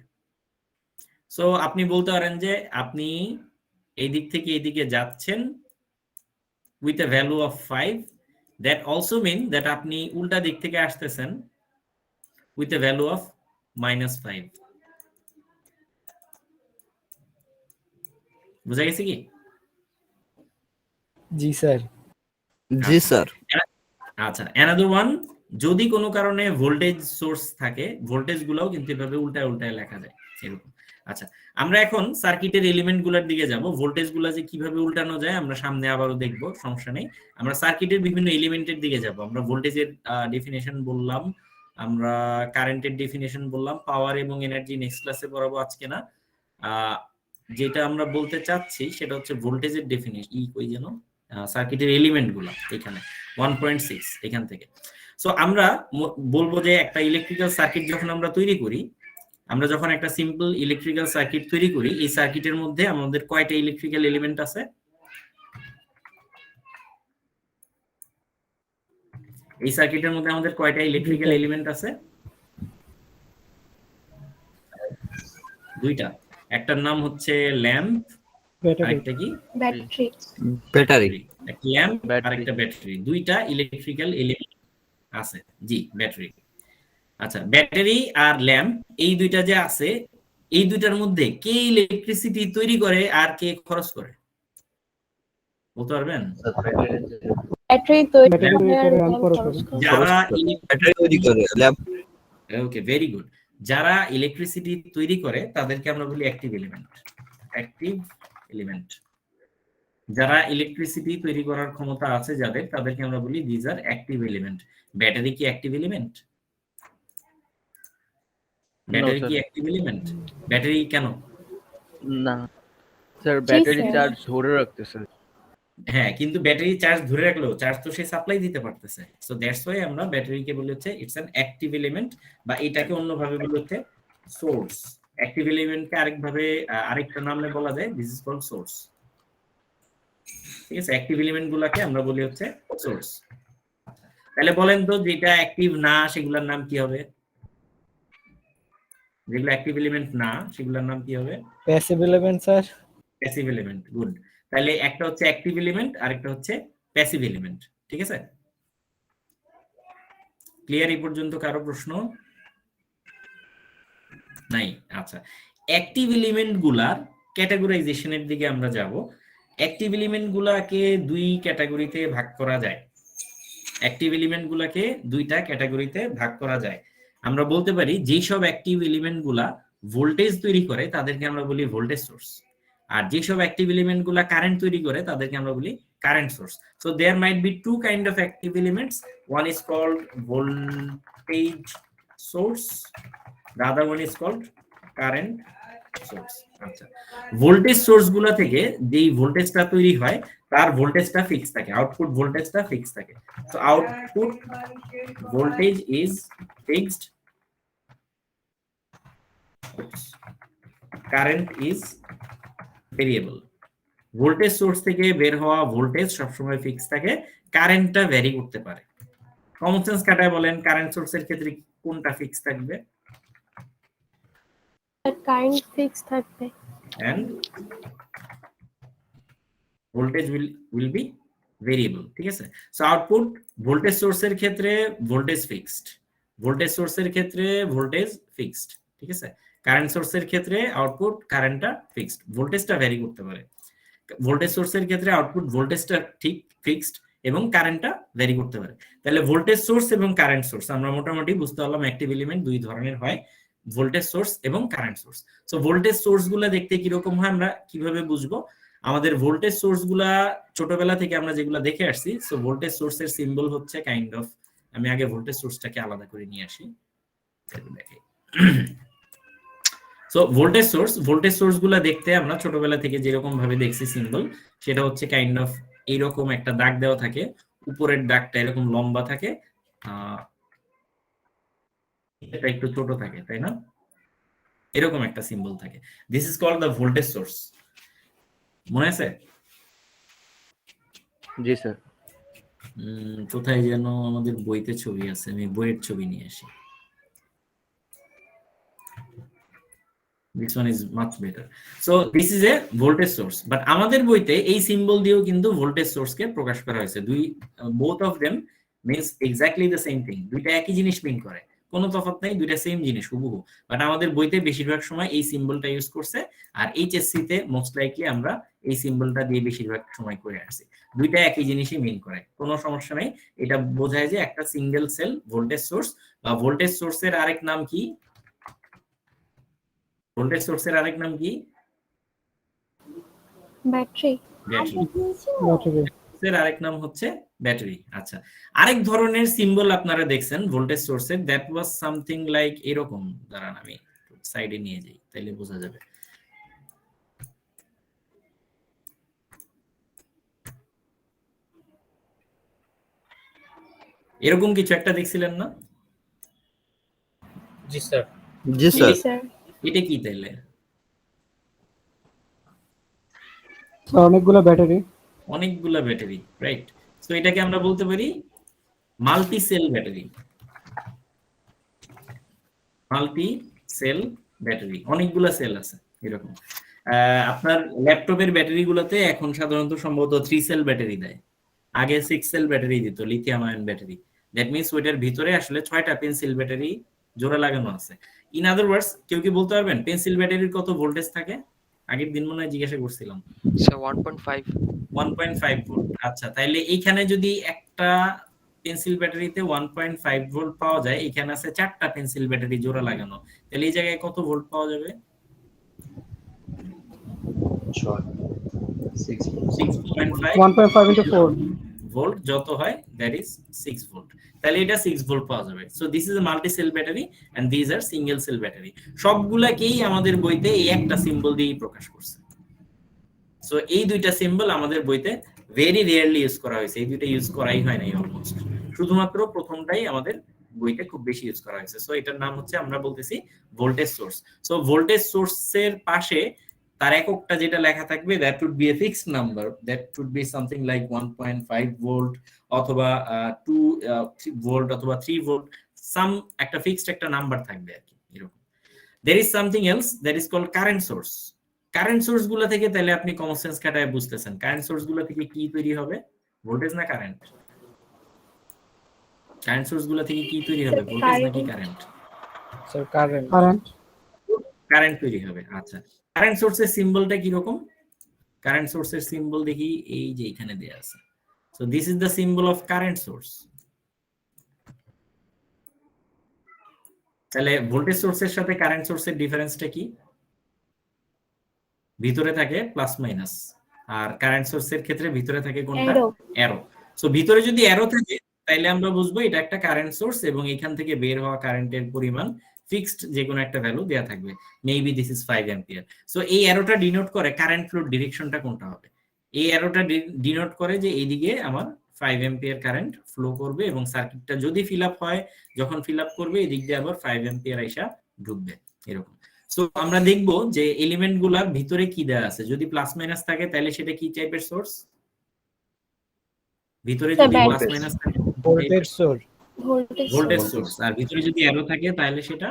Speaker 1: সো আপনি বলতে পারেন যে আপনি এই দিক থেকে এইদিকে যাচ্ছেন with a value of 5, that also mean that আপনি উল্টা দিক থেকে আসতেছেন with a value of -5। বুঝা গেছে কি?
Speaker 3: জি স্যার।
Speaker 6: জি স্যার।
Speaker 1: আচ্ছা, অ্যানাদার ওয়ান, যদি কোনো কারণে ভোল্টেজ সোর্স থাকে, ভোল্টেজ গুলাও কিন্তু এভাবে উল্টায় উল্টায় লেখা যায় এরকম। আচ্ছা, আমরা এখন সার্কিটের এলিমেন্ট গুলার দিকে যাব। ভোল্টেজ গুলা যে কিভাবে উল্টানো যায় আমরা সামনে আবারও দেখবো, সমস্যা নেই। আমরা সার্কিটের বিভিন্ন এলিমেন্টের দিকে যাব। আমরা ভোল্টেজের ডেফিনেশন বললাম, আমরা কারেন্টের ডেফিনেশন বললাম, পাওয়ার এবং এনার্জি নেক্সট ক্লাসে পড়াবো, আজকে না। যেটা আমরা বলতে চাচ্ছি সেটা হচ্ছে ভোল্টেজের ডেফিনেশন কই যেন, সার্কিটের এলিমেন্ট গুলা এখানে 1.6 এখান থেকে। সো আমরা বলবো যে একটা ইলেকট্রিক্যাল সার্কিট যখন আমরা তৈরি করি, আমরা যখন একটা সিম্পল ইলেকট্রিক্যাল সার্কিট তৈরি করি, এই সার্কিটের মধ্যে আমাদের কয়টা ইলেকট্রিক্যাল এলিমেন্ট আছে? এই সার্কিটের মধ্যে আমাদের কয়টা ইলেকট্রিক্যাল এলিমেন্ট আছে? দুইটা। একটার নাম হচ্ছে ল্যাম্প, আরেকটা কি?
Speaker 6: ব্যাটারি। ব্যাটারি।
Speaker 1: একটা ল্যাম্প
Speaker 5: ব্যাটারি।
Speaker 1: আর একটা ব্যাটারি, দুইটা ইলেকট্রিক্যাল এলিমেন্ট আছে। জি, ব্যাটারি। আচ্ছা, ব্যাটারি আর ল্যাম্প এই দুইটা যে আছে, এই দুইটার মধ্যে কে ইলেকট্রিসিটি তৈরি করে আর কে খরচ করে বলতে পারবেন?
Speaker 6: ব্যাটারি তৈরি
Speaker 3: ব্যাটারি তৈরি করে ল্যাম্প খরচ করে।
Speaker 1: যারা
Speaker 6: ব্যাটারি তৈরি করে ল্যাম্প।
Speaker 1: ওকে, ভেরি গুড। যারা ইলেকট্রিসিটি তৈরি করে তাদেরকে আমরা বলি অ্যাক্টিভ এলিমেন্ট। Active element. যারা ইলেকট্রিসিটি তৈরি করার ক্ষমতা আছে যাদের, তাদেরকে আমরা বলি these are active element. Battery কি অ্যাক্টিভ এলিমেন্ট? ব্যাটারি কি অ্যাক্টিভ এলিমেন্ট? ব্যাটারি কেন?
Speaker 5: না স্যার, ব্যাটারি
Speaker 6: স্যার।
Speaker 5: চার্জ ধরে রাখতেছে।
Speaker 1: হ্যাঁ, কিন্তু ব্যাটারি চার্জ ধরে রাখলেও চার্জ তো সে সাপ্লাই দিতে পারতেছে। সো দ্যাটস ওয়াই আমরা ব্যাটারিকে বলি হচ্ছে ইটস অ্যান অ্যাক্টিভ এলিমেন্ট, বা এটাকে অন্যভাবে বলি হচ্ছে সোর্স। অ্যাক্টিভ এলিমেন্টকে আরেকভাবে আরেকটা নামে বলা যায়, দিস ইজ কল্ড সোর্স। ঠিক আছে, অ্যাক্টিভ এলিমেন্ট গুলাকে আমরা বলি হচ্ছে সোর্স। তাহলে বলেন তো, যেটা অ্যাক্টিভ না সেগুলোর নাম কি হবে? যেগুলো অ্যাক্টিভ এলিমেন্ট না সেগুলোর নাম কি হবে?
Speaker 3: Passive element sir.
Speaker 1: Passive element. Good. তাহলে একটা হচ্ছে অ্যাক্টিভ এলিমেন্ট আর একটা হচ্ছে প্যাসিভ এলিমেন্ট। ঠিক আছে, ক্লিয়ার এই পর্যন্ত? কারো প্রশ্ন নাই? আচ্ছা, অ্যাক্টিভ এলিমেন্ট গুলার ক্যাটাগরাইজেশনের দিকে আমরা যাব। অ্যাক্টিভ এলিমেন্ট গুলাকে দুই ক্যাটাগরিতে ভাগ করা যায়। অ্যাক্টিভ এলিমেন্ট গুলাকে দুইটা ক্যাটাগরিতে ভাগ করা যায়। আমরা বলতে পারি যেসব অ্যাক্টিভ এলিমেন্ট গুলা ভোল্টেজ তৈরি করে তাদেরকে আমরা বলি ভোল্টেজ সোর্স, আর যেসব অ্যাক্টিভ এলিমেন্ট গুলা কারেন্ট তৈরি করে তাদেরকে আমরা বলি current source. So there might be two kind of active elements, one is called voltage source, the other one is called current source। আচ্ছা, ভোল্টেজ সোর্স গুলা থেকে যেই ভোল্টেজটা তৈরি হয় তার ভোল্টেজটা ফিক্স থাকে, আউটপুট ভোল্টেজটা ফিক্স থাকে। So output voltage is fixed, current is variable. Voltage source থেকে বের হওয়া ভোল্টেজ সবসময় ফিক্স থাকে, কারেন্টটা ভ্যারি করতে পারে। কমন সেন্স কাটায় বলেন, কারেন্ট সোর্সের ক্ষেত্রে কোনটা ফিক্স থাকবে?
Speaker 6: কারেন্ট ফিক্স থাকবে।
Speaker 1: and voltage will be variable। ঠিক আছে, সো আউটপুট ভোল্টেজ সোর্সের ক্ষেত্রে ভোল্টেজ ফিক্সড, ভোল্টেজ সোর্সের ক্ষেত্রে ভোল্টেজ ফিক্সড। ঠিক আছে, কারেন্ট সোর্সের ক্ষেত্রে আউটপুট কারেন্টটা ফিক্সড, ভোল্টেজটা ভ্যারি করতে পারে। ভোল্টেজ সোর্সের ক্ষেত্রে আউটপুট ভোল্টেজটা ঠিক ফিক্সড এবং কারেন্টটা ভ্যারি করতে পারে। তাহলে ভোল্টেজ সোর্স এবং কারেন্ট সোর্স আমরা মোটামুটি বুঝতে পারলাম অ্যাক্টিভ এলিমেন্ট দুই ধরনের হয়, ভোল্টেজ সোর্স এবং current source. So voltage source গুলা দেখতে কিরকম হয় আমরা কিভাবে বুঝবো? আমাদের ভোল্টেজ সোর্স গুলা ছোটবেলা থেকে আমরা যেগুলা দেখে আসছি, সো ভোল্টেজ সোর্সের সিম্বল হচ্ছে কাইন্ড অফ, আমি আগে ভোল্টেজ সোর্সটাকে আলাদা করে নিয়ে আসি। সো ভোল্টেজ সোর্স গুলা দেখতে আমরা ছোটবেলা থেকে যেরকম ভাবে দেখছি সিম্বল, সেটা হচ্ছে কাইন্ড অফ এইরকম একটা দাগ দেওয়া থাকে, উপরের দাগটা এরকম লম্বা থাকে, এটা একটু ছোট থাকে, তাই না? এরকম একটা সিম্বল থাকে। This is called the voltage source. মনে আছে?
Speaker 5: জি স্যার।
Speaker 1: কোথায় যেন আমাদের বইতে ছবি আছে, আমি বইয়ের ছবি নিয়ে আসি। This one is much better. So this is a voltage source. But আমাদের বইতে এই সিম্বল দিয়েও কিন্তু ভোল্টেজ সোর্সকে প্রকাশ করা হয়েছে। both of them means exactly the same thing. দুইটা একই জিনিস মিন করে, কোনো তফাৎ নাই, দুইটা সেম জিনিস হুবহু। বাট আমাদের বইতে বেশিরভাগ সময় এই সিম্বলটা ইউজ করছে, আর এইচএসসি তে মোস্ট লাইকলি আমরা এই সিম্বলটা দিয়ে বেশিরভাগ সময় করে আসছি। দুইটা একই জিনিসই মিন করে, কোনো সমস্যা নাই। এটা বোঝায় যে একটা সিঙ্গেল সেল ভোল্টেজ সোর্স, বা ভোল্টেজ সোর্সের আরেক নাম কি? ভোল্টেজ সোর্সের আরেক নাম কি?
Speaker 6: ব্যাটারি।
Speaker 3: ব্যাটারি।
Speaker 1: এর আরেক নাম হচ্ছে ব্যাটারি। আচ্ছা, আরেক ধরনের সিম্বল আপনারা দেখছেন ভোল্টেজ সোর্সের, দ্যাট ওয়াজ সামথিং লাইক এরকম। দাঁড়ান আমি সাইডে নিয়ে যাই, তাইলে বোঝা যাবে। এরকম কিছু একটা দেখছিলেন না?
Speaker 6: জি
Speaker 7: জি স্যার।
Speaker 6: স্যার।
Speaker 1: এটা কি তাইলে?
Speaker 3: অনেকগুলো ব্যাটারি।
Speaker 1: অনেকগুলা ব্যাটারি, রাইট। সো এটাকে আমরা বলতে পারি multi cell battery. Multi cell battery, অনেকগুলা সেল আছে এরকম। আপনার ল্যাপটপের ব্যাটারি গুলোতে এখন সাধারণত সম্ভবত 3 সেল ব্যাটারি দেয়, আগে 6 সেল ব্যাটারি দিত, lithium ion battery. That means ওইটার ভিতরে আসলে 6টা পেন্সিল ব্যাটারি জোড়া লাগানো আছে। ইন আদার ওয়ার্ডস, কেউ কি বলতে পারবেন পেন্সিল ব্যাটারির কত ভোল্টেজ থাকে? আগের দিন মনে হয় জিজ্ঞাসা করছিলাম।
Speaker 2: Sir 1.5
Speaker 1: 1.5 volt. আচ্ছা, তাইলে এইখানে যদি একটা পেন্সিল ব্যাটারিতে 1.5 ভোল্ট পাওয়া যায়, এখানে আছে 4টা পেন্সিল ব্যাটারি জোড়া লাগানো, তাহলে এই জায়গায় কত ভোল্ট পাওয়া যাবে?
Speaker 3: 1.5 into 4
Speaker 1: ভোল্ট যত হয় দ্যাট ইজ 6 ভোল্ট। তাহলে এটা 6 ভোল্ট পাওয়া যাবে। So this is a multi cell battery and this are single cell battery. সবগুলাকেই আমাদের বইতে এই একটা সিম্বল দিয়েই প্রকাশ করছে। সো এই দুইটা সিম্বল আমাদের বইতে ভেরি রেয়ারলি ইউজ করা হয়েছে, এই দুইটা ইউজ করাই হয় নাই অলমোস্ট। শুধুমাত্র প্রথমটাই আমাদের বইতে খুব বেশি ইউজ করা হয়েছে। সো এটার নাম হচ্ছে, আমরা বলতেছি ভোল্টেজ সোর্স। সো ভোল্টেজ সোর্সের পাশে তার এককটা যেটা লেখা থাকবে, that would be a fixed number, that would be something like 1.5 volt অথবা 2 ভোল্ট অথবা 3 ভোল্ট, সাম একটা ফিক্সড একটা নাম্বার থাকবে আর কি এরকম। there is something else that is called current source. Current source গুলো থেকে তাহলে আপনি কমন সেন্স খাটায় বুঝতেছেন, কারেন্ট সোর্স গুলো থেকে কি তৈরি হবে? ভোল্টেজ না কারেন্ট? কারেন্ট সোর্স গুলো থেকে কি তৈরি হবে? ভোল্টেজ নাকি কারেন্ট?
Speaker 3: Sir current.
Speaker 1: কারেন্ট তৈরি হবে। আচ্ছা, কারেন্ট সোর্সের সিম্বলটা কি রকম? কারেন্ট সোর্সের সিম্বল দেখি, এই যে এখানে দেয়া আছে। So this is the symbol of current source. তাহলে ভোল্টেজ সোর্সের সাথে কারেন্ট সোর্সের ডিফারেন্সটা কি? ভিতরে থাকে প্লাস মাইনাস, আর কারেন্ট সোর্সের ক্ষেত্রে ভিতরে থাকে কোনটা? অ্যারো। সো ভিতরে যদি অ্যারো থাকে তাহলে আমরা বুঝবো এটা একটা কারেন্ট সোর্স, এবং এখান থেকে বের হওয়া কারেন্টের পরিমাণ ফিক্সড যে কোনো একটা ভ্যালু দেয়া থাকবে, maybe this is 5 ampere. So এই অ্যারোটা ডিনোট করে কারেন্ট ফ্লোর ডিরেকশনটা কোনটা হবে। এই অ্যারোটা ডিনোট করে যে এইদিকে আমার 5 অ্যাম্পিয়ার কারেন্ট ফ্লো করবে, এবং সার্কিটটা যদি ফিল আপ হয়, যখন ফিল আপ করবে এদিক দিয়ে আবার 5 অ্যাম্পিয়ার আইসা ঢুকবে এরকম। সো আমরা দেখব যে এলিমেন্ট গুলার ভিতরে কি দেয়া আছে। যদি প্লাস মাইনাস থাকে তাহলে সেটা কি টাইপের সোর্স? ভিতরে যদি প্লাস মাইনাস থাকে
Speaker 3: ভোল্টেজ সোর্স।
Speaker 1: ভোল্টেজ সোর্স, আর ভিতরে যদি অ্যারো থাকে তাহলে সেটা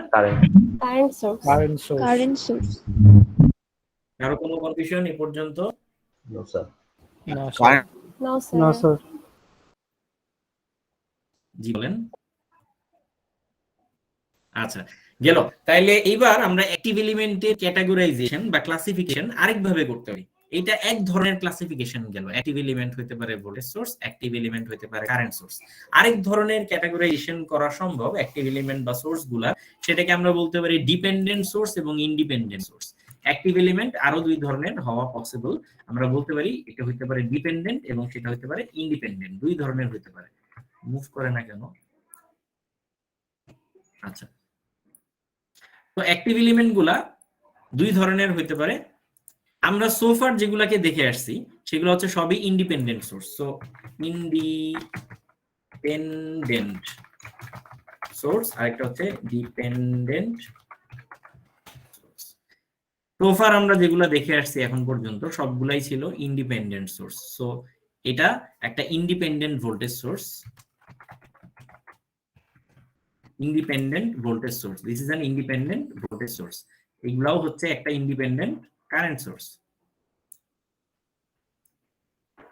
Speaker 6: কারেন্ট সোর্স।
Speaker 3: Current source.
Speaker 1: কারো কোনো কনফিউশন এই পর্যন্ত?
Speaker 7: No sir.
Speaker 3: না স্যার।
Speaker 1: জি বলেন। আচ্ছা, গেল। তাইলে এইবার আমরা অ্যাক্টিভ এলিমেন্টের ক্যাটাগরাইজেশন বা ক্লাসিফিকেশন আরেকভাবে করতে পারি। এটা এক ধরনের ক্লাসিফিকেশন গেল। অ্যাক্টিভ এলিমেন্ট হতে পারে ভোল্টেজ সোর্স, অ্যাক্টিভ এলিমেন্ট হতে পারে কারেন্ট সোর্স। আরেক ধরনের ক্যাটাগরাইজেশন করা সম্ভব অ্যাক্টিভ এলিমেন্ট বা সোর্স গুলা, সেটাকে আমরা বলতে পারি ডিপেন্ডেন্ট সোর্স এবং ইন্ডিপেন্ডেন্ট সোর্স। অ্যাক্টিভ এলিমেন্ট আরো দুই ধরনের হওয়া পসিবল। আমরা বলতে পারি এটা হতে পারে ডিপেন্ডেন্ট এবং সেটা হতে পারে ইন্ডিপেন্ডেন্ট, দুই ধরনের হতে পারে। মুভ করে না কেন? আচ্ছা, তো অ্যাক্টিভ এলিমেন্ট গুলা দুই ধরনের হইতে পারে। আমরা সোফার যেগুলাকে দেখে আসছি সেগুলো হচ্ছে সবই independent source. So independent source, আরেকটা হচ্ছে ডিপেন্ডেন্ট সোফার আমরা যেগুলো দেখে আসছি এখন পর্যন্ত সবগুলাই ছিল ইন্ডিপেন্ডেন্ট সোর্স। সো এটা একটা independent voltage source, independent voltage source, this is an independent voltage source. এগুলাও হচ্ছে একটা ইন্ডিপেন্ডেন্ট কারেন্ট সোর্স,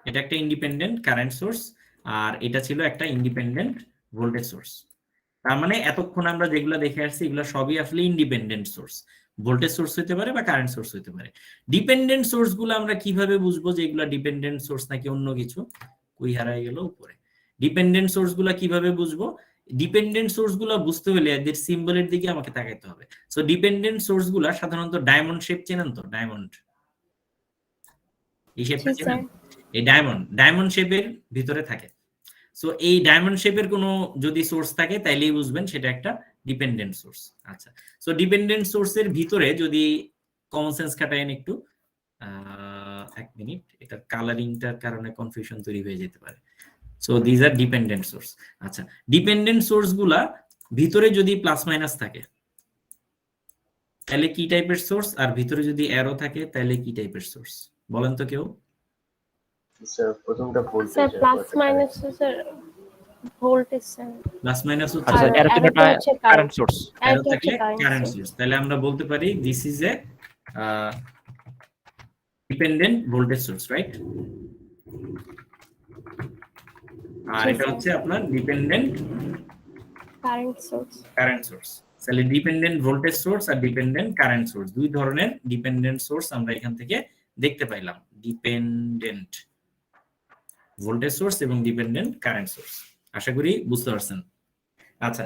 Speaker 1: এটা একটা ইন্ডিপেন্ডেন্ট কারেন্ট সোর্স, আর এটা ছিল একটা ইন্ডিপেন্ডেন্ট ভোল্টেজ সোর্স। তার মানে এতক্ষণ আমরা যেগুলো দেখে আসছি এগুলো সবই আসলে ইন্ডিপেন্ডেন্ট সোর্স, ভোল্টেজ সোর্স হতে পারে বা কারেন্ট সোর্স হতে পারে। ডিপেন্ডেন্ট সোর্স গুলো আমরা কিভাবে বুঝবো যে এগুলো ডিপেন্ডেন্ট সোর্স নাকি অন্য কিছু? কই হারাই গেল উপরে। ডিপেন্ডেন্ট সোর্স গুলা কিভাবে বুঝবো? ডিপেন্ডেন্ট সোর্স গুলা বুঝতে হলে এদের সিম্বলের দিকে আমাকে তাকাইতে হবে। সো ডিপেন্ডেন্ট সোর্স গুলা সাধারণত ডায়মন্ড শেপ চেনেন তো? ডায়মন্ড, এই শেপটা চেনেন? এই ডায়মন্ড শেপের ভিতরে থাকে। সো এই ডায়মন্ড শেপের কোনো যদি সোর্স থাকে তাইলেই বুঝবেন সেটা একটা ডিপেন্ডেন্ট সোর্স। আচ্ছা, সো ডিপেন্ডেন্ট সোর্সের ভিতরে যদি কমন সেন্স খাটায়েন একটু, এক মিনিট, এটা কালারিংটার কারণে কনফিউশন তৈরি হয়ে যেতে পারে। So these are dependent source. আচ্ছা, ডিপেন্ডেন্ট সোর্স গুলা ভিতরে যদি প্লাস মাইনাস থাকে তাহলে কি টাইপের সোর্স, আর ভিতরে যদি অ্যারো থাকে তাহলে কি টাইপের সোর্স? বলেন তো কেউ।
Speaker 7: স্যার প্রথমটা voltage,
Speaker 6: sir plus minus sir voltage sir,
Speaker 1: plus minus হচ্ছে
Speaker 2: আচ্ছা, এর জন্য কারেন্ট সোর্স।
Speaker 1: অ্যারো থাকলে কারেন্ট সোর্স, তাহলে আমরা বলতে পারি this is a dependent voltage source, right? আর এটা হচ্ছে আপনার dependent
Speaker 6: current source.
Speaker 1: Current source. তাহলে ডিপেন্ডেন্ট ভোল্টেজ সোর্স আর ডিপেন্ডেন্ট কারেন্ট সোর্স, দুই ধরনের ডিপেন্ডেন্ট সোর্স আমরা এখান থেকে দেখতে পাইলাম, ডিপেন্ডেন্ট ভোল্টেজ সোর্স এবং ডিপেন্ডেন্ট কারেন্ট সোর্স। আশা করি বুঝতে পারছেন। আচ্ছা,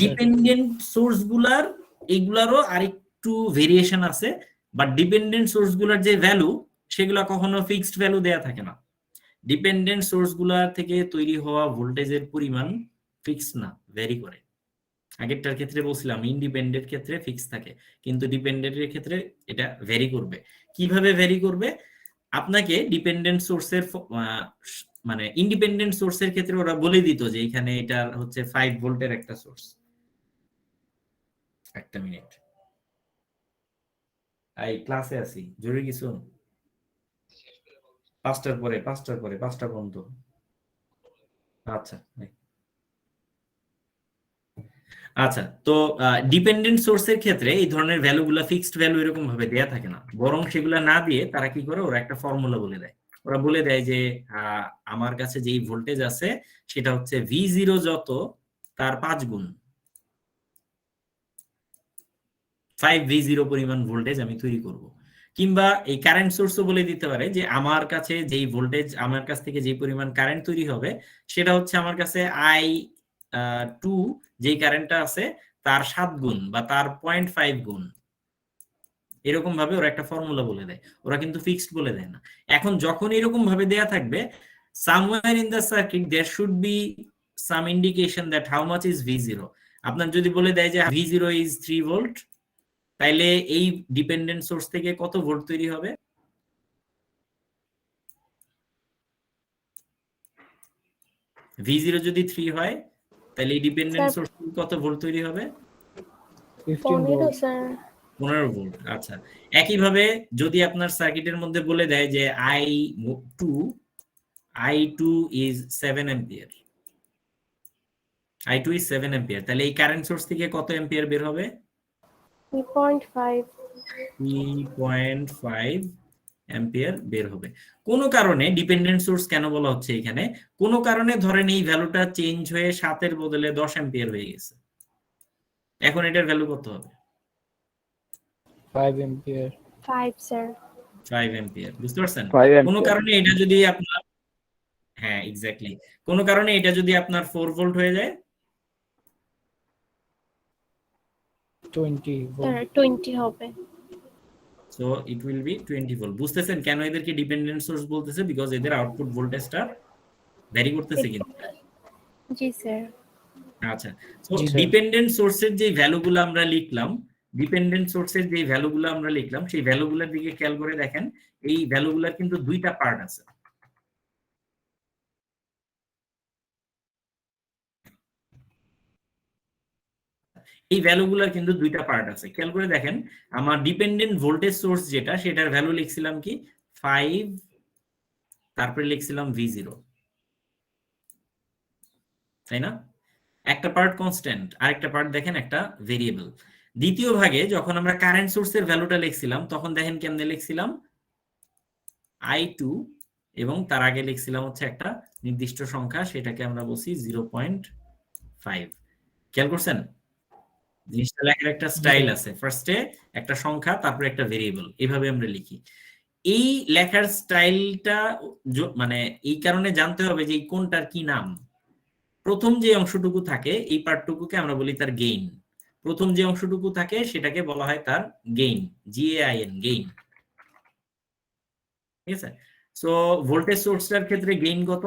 Speaker 1: ডিপেন্ডেন্ট সোর্স গুলার এগুলারও আরেকটু ভেরিয়েশন আছে, বাট ডিপেন্ডেন্ট সোর্স গুলার যে ভ্যালু সেগুলো কখনো ফিক্সড ভ্যালু দেয়া থাকে না। ডিপেন্ডেন্ট সোর্স গুলার থেকে তৈরি হওয়া ভোল্টেজের পরিমাণ ফিক্সড না, ভ্যারি করে। আগেরটার ক্ষেত্রে বলছিলাম ইন্ডিপেন্ডেন্ট ক্ষেত্রে ফিক্স থাকে, কিন্তু ডিপেন্ডেন্টের ক্ষেত্রে এটা ভ্যারি করবে। কিভাবে ভ্যারি করবে? আপনাকে ডিপেন্ডেন্ট সোর্সের মানে ইন্ডিপেন্ডেন্ট সোর্সের ক্ষেত্রে ওরা বলে দিত যে এখানে এটা হচ্ছে 5 ভোল্টের একটা সোর্স। একটা মিনিট, এই ক্লাসে আছি, জরুরি কিছু? 5টার পরে 5টা পর্যন্ত। আচ্ছা আচ্ছা, তো ডিপেন্ডেন্ট সোর্সের ক্ষেত্রে এই ধরনের ভ্যালুগুলো ফিক্সড ভ্যালু এরকম ভাবে দেয়া থাকে না, বরং সেগুলা না দিয়ে তারা কি করে, ওরা একটা ফর্মুলা বলে দেয়। ওরা বলে দেয় যে আমার কাছে যেই ভোল্টেজ আছে সেটা হচ্ছে V0 যত তার 5 গুণ, 5V0 পরিমাণ ভোল্টেজ আমি তৈরি করব। কিংবা এই কারেন্ট সোর্সও বলে দিতে পারে যে আমার কাছে যেই ভোল্টেজ, আমার কাছ থেকে যে পরিমাণ কারেন্ট তৈরি হবে সেটা হচ্ছে আমার কাছে I2 যেই কারেন্টটা আছে তার 7 গুণ বা তার 0.5 গুণ, এরকম ভাবে ওরা একটা ফর্মুলা বলে দেয়। ওরা কিন্তু ফিক্সড বলে দেয় না। এখন যখন এরকম ভাবে দেয়া থাকবে, somewhere in the circuit there should be some indication that how much is V0. আপনার যদি বলে দেয় যে V0 is 3 ভোল্ট, তাইলে এই ডিপেন্ডেন্ট সোর্স থেকে কত ভোল্ট তৈরি হবে? V0 যদি 3 হয় তাহলে এই ডিপেন্ডেন্ট সোর্স কত ভোল্ট তৈরি হবে?
Speaker 6: 15 স্যার।
Speaker 1: 15 ভোল্ট। আচ্ছা, একইভাবে যদি আপনার সার্কিটের মধ্যে বলে দেয় যে I2 is 7 ampere, I2 is 7 ampere, তাহলে এই কারেন্ট সোর্স থেকে কত অ্যাম্পিয়ার বের হবে? 3.5 অ্যাম্পিয়ার বের হবে। কোন কারণে ডিপেন্ডেন্ট সোর্স কেন বলা হচ্ছে এখানে? কোন কারণে ধরেন এই ভ্যালুটা চেঞ্জ হয়ে 7 এর বদলে 10 অ্যাম্পিয়ার হয়ে গেছে, এখন এটার ভ্যালু কত হবে?
Speaker 3: 5 অ্যাম্পিয়ার।
Speaker 6: 5 স্যার।
Speaker 1: 5 অ্যাম্পিয়ার, বুঝতে পারছেন?
Speaker 5: 5
Speaker 1: কোন
Speaker 5: অ্যাম্পিয়ার।
Speaker 1: কারণে এটা যদি আপনার, হ্যাঁ এক্স্যাক্টলি, কোন কারণে এটা যদি আপনার 4 ভোল্ট হয়ে যায়,
Speaker 3: 20
Speaker 6: স্যার 20 হবে।
Speaker 1: So it will be 20 volt. বুঝতেছেন কেন এদেরকে ডিপেন্ডেন্ট সোর্স বলতেছে? বিকজ এদের আউটপুট ভোল্টেজটা ভ্যারি করতেছে কিন্তু।
Speaker 6: জি স্যার।
Speaker 1: আচ্ছা, সো ডিপেন্ডেন্ট সোর্সের যে ভ্যালুগুলো আমরা লিখলাম, সেই ভ্যালুগুলোর দিকে খেয়াল করে দেখেন, এই ভ্যালুগুলোর কিন্তু দুইটা পার্ট আছে। এই ভ্যালুগুলোর কিন্তু দুইটা পার্ট আছে, খেয়াল করে দেখেন। আমার ডিপেন্ডেন্ট ভোল্টেজ সোর্স যেটা, সেটার ভ্যালু লিখছিলাম কি 5, তারপরে লিখছিলাম V0, তাই না? একটা পার্ট কনস্ট্যান্ট, আরেকটা পার্ট দেখেন একটা ভেরিয়েবল। দ্বিতীয় ভাগে যখন আমরা কারেন্ট সোর্সের ভ্যালুটা লিখছিলাম, তখন দেখেন কেমনে লিখছিলাম I2, এবং তার আগে লিখছিলাম হচ্ছে একটা নির্দিষ্ট সংখ্যা, সেটাকে আমরা বলছি 0.5। খেয়াল করছেন জিনিসটা লেখার একটা স্টাইল আছে, ফার্স্টে একটা সংখ্যা, তারপরে একটা ভেরিয়েবল, এভাবে আমরা লিখি। এই লেখার স্টাইলটা মানে এই কারণে জানতে হবে যে কোনটার কি নাম। প্রথম যে অংশটুকু থাকে এই পার্টটুকুকে আমরা বলি তার গেইন। প্রথম যে অংশটুকু থাকে সেটাকে বলা হয় তার গেইন, GAIN, গেইন। ঠিক আছে? সো ভোল্টেজ সোর্সটার ক্ষেত্রে গেইন কত?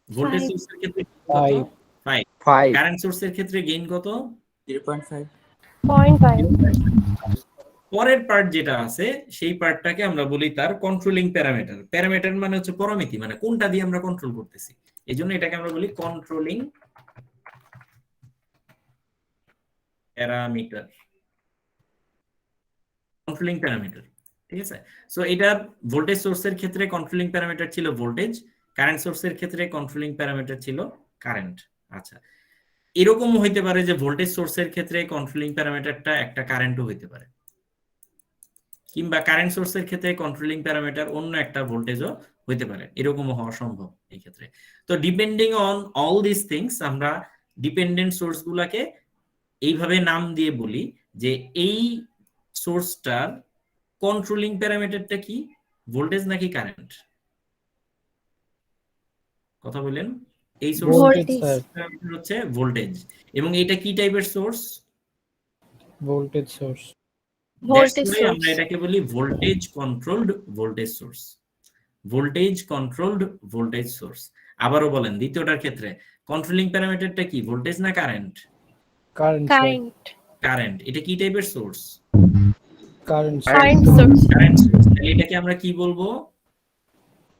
Speaker 1: ভোল্টেজ সোর্সের ক্ষেত্রে 5। কারেন্ট সোর্সের ক্ষেত্রে গেইন কত?
Speaker 4: 0.5।
Speaker 6: 0.5।
Speaker 1: পরের পার্ট যেটা আছে সেই পার্টটাকে আমরা বলি তার কন্ট্রোলিং প্যারামিটার। প্যারামিটার মানে হচ্ছে পরামিতি, মানে কোনটা দিয়ে আমরা কন্ট্রোল করতেছি, এই জন্য এটাকে আমরা বলি কন্ট্রোলিং প্যারামিটার। কন্ট্রোলিং প্যারামিটার, ঠিক আছে? সো এটা ভোল্টেজ সোর্সের ক্ষেত্রে কন্ট্রোলিং প্যারামিটার ছিল ভোল্টেজ, কারেন্ট সোর্সের ক্ষেত্রে কন্ট্রোলিং প্যারামিটার ছিল কারেন্ট। আচ্ছা, এরকম হইতে পারে যে ভোল্টেজ সোর্সের ক্ষেত্রে কন্ট্রোলিং প্যারামিটারটা একটা কারেন্টও হইতে পারে, কিংবা কারেন্ট সোর্সের ক্ষেত্রে কন্ট্রোলিং প্যারামিটার অন্য একটা ভোল্টেজও হইতে পারে, এরকমও হওয়া সম্ভব এই ক্ষেত্রে। তো depending on all this things আমরা ডিপেন্ডেন্ট সোর্স গুলাকে এইভাবে নাম দিয়ে বলি যে এই সোর্সটার কন্ট্রোলিং প্যারামিটারটা কি, ভোল্টেজ নাকি কারেন্ট? কথা বলেন। এই সোর্স হচ্ছে ভোল্টেজ, এবং এটা কি টাইপের সোর্স?
Speaker 3: Voltage source.
Speaker 1: আমরা এটাকে বলি voltage controlled voltage source. Voltage controlled voltage source. আবারও বলেন, দ্বিতীয়টার ক্ষেত্রে কন্ট্রোলিং প্যারামিটারটা কি, ভোল্টেজ না কারেন্ট?
Speaker 3: কারেন্ট।
Speaker 1: কারেন্ট। এটা কি টাইপের source?
Speaker 3: Current
Speaker 6: source.
Speaker 1: Current source. তাহলে এটাকে আমরা কি বলবো?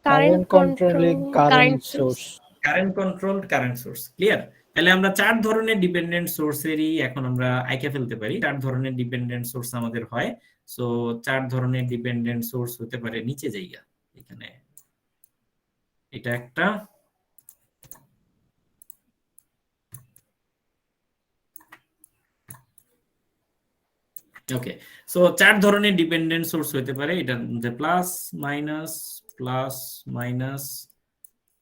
Speaker 3: Current controlling current source.
Speaker 1: Current controlled current source. Clear? তাহলে আমরা 4 ধরনের ডিপেন্ডেন্ট সোর্সেরই এখন আমরা আইকে ফেলতে পারি। 4 ধরনের ডিপেন্ডেন্ট সোর্স আমাদের হয়। সো 4 ধরনের ডিপেন্ডেন্ট সোর্স হতে পারে, নিচে যাইয়া এখানে এটা একটা, ওকে। সো 4 ধরনের ডিপেন্ডেন্ট সোর্স হতে পারে, এটার মধ্যে প্লাস মাইনাস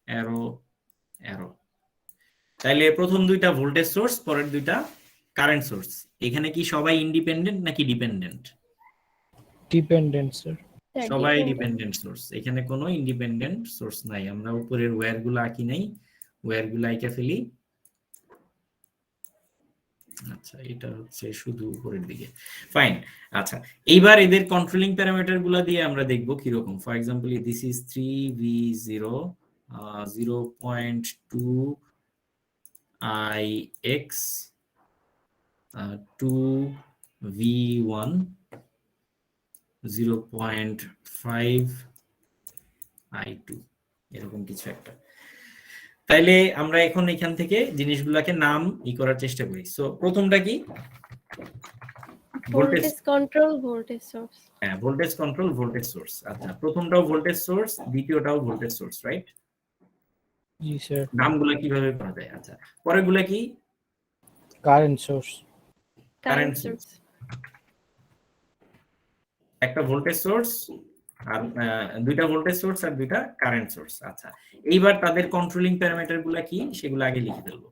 Speaker 1: অ্যারো অ্যারো। তাইলে প্রথম দুইটা ভোল্টেজ সোর্স, পরের দুইটা কারেন্ট সোর্স। এখানে কি সবাই ইন্ডিপেন্ডেন্ট নাকি ডিপেন্ডেন্ট?
Speaker 3: Dependent sir.
Speaker 1: সবাই ডিপেন্ডেন্ট সোর্স, এখানে কোনো ইন্ডিপেন্ডেন্ট সোর্স নাই। আমরা উপরের ওয়্যার গুলো আঁকি নাই, ওয়্যার গুলো আঁকা ফেলি। আচ্ছা, এটা হচ্ছে শুধু উপরের দিকে, ফাইন। আচ্ছা, এইবার এদের কন্ট্রোলিং প্যারামিটার গুলো দিয়ে আমরা দেখব কি রকম। For example this is 3v0 0.2 ix 2v1 0.5 i2, এরকম কিছু একটা। তাইলে আমরা এখন এখান থেকে জিনিসগুলোকে নাম করার চেষ্টা করি। সো প্রথমটা কি?
Speaker 6: Voltage control voltage source.
Speaker 1: হ্যাঁ, ভোল্টেজ কন্ট্রোল ভোল্টেজ সোর্স। আচ্ছা, প্রথমটাও ভোল্টেজ সোর্স, দ্বিতীয়টাও ভোল্টেজ সোর্স, রাইট?
Speaker 3: জি স্যার।
Speaker 1: নামগুলো কিভাবে করা যায়? আচ্ছা, পরেরগুলো কি?
Speaker 3: Current source.
Speaker 1: Current source. একটা ভোল্টেজ সোর্স আর দুইটা ভোল্টেজ সোর্স আর দুইটা কারেন্ট সোর্স। আচ্ছা, এইবার তাদের কন্ট্রোলিং প্যারামিটার গুলা কি সেগুলো আগে লিখে ফেলবো,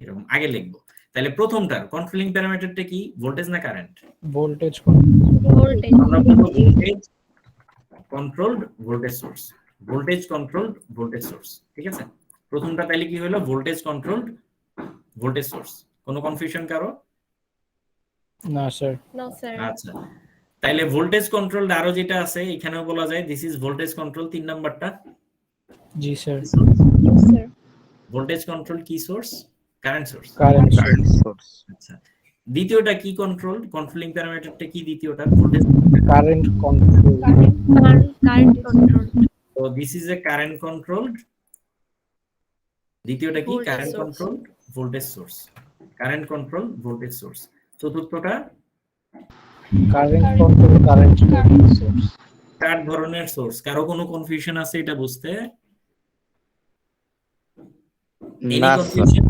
Speaker 1: এরকম আগে লিখবো। তাহলে প্রথমটার কন্ট্রোলিং প্যারামিটারটা কি, ভোল্টেজ না কারেন্ট?
Speaker 3: ভোল্টেজ।
Speaker 1: আমরা বলবো voltage controlled voltage source. Voltage controlled voltage source, ঠিক আছে? প্রথমটা তাহলে কি হলো, ভোল্টেজ কন্ট্রোলড ভোল্টেজ সোর্স। কোনো কনফিউশন কারো?
Speaker 3: না স্যার।
Speaker 6: No sir.
Speaker 1: আচ্ছা, তাইলে ভোল্টেজ কন্ট্রোলড আরো যেটা আছে এখানেও বলা যায় দিস ইজ ভোল্টেজ কন্ট্রোল। 3 নাম্বারটা?
Speaker 3: জি স্যার।
Speaker 6: স্যার
Speaker 1: ভোল্টেজ কন্ট্রোল কি source? Current source.
Speaker 3: Current source.
Speaker 1: আচ্ছা, দ্বিতীয়টা কি কন্ট্রোল, কন্ট্রোলিং প্যারামিটারটা কি দ্বিতীয়টা? Voltage
Speaker 3: current control.
Speaker 6: Current control.
Speaker 1: তো this is a current controlled. দ্বিতীয়টা কি?
Speaker 6: Voltage
Speaker 1: current
Speaker 6: source.
Speaker 1: Controlled voltage source. Current control voltage source. চতুর্থটা
Speaker 3: কারেন্ট কন্ট্রোল কারেন্ট সোর্স।
Speaker 1: 4 ধরনের সোর্স। কারো কোনো কনফিউশন আছে এটা বুঝতে? Any
Speaker 5: না
Speaker 1: confusion?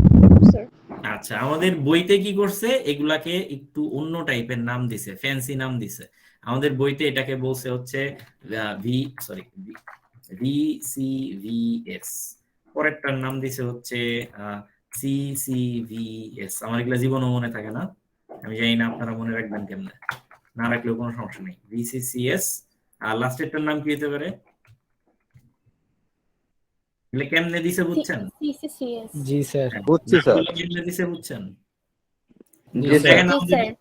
Speaker 6: স্যার
Speaker 1: আচ্ছা, আমাদের বইতে কি করছে, এগুলাকে একটু অন্য টাইপের নাম দিছে, ফ্যান্সি নাম দিছে। আমাদের বইতে এটাকে বলছে হচ্ছে VCVS, পরেরটার নাম দিছে হচ্ছে CCVS। আমার এগুলা জীবনও মনে থাকে না, আমি জানি না আপনারা মনে রাখবেন কেমনে, না রাখলেও কোনো সমস্যা নেই। VCCS আর লাস্টেরটার নাম কি হতে পারে? এগুলো কেমনে দিছে বুঝছেন?
Speaker 6: সিসিসিএস
Speaker 3: জি স্যার।
Speaker 5: বুঝছি স্যার।
Speaker 1: নামগুলো কেমনে দিছে বুঝছেন?
Speaker 5: জি স্যার।
Speaker 1: দেখেন
Speaker 6: জি
Speaker 1: আমাদের
Speaker 6: স্যার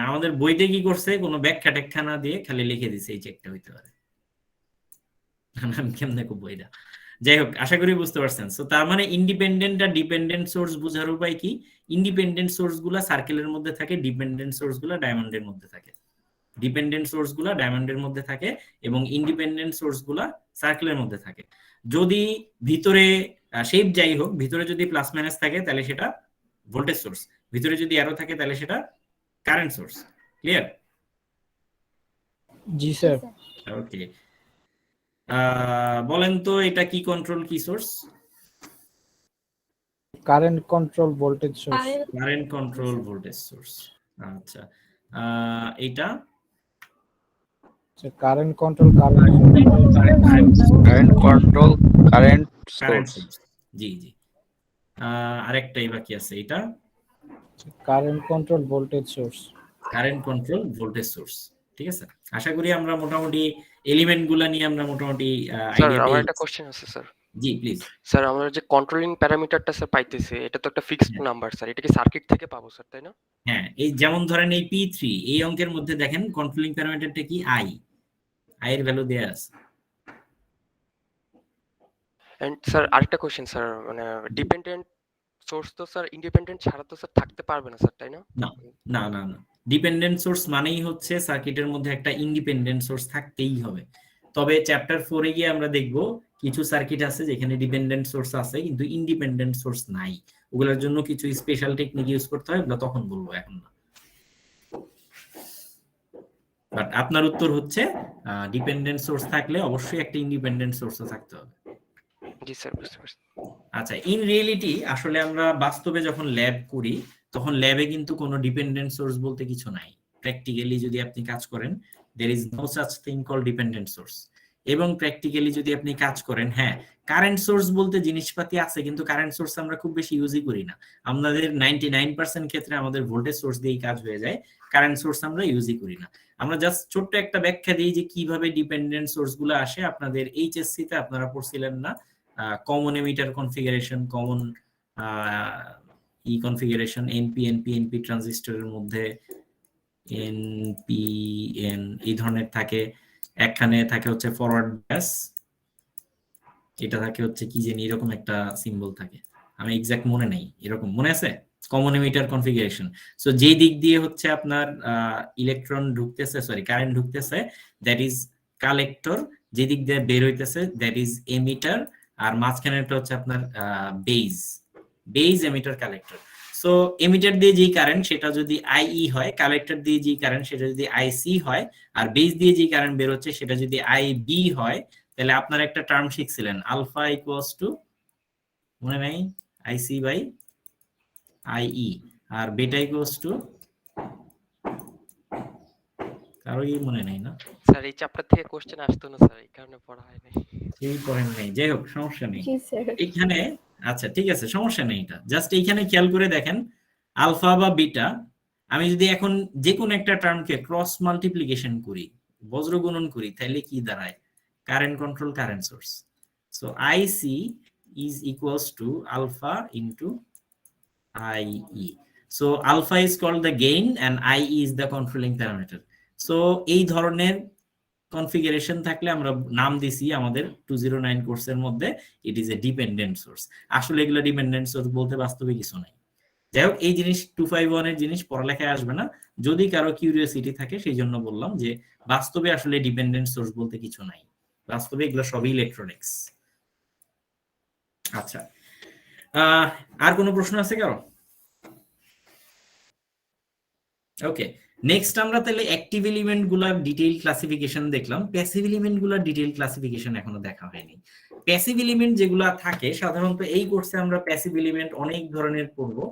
Speaker 1: আমাদের বইতে কি করছে, কোনো ব্যাখ্যা ট্যাখ্যা না দিয়ে খালি লিখে দিছে এই চেকটা হইতে পারে। আমি কেমনে করব এটা? যাই হোক, আশা করি বুঝতে পারছেন। সো তার মানে ইন্ডিপেন্ডেন্ট আর ডিপেন্ডেন্ট সোর্স বোঝার উপায় কি? ইন্ডিপেন্ডেন্ট সোর্স গুলা সার্কেলের মধ্যে থাকে, ডিপেন্ডেন্ট সোর্স গুলা ডায়মন্ডের মধ্যে থাকে। ডিপেন্ডেন্ট সোর্স গুলা ডায়মন্ডের মধ্যে থাকে এবং ইন্ডিপেন্ডেন্ট সোর্স গুলা সার্কেলের মধ্যে থাকে। যদি ভিতরে শেপ যাই হোক, ভিতরে যদি প্লাস মাইনাস থাকে তাহলে সেটা ভোল্টেজ সোর্স, ভিতরে যদি অ্যারো থাকে তাহলে সেটা কারেন্ট সোর্স। ক্লিয়ার?
Speaker 3: জি স্যার।
Speaker 1: ওকে, বলেন তো এটা কি কন্ট্রোল কি source?
Speaker 3: Current control voltage source.
Speaker 1: Current control voltage source. আচ্ছা, এটা
Speaker 3: current control current
Speaker 5: current control current
Speaker 1: current
Speaker 5: source.
Speaker 1: Source. জি জি। আরেকটাই বাকি আছে, এটা
Speaker 3: current control voltage source.
Speaker 1: Current control voltage source. ঠিক আছে, আশা করি আমরা মোটামুটি এলিমেন্ট গুলা নিয়ে আমরা মোটামুটি
Speaker 2: স্যার
Speaker 1: আইডিয়া
Speaker 2: আমার
Speaker 1: পেয়ে
Speaker 2: একটা
Speaker 1: গেছি।
Speaker 2: কোশ্চেন আছে স্যার।
Speaker 1: G please.
Speaker 2: স্যার আমরা যে কন্ট্রোলিং প্যারামিটারটা স্যার পাইতেছি, এটা তো একটা ফিক্সড নাম্বার স্যার, এটা কি সার্কিট থেকে পাবো স্যার, তাই না?
Speaker 1: হ্যাঁ, এই যেমন ধরেন এই P3, এই অঙ্কের মধ্যে দেখেন কন্ট্রোলিং প্যারামিটারটা কি I এর ভ্যালু দেয়া আছে।
Speaker 2: এন্ড স্যার আরেকটা কোশ্চেন স্যার, মানে ডিপেন্ডেন্ট সোর্স তো স্যার ইন্ডিপেন্ডেন্ট ছাড়া তো স্যার থাকতে পারবে না স্যার, তাই না?
Speaker 1: না না না না, ডিপেন্ডেন্ট সোর্স মানেই হচ্ছে সার্কিটের মধ্যে একটা ইন্ডিপেন্ডেন্ট সোর্স থাকতেই হবে। তবে চ্যাপ্টার 4 এ গিয়ে আমরা দেখব কিছু সার্কিট আছে যেখানে ডিপেন্ডেন্ট সোর্স আছে কিন্তু ইন্ডিপেন্ডেন্ট সোর্স নাই, ওগুলোর জন্য কিছু স্পেশাল টেকনিক ইউজ করতে হয়, ওগুলো তখন বলবো, এখন না। বাট আপনার উত্তর হচ্ছে ডিপেন্ডেন্ট সোর্স থাকলে অবশ্যই একটা ইন্ডিপেন্ডেন্ট সোর্সও থাকতে হবে।
Speaker 2: জি স্যার, বুঝতে পারছি।
Speaker 1: আচ্ছা, ইন রিয়েলিটি আসলে আমরা বাস্তবে যখন ল্যাব করি তখন ল্যাবে কিন্তু কোনো ডিপেন্ডেন্ট সোর্স বলতে কিছু নাই। প্র্যাকটিক্যালি যদি আপনি কাজ করেন, there is no such thing called dependent source। এবং প্র্যাকটিক্যালি যদি আপনি কাজ করেন, হ্যাঁ কারেন্ট সোর্স বলতে জিনিসপাতি আছে কিন্তু কারেন্ট সোর্স আমরা খুব বেশি ইউজই করি না। আমাদের 99% ক্ষেত্রে আমাদের ভোল্টেজ সোর্স দিয়েই কাজ হয়ে যায়, কারেন্ট সোর্স আমরা ইউজই করি না। আমরা জাস্ট ছোট্ট একটা ব্যাখ্যা দিই যে কিভাবে ডিপেন্ডেন্ট সোর্স গুলো আসে। আপনাদের এইচএসসি তে আপনারা পড়ছিলেন না common emitter configuration, common configuration, NP ট্রানজিস্টরের মধ্যে এনপিএন এই ধরনের থাকে। একখানে থাকে হচ্ছে ফরওয়ার্ড ব্যাস, এটা থাকে হচ্ছে কি জানি এরকম একটা সিম্বল থাকে, আমি এক্সাক্ট মনে নেই, এরকম মনে আছে কমন এমিটার কনফিগারেশন। সো যে দিক দিয়ে হচ্ছে আপনার ইলেকট্রন ঢুকতেছে, সরি কারেন্ট ঢুকতেছে, দ্যাট ইজ কালেক্টর, যে দিক দিয়ে বের হইতেছে দ্যাট ইজ এমিটার, আর মাঝখানেরটা হচ্ছে আপনার base emitter collector. So emitter দিয়ে যেই কারেন্ট সেটা যদি আইই হয়, কালেক্টর দিয়ে যেই কারেন্ট সেটা যদি আইসি হয়, আর বেজ দিয়ে যেই কারেন্ট বের হচ্ছে সেটা যদি আইবি হয়, তাহলে আপনার একটা টার্ম শিখছিলেন আলফা ইকুয়ালস টু, মনে নাই, আইসি বাই আইই, আর বেটা ইকুয়ালস টু কারোই মনে নাই না?
Speaker 2: স্যার এই চ্যাপ্টার থেকে কোশ্চেন আসতো না স্যার, এই কারণে পড়া হয় নাই।
Speaker 1: এই পড়েন নাই, যাই হোক সমস্যা নেই।
Speaker 6: জি স্যার
Speaker 1: এইখানে আচ্ছা ঠিক আছে, সমস্যা নেই, এটা জাস্ট এইখানে খেয়াল করে দেখেন আলফা বা বিটা, আমি যদি এখন যে কোনো একটা টার্মকে ক্রস মাল্টিপ্লিকেশন করি, বজ্র গুণন করি, তাহলে কি দাঁড়ায়? Current control current source. So IC is equals to alpha into IE. So alpha is called the gain and IE is the controlling parameter. So এই ধরনের কনফিগারেশন থাকলে আমরা নাম দিছি আমাদের 209 কোর্সের মধ্যে it is a dependent source. আসলে এগুলো ডিপেন্ডেন্ট সোর্স বলতে বাস্তবে কিছু নাই। যাই হোক, এই জিনিস 251 এর জিনিস পড়ালেখায় আসবে না, যদি কারো কিউরিওসিটি থাকে সেই জন্য বললাম যে বাস্তবে আসলে ডিপেন্ডেন্ট সোর্স বলতে কিছু নাই, বাস্তবে এগুলো সবই ইলেকট্রনিক্স। আচ্ছা, আর কোনো প্রশ্ন আছে কারো? ওকে, নেক্সট আমরা তাহলে অ্যাক্টিভ এলিমেন্ট গুলার ডিটেইল ক্লাসিফিকেশন দেখলাম। প্যাসিভ এলিমেন্ট গুলার ডিটেইল ক্লাসিফিকেশন এখনো দেখা হয়নি। প্যাসিভ এলিমেন্ট যেগুলা থাকে সাধারণত এই কোর্সে আমরা প্যাসিভ এলিমেন্ট অনেক ধরনের পড়বো।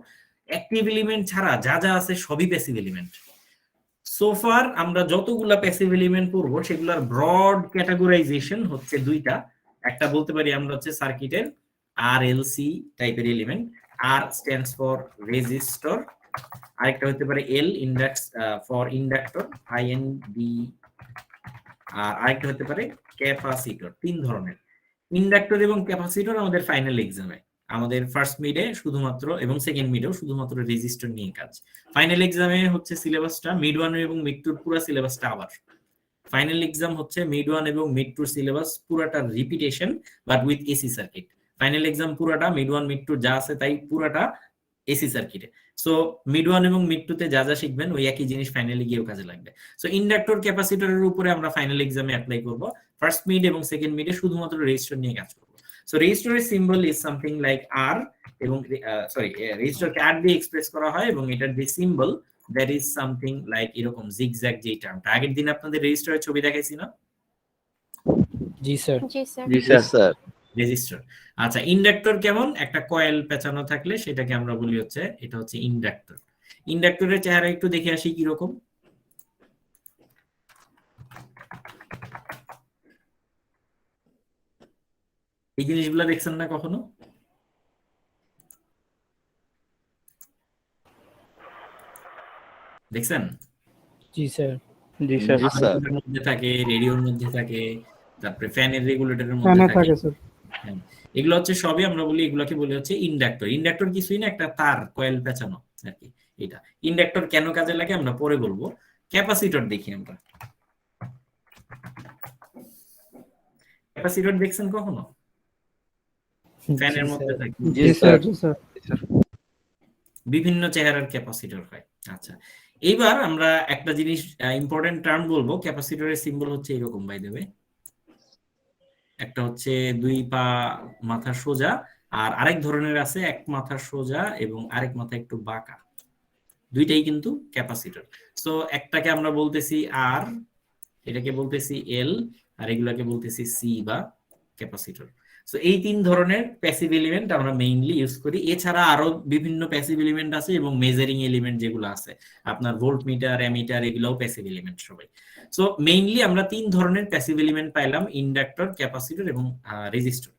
Speaker 1: অ্যাক্টিভ এলিমেন্ট ছাড়া যা যা আছে সবই প্যাসিভ এলিমেন্ট। সোফার আমরা যতগুলা প্যাসিভ এলিমেন্ট পড়বো সেগুলোর ব্রড ক্যাটাগরাইজেশন হচ্ছে দুইটা। একটা বলতে পারি আমরা হচ্ছে সার্কিটের RLC টাইপের element, R stands for resistor, আরেকটা হতে পারে L ইন্ডাক্স ফর ইন্ডাক্টর IND, আর আরেকটা হতে পারে ক্যাপাসিটর। তিন ধরনের ইন্ডাক্টর এবং ক্যাপাসিটর আমাদের ফাইনাল এক্সামে, আমাদের ফার্স্ট মিডে শুধুমাত্র এবং সেকেন্ড মিডেও শুধুমাত্র রেজিস্টর নিয়ে কাজ। ফাইনাল এক্সামে হচ্ছে সিলেবাসটা মিড ওয়ান এবং মিড টুর পুরো সিলেবাসটা আবার। ফাইনাল এক্সাম হচ্ছে মিড ওয়ান এবং মিড টুর সিলেবাস পুরাটা repetition but with AC circuit. Final exam পুরাটা মিড ওয়ান মিড টু যা আছে তাই পুরাটা এসি সার্কিটে। সো মিড ওয়ান এবং মিড টু তে যা যা শিখবেন ওই একই জিনিস ফাইনালি গিয়েও কাজে লাগবে। সো ইন্ডাক্টর ক্যাপাসিটরের উপরে আমরা ফাইনাল এক্সামে অ্যাপ্লাই করব। ফার্স্ট মিড এবং সেকেন্ড মিডে শুধুমাত্র রেজিস্টর নিয়ে কাজ করব। সো রেজিস্টরের symbol is something like R এবং রেজিস্টরকে আর দিয়ে এক্সপ্রেস করা হয় এবং এটার যে symbol that is something like এরকম জিগজ্যাগ, যে টার্মটা আগের দিন আপনাদের রেজিস্টরের ছবি দেখাইছি না?
Speaker 3: জি স্যার।
Speaker 6: জি স্যার।
Speaker 5: জি স্যার।
Speaker 1: রেজিস্টর। আচ্ছা, ইন্ডাক্টর কেমন? একটা কয়েল পেঁচানো থাকলে সেটাকে আমরা বলি হচ্ছে এটা হচ্ছে ইন্ডাক্টর। ইন্ডাক্টরের চেহারা একটু দেখে আসি কিরকম। এই জিনিসগুলো দেখছেন না কখনো? দেখছেন?
Speaker 3: জি স্যার।
Speaker 5: জি স্যার। জি স্যার।
Speaker 1: আলোর মধ্যে থাকে, রেডিওর মধ্যে থাকে, তারপরে ফ্যানের রেগুলেটরের মধ্যে থাকে। হ্যাঁ, এগুলো হচ্ছে সবই আমরা বলি, এগুলোকে বলি হচ্ছে ইন্ডাক্টর। ইন্ডাক্টর কিছুই না, একটা তার কয়েল পেঁচানো আর কি। এটা ইন্ডাক্টর কেন কাজে লাগে আমরা পরে বলবো। ক্যাপাসিটর দেখি আমরা। ক্যাপাসিটর দেখছেন কখনো? ফ্যানের মধ্যে থাকে।
Speaker 5: জি স্যার।
Speaker 1: বিভিন্ন চেহারার ক্যাপাসিটর হয়। আচ্ছা, এইবার আমরা একটা জিনিস ইম্পর্টেন্ট টার্ম বলবো। ক্যাপাসিটরের সিম্বল হচ্ছে এরকম, বাই দ্য ওয়ে। একটা হচ্ছে দুই পা মাথা সোজা, আর আরেক ধরনের আছে এক মাথা সোজা এবং আরেক মাথা একটু বাঁকা। দুইটাই কিন্তু ক্যাপাসিটর। সো একটাকে আমরা বলতেছি আর, এটাকে বলতেছি এল, আর এগুলাকে বলতেছি সি বা ক্যাপাসিটর। সো এই তিন ধরনের প্যাসিভ এলিমেন্ট আমরা মেইনলি ইউজ করি। এছাড়া আরো বিভিন্ন প্যাসিভ এলিমেন্ট আছে এবং মেজারিং এলিমেন্ট যেগুলো আছে আপনার ভোল্টমিটার, অ্যামিটার, এগুলোও প্যাসিভ এলিমেন্ট সবাই। সো মেইনলি আমরা তিন ধরনের প্যাসিভ এলিমেন্ট পাইলাম, ইন্ডাক্টর, ক্যাপাসিটর এবং রেজিস্টর।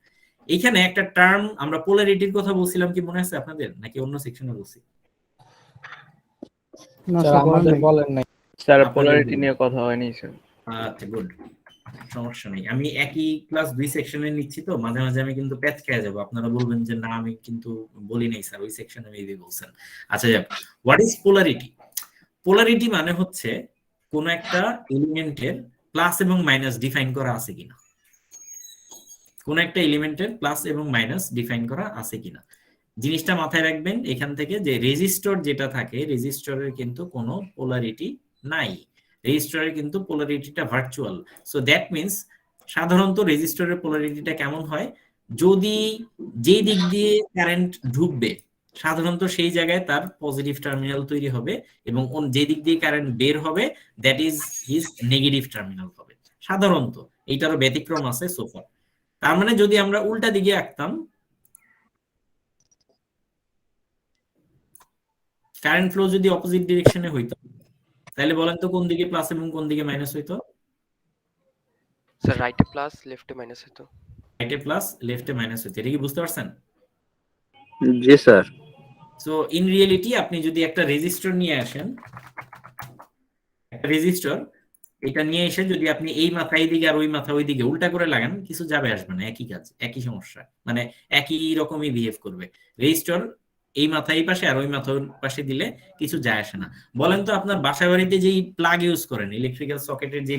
Speaker 1: এইখানে একটা টার্ম আমরা পোলারিটির কথা বলছিলাম, কি মনে আছে আপনাদের নাকি অন্য সেকশনে বলছি?
Speaker 3: স্যার আমাদের বলেন নাই।
Speaker 5: স্যার পোলারিটি নিয়ে কথা হয়নি স্যার।
Speaker 1: আচ্ছা, গুড, সমস্যা নেই। আমি একই ক্লাস দুই সেকশনে নিচ্ছি তো মাঝে মাঝে আমি কিন্তু প্যাচ খেয়ে যাবো, আপনারা বলবেন যে না আমি কিন্তু বলি নাই স্যার, ওই সেকশনে মেবি বলছেন। আচ্ছা যাক, হোয়াট ইজ পোলারিটি? পোলারিটি মানে হচ্ছে কোন একটা এলিমেন্টের প্লাস এবং মাইনাস ডিফাইন করা আছে কিনা। কোন একটা এলিমেন্টের প্লাস এবং মাইনাস ডিফাইন করা আছে কিনা জিনিসটা মাথায় রাখবেন এখান থেকে, যে রেজিস্টর যেটা থাকে রেজিস্টরের কিন্তু কোনো পোলারিটি নাই। রেজিস্টরের কিন্তু পোলারিটিটা ভার্চুয়াল। সো দ্যাট মিনস সাধারণত রেজিস্টরের পোলারিটিটা কেমন হয়, যদি যে দিক দিয়ে কারেন্ট ঢুকবে সাধারণত সেই জায়গায় তার পজিটিভ টার্মিনাল তৈরি হবে এবং যে দিক দিয়ে কারেন্ট বের হবে that is his negative terminal হবে সাধারণত। এইটারও ব্যতিক্রম আছে সোফার। তার মানে যদি আমরা উল্টা দিকে আঁকতাম, কারেন্ট ফ্লো যদি অপোজিট ডিরেকশনে হইতো তাহলে বলেন তো কোন দিকে প্লাস এবং কোন দিকে মাইনাস হইতো?
Speaker 2: স্যার রাইটে প্লাস লেফটে মাইনাস হতো।
Speaker 1: রাইটে প্লাস লেফটে মাইনাস হইতো। এটা কি বুঝতে পারছেন?
Speaker 5: জি স্যার।
Speaker 1: সো ইন রিয়েলিটি আপনি যদি একটা রেজিস্টর নিয়ে আসেন, একটা রেজিস্টর এটা নিয়ে এসে যদি আপনি এই মাথা এইদিকে আর ওই মাথা ওইদিকে উল্টা করে লাগান কিছু যাবে আসবে না, একই কাজ একই সমস্যা, মানে একই রকমই বিহেভ করবে। রেজিস্টর এই মাথা এই পাশে আর ওই মাথা ওই পাশে দিলে কিছু যায় আসে না। বলেন তো আপনার বাসা বাড়িতে যেই প্লাগ ইউজ করেন, ইলেকট্রিক্যাল সকেটের যে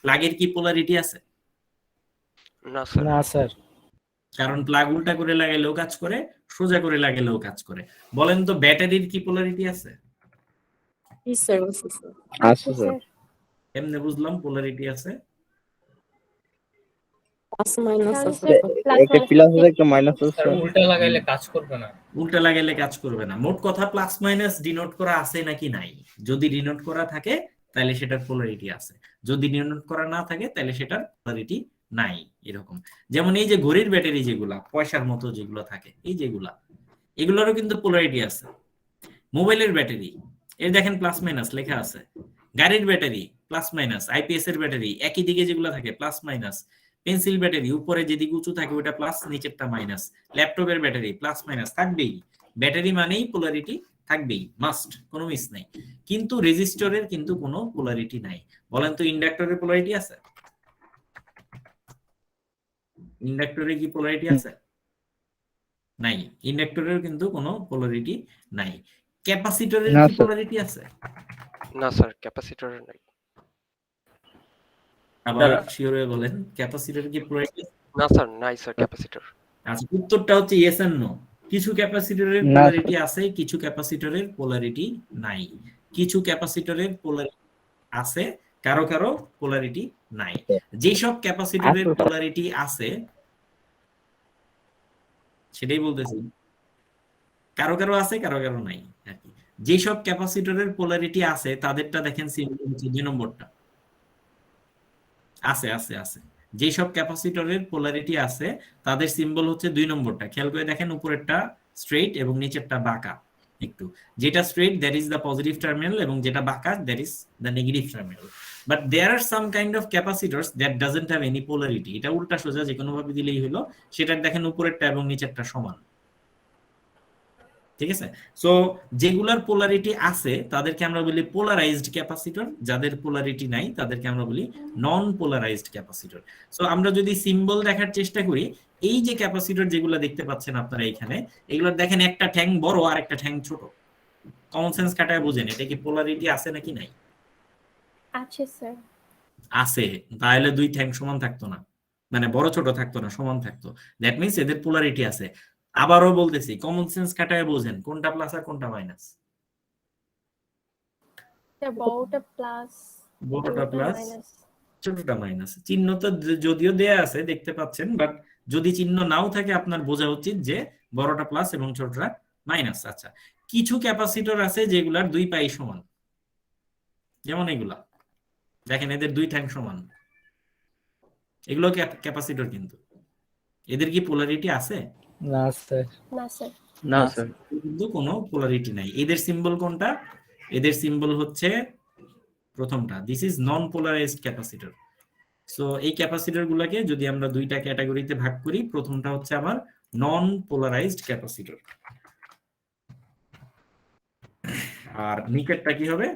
Speaker 1: প্লাগের কি পোলারিটি আছে?
Speaker 2: না স্যার।
Speaker 3: না স্যার।
Speaker 1: কারণ প্লাগ উল্টা করে লাগাইলেও কাজ করে, সোজা করে লাগাইলেও কাজ করে। বলেন তো ব্যাটারির কি পোলারিটি আছে?
Speaker 5: আচ্ছা স্যার।
Speaker 1: এমনি বুঝলাম পোলারিটি আছে।
Speaker 8: প্লাস মাইনাস
Speaker 6: তাহলে
Speaker 8: আছে
Speaker 6: স্যার প্লাস
Speaker 5: একটা প্লাস আছে একটা মাইনাস আছে
Speaker 3: স্যার
Speaker 5: স্যার।
Speaker 3: উল্টা লাগাইলে কাজ করবে না।
Speaker 1: উল্টা লাগাইলে কাজ করবে না। মোট কথা প্লাস মাইনাস ডিনোট করা আছে নাকি নাই। যদি ডিনোট করা থাকে তাহলে সেটার পোলারিটি আছে, যদি ডিনোট করা না থাকে তাহলে সেটার পোলারিটি নাই। এরকম যেমন এই যে ঘড়ির ব্যাটারি যেগুলা পয়সার মতো যেগুলো থাকে, এই যেগুলা, এগুলোরও কিন্তু পোলারিটি আছে। মোবাইলের ব্যাটারি এর দেখেন প্লাস মাইনাস লেখা আছে। গাড়ির ব্যাটারি প্লাস মাইনাস, আইপিএস এর ব্যাটারি একই দিকে যেগুলো থাকে প্লাস মাইনাস, পেন্সিল ব্যাটারি উপরে যেদিকে উঁচু থাকে ওটা প্লাস নিচেরটা মাইনাস, ল্যাপটপের ব্যাটারি প্লাস মাইনাস থাকবেই। ব্যাটারি মানেই পোলারিটি থাকবেই, মাস্ট, কোনো মিস নাই। কিন্তু রেজিস্টরের কিন্তু কোনো পোলারিটি নাই। বলেন তো ইন্ডাক্টরের পোলারিটি আছে? ইন্ডাক্টরে কি পোলারিটি আছে? নাই। ইন্ডাক্টরের কিন্তু কোনো পোলারিটি নাই। ক্যাপাসিটরের
Speaker 5: না,
Speaker 1: কি
Speaker 5: স্যার।
Speaker 1: পোলারিটি আছে?
Speaker 2: না স্যার, ক্যাপাসিটর নাই।
Speaker 1: আবার শিওরে বলেন, ক্যাপাসিটরের কি পোলারিটি আছে?
Speaker 2: না স্যার, নাই স্যার ক্যাপাসিটর।
Speaker 1: আচ্ছা, উত্তরটা হচ্ছে ইয়েস এন্ড নো। কিছু ক্যাপাসিটরের
Speaker 5: না,
Speaker 1: পোলারিটি আছে, কিছু ক্যাপাসিটরের পোলারিটি নাই। কিছু ক্যাপাসিটরের পোলারিটি আছে, কারো কারো পোলারিটি নাই। যেসব ক্যাপাসিটরের পোলারিটি আছে সেটাই বলতেছি, কারো কারো আছে কারো কারো নাই আর কি। যেসব ক্যাপাসিটরের পোলারিটি আছে তাদেরটা দেখেন সিম্বল হচ্ছে 2 নম্বরটা। আছে আছে আছে যেসব ক্যাপাসিটরের পোলারিটি আছে তাদের সিম্বল হচ্ছে 2 নম্বরটা। খেয়াল করে দেখেন, উপরেরটা স্ট্রেইট এবং নিচেরটা বাঁকা একটু। যেটা straight that is the positive terminal এবং যেটা বাঁকা that is the negative terminal. But there are some kind of capacitors that doesn't have any polarity. এটা উল্টা সোজা যে কোনো ভাবে দিলেই হলো। সেটা দেখেন উপরেরটা এবং নিচেরটা সমান, ঠিক আছে? সো যেগুলার পোলারিটি আছে তাদেরকে আমরা বলি পোলারাইজড ক্যাপাসিটর, যাদের পোলারিটি নাই তাদেরকে আমরা বলি নন পোলারাইজড ক্যাপাসিটর। সো আমরা যদি সিম্বল দেখার চেষ্টা করি, এই যে ক্যাপাসিটর যেগুলো দেখতে পাচ্ছেন আপনারা এখানে, এগুলোর দেখেন একটা ঠ্যাং বড় আর একটা ঠ্যাং ছোট। কমন সেন্স কাটায় বুঝেন এটা কি পোলারিটি আছে নাকি নাই?
Speaker 6: আছে স্যার।
Speaker 1: আছে, তাহলে 2 ঠ্যাং সমান থাকতো না, মানে বড় ছোট থাকতো না, সমান থাকতো। দ্যাট মিন্স এদের পোলারিটি আছে। আবারও বলতেছি, কমন সেন্স কাটায় বোঝেন কোনটা প্লাস আর কোনটা মাইনাস।
Speaker 6: স্যার বড়টা প্লাস,
Speaker 1: বড়টা প্লাস,
Speaker 6: মাইনাস।
Speaker 1: ছোটটা মাইনাস। চিহ্ন তো যদিও দেয়া আছে দেখতে পাচ্ছেন, বাট যদি চিহ্ন নাও থাকে আপনার বোঝা উচিত যে বড়টা প্লাস এবং ছোটটা মাইনাস। আচ্ছা, কিছু ক্যাপাসিটর আছে যেগুলার 2 পাই সমান, যেমন এগুলা দেখেন, এদের 2 ঠ্যাং সমান। এগুলো ক্যাপাসিটর, কিন্তু এদের কি পোলারিটি আছে?
Speaker 3: না স্যার।
Speaker 6: না স্যার।
Speaker 5: না স্যার।
Speaker 1: কিন্তু কোনো পোলারিটি নাই। এদের সিম্বল কোনটা? এদের সিম্বল হচ্ছে প্রথমটা, this is non polarised capacitor. So এই ক্যাপাসিটর গুলাকে যদি আমরা 2টা ক্যাটাগরিতে ভাগ করি, প্রথমটা হচ্ছে আমার নন পোলারাইজড ক্যাপাসিটর, আর নিচেরটা কি হবে?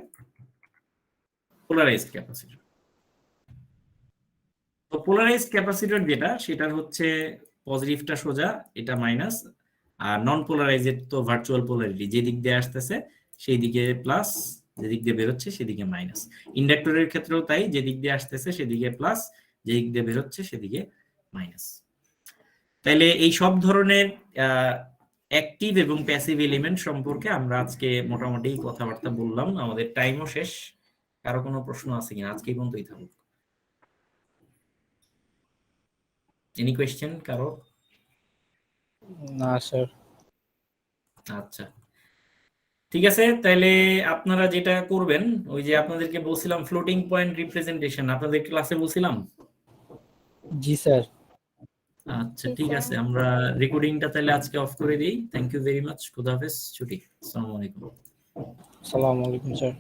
Speaker 1: Polarised capacitor. তো পোলারাইজড ক্যাপাসিটর যেটা, সেটার হচ্ছে পজিটিভটা সোজা, এটা মাইনাস, আর নন পোলারাইজড তো ভার্চুয়াল পোলারিটি, যে দিক দিয়ে আসতেছে সেই দিকে প্লাস, যে দিক দিয়ে বেরোচ্ছে সেদিকে মাইনাস। ইন্ডাক্টরের ক্ষেত্রেও তাই, যে দিক দিয়ে আসতেছে সেদিকে প্লাস, যে দিক দিয়ে বেরোচ্ছে সেদিকে মাইনাস। তাইলে এই সব ধরনের অ্যাক্টিভ এবং প্যাসিভ এলিমেন্ট সম্পর্কে আমরা আজকে মোটামুটি কথাবার্তা বললাম। আমাদের টাইমও শেষ। কারো কোনো প্রশ্ন আছে কিনা? আজকে পর্যন্তই থাকুক। এনি কোয়েশ্চেন কারো?
Speaker 3: না স্যার।
Speaker 1: আচ্ছা, ঠিক আছে। তাইলে আপনারা যেটা করবেন, ওই যে আপনাদেরকে বলছিলাম ফ্লোটিং পয়েন্ট রিপ্রেজেন্টেশন, আপনাদের ক্লাসে বলছিলাম।
Speaker 3: জি স্যার।
Speaker 1: আচ্ছা, ঠিক আছে, আমরা রেকর্ডিংটা তাহলে আজকে অফ করে দিই। Thank you very much. খুদা হাফেজ, ছুটি। আসসালামু আলাইকুম।
Speaker 3: আসসালামু আলাইকুম স্যার।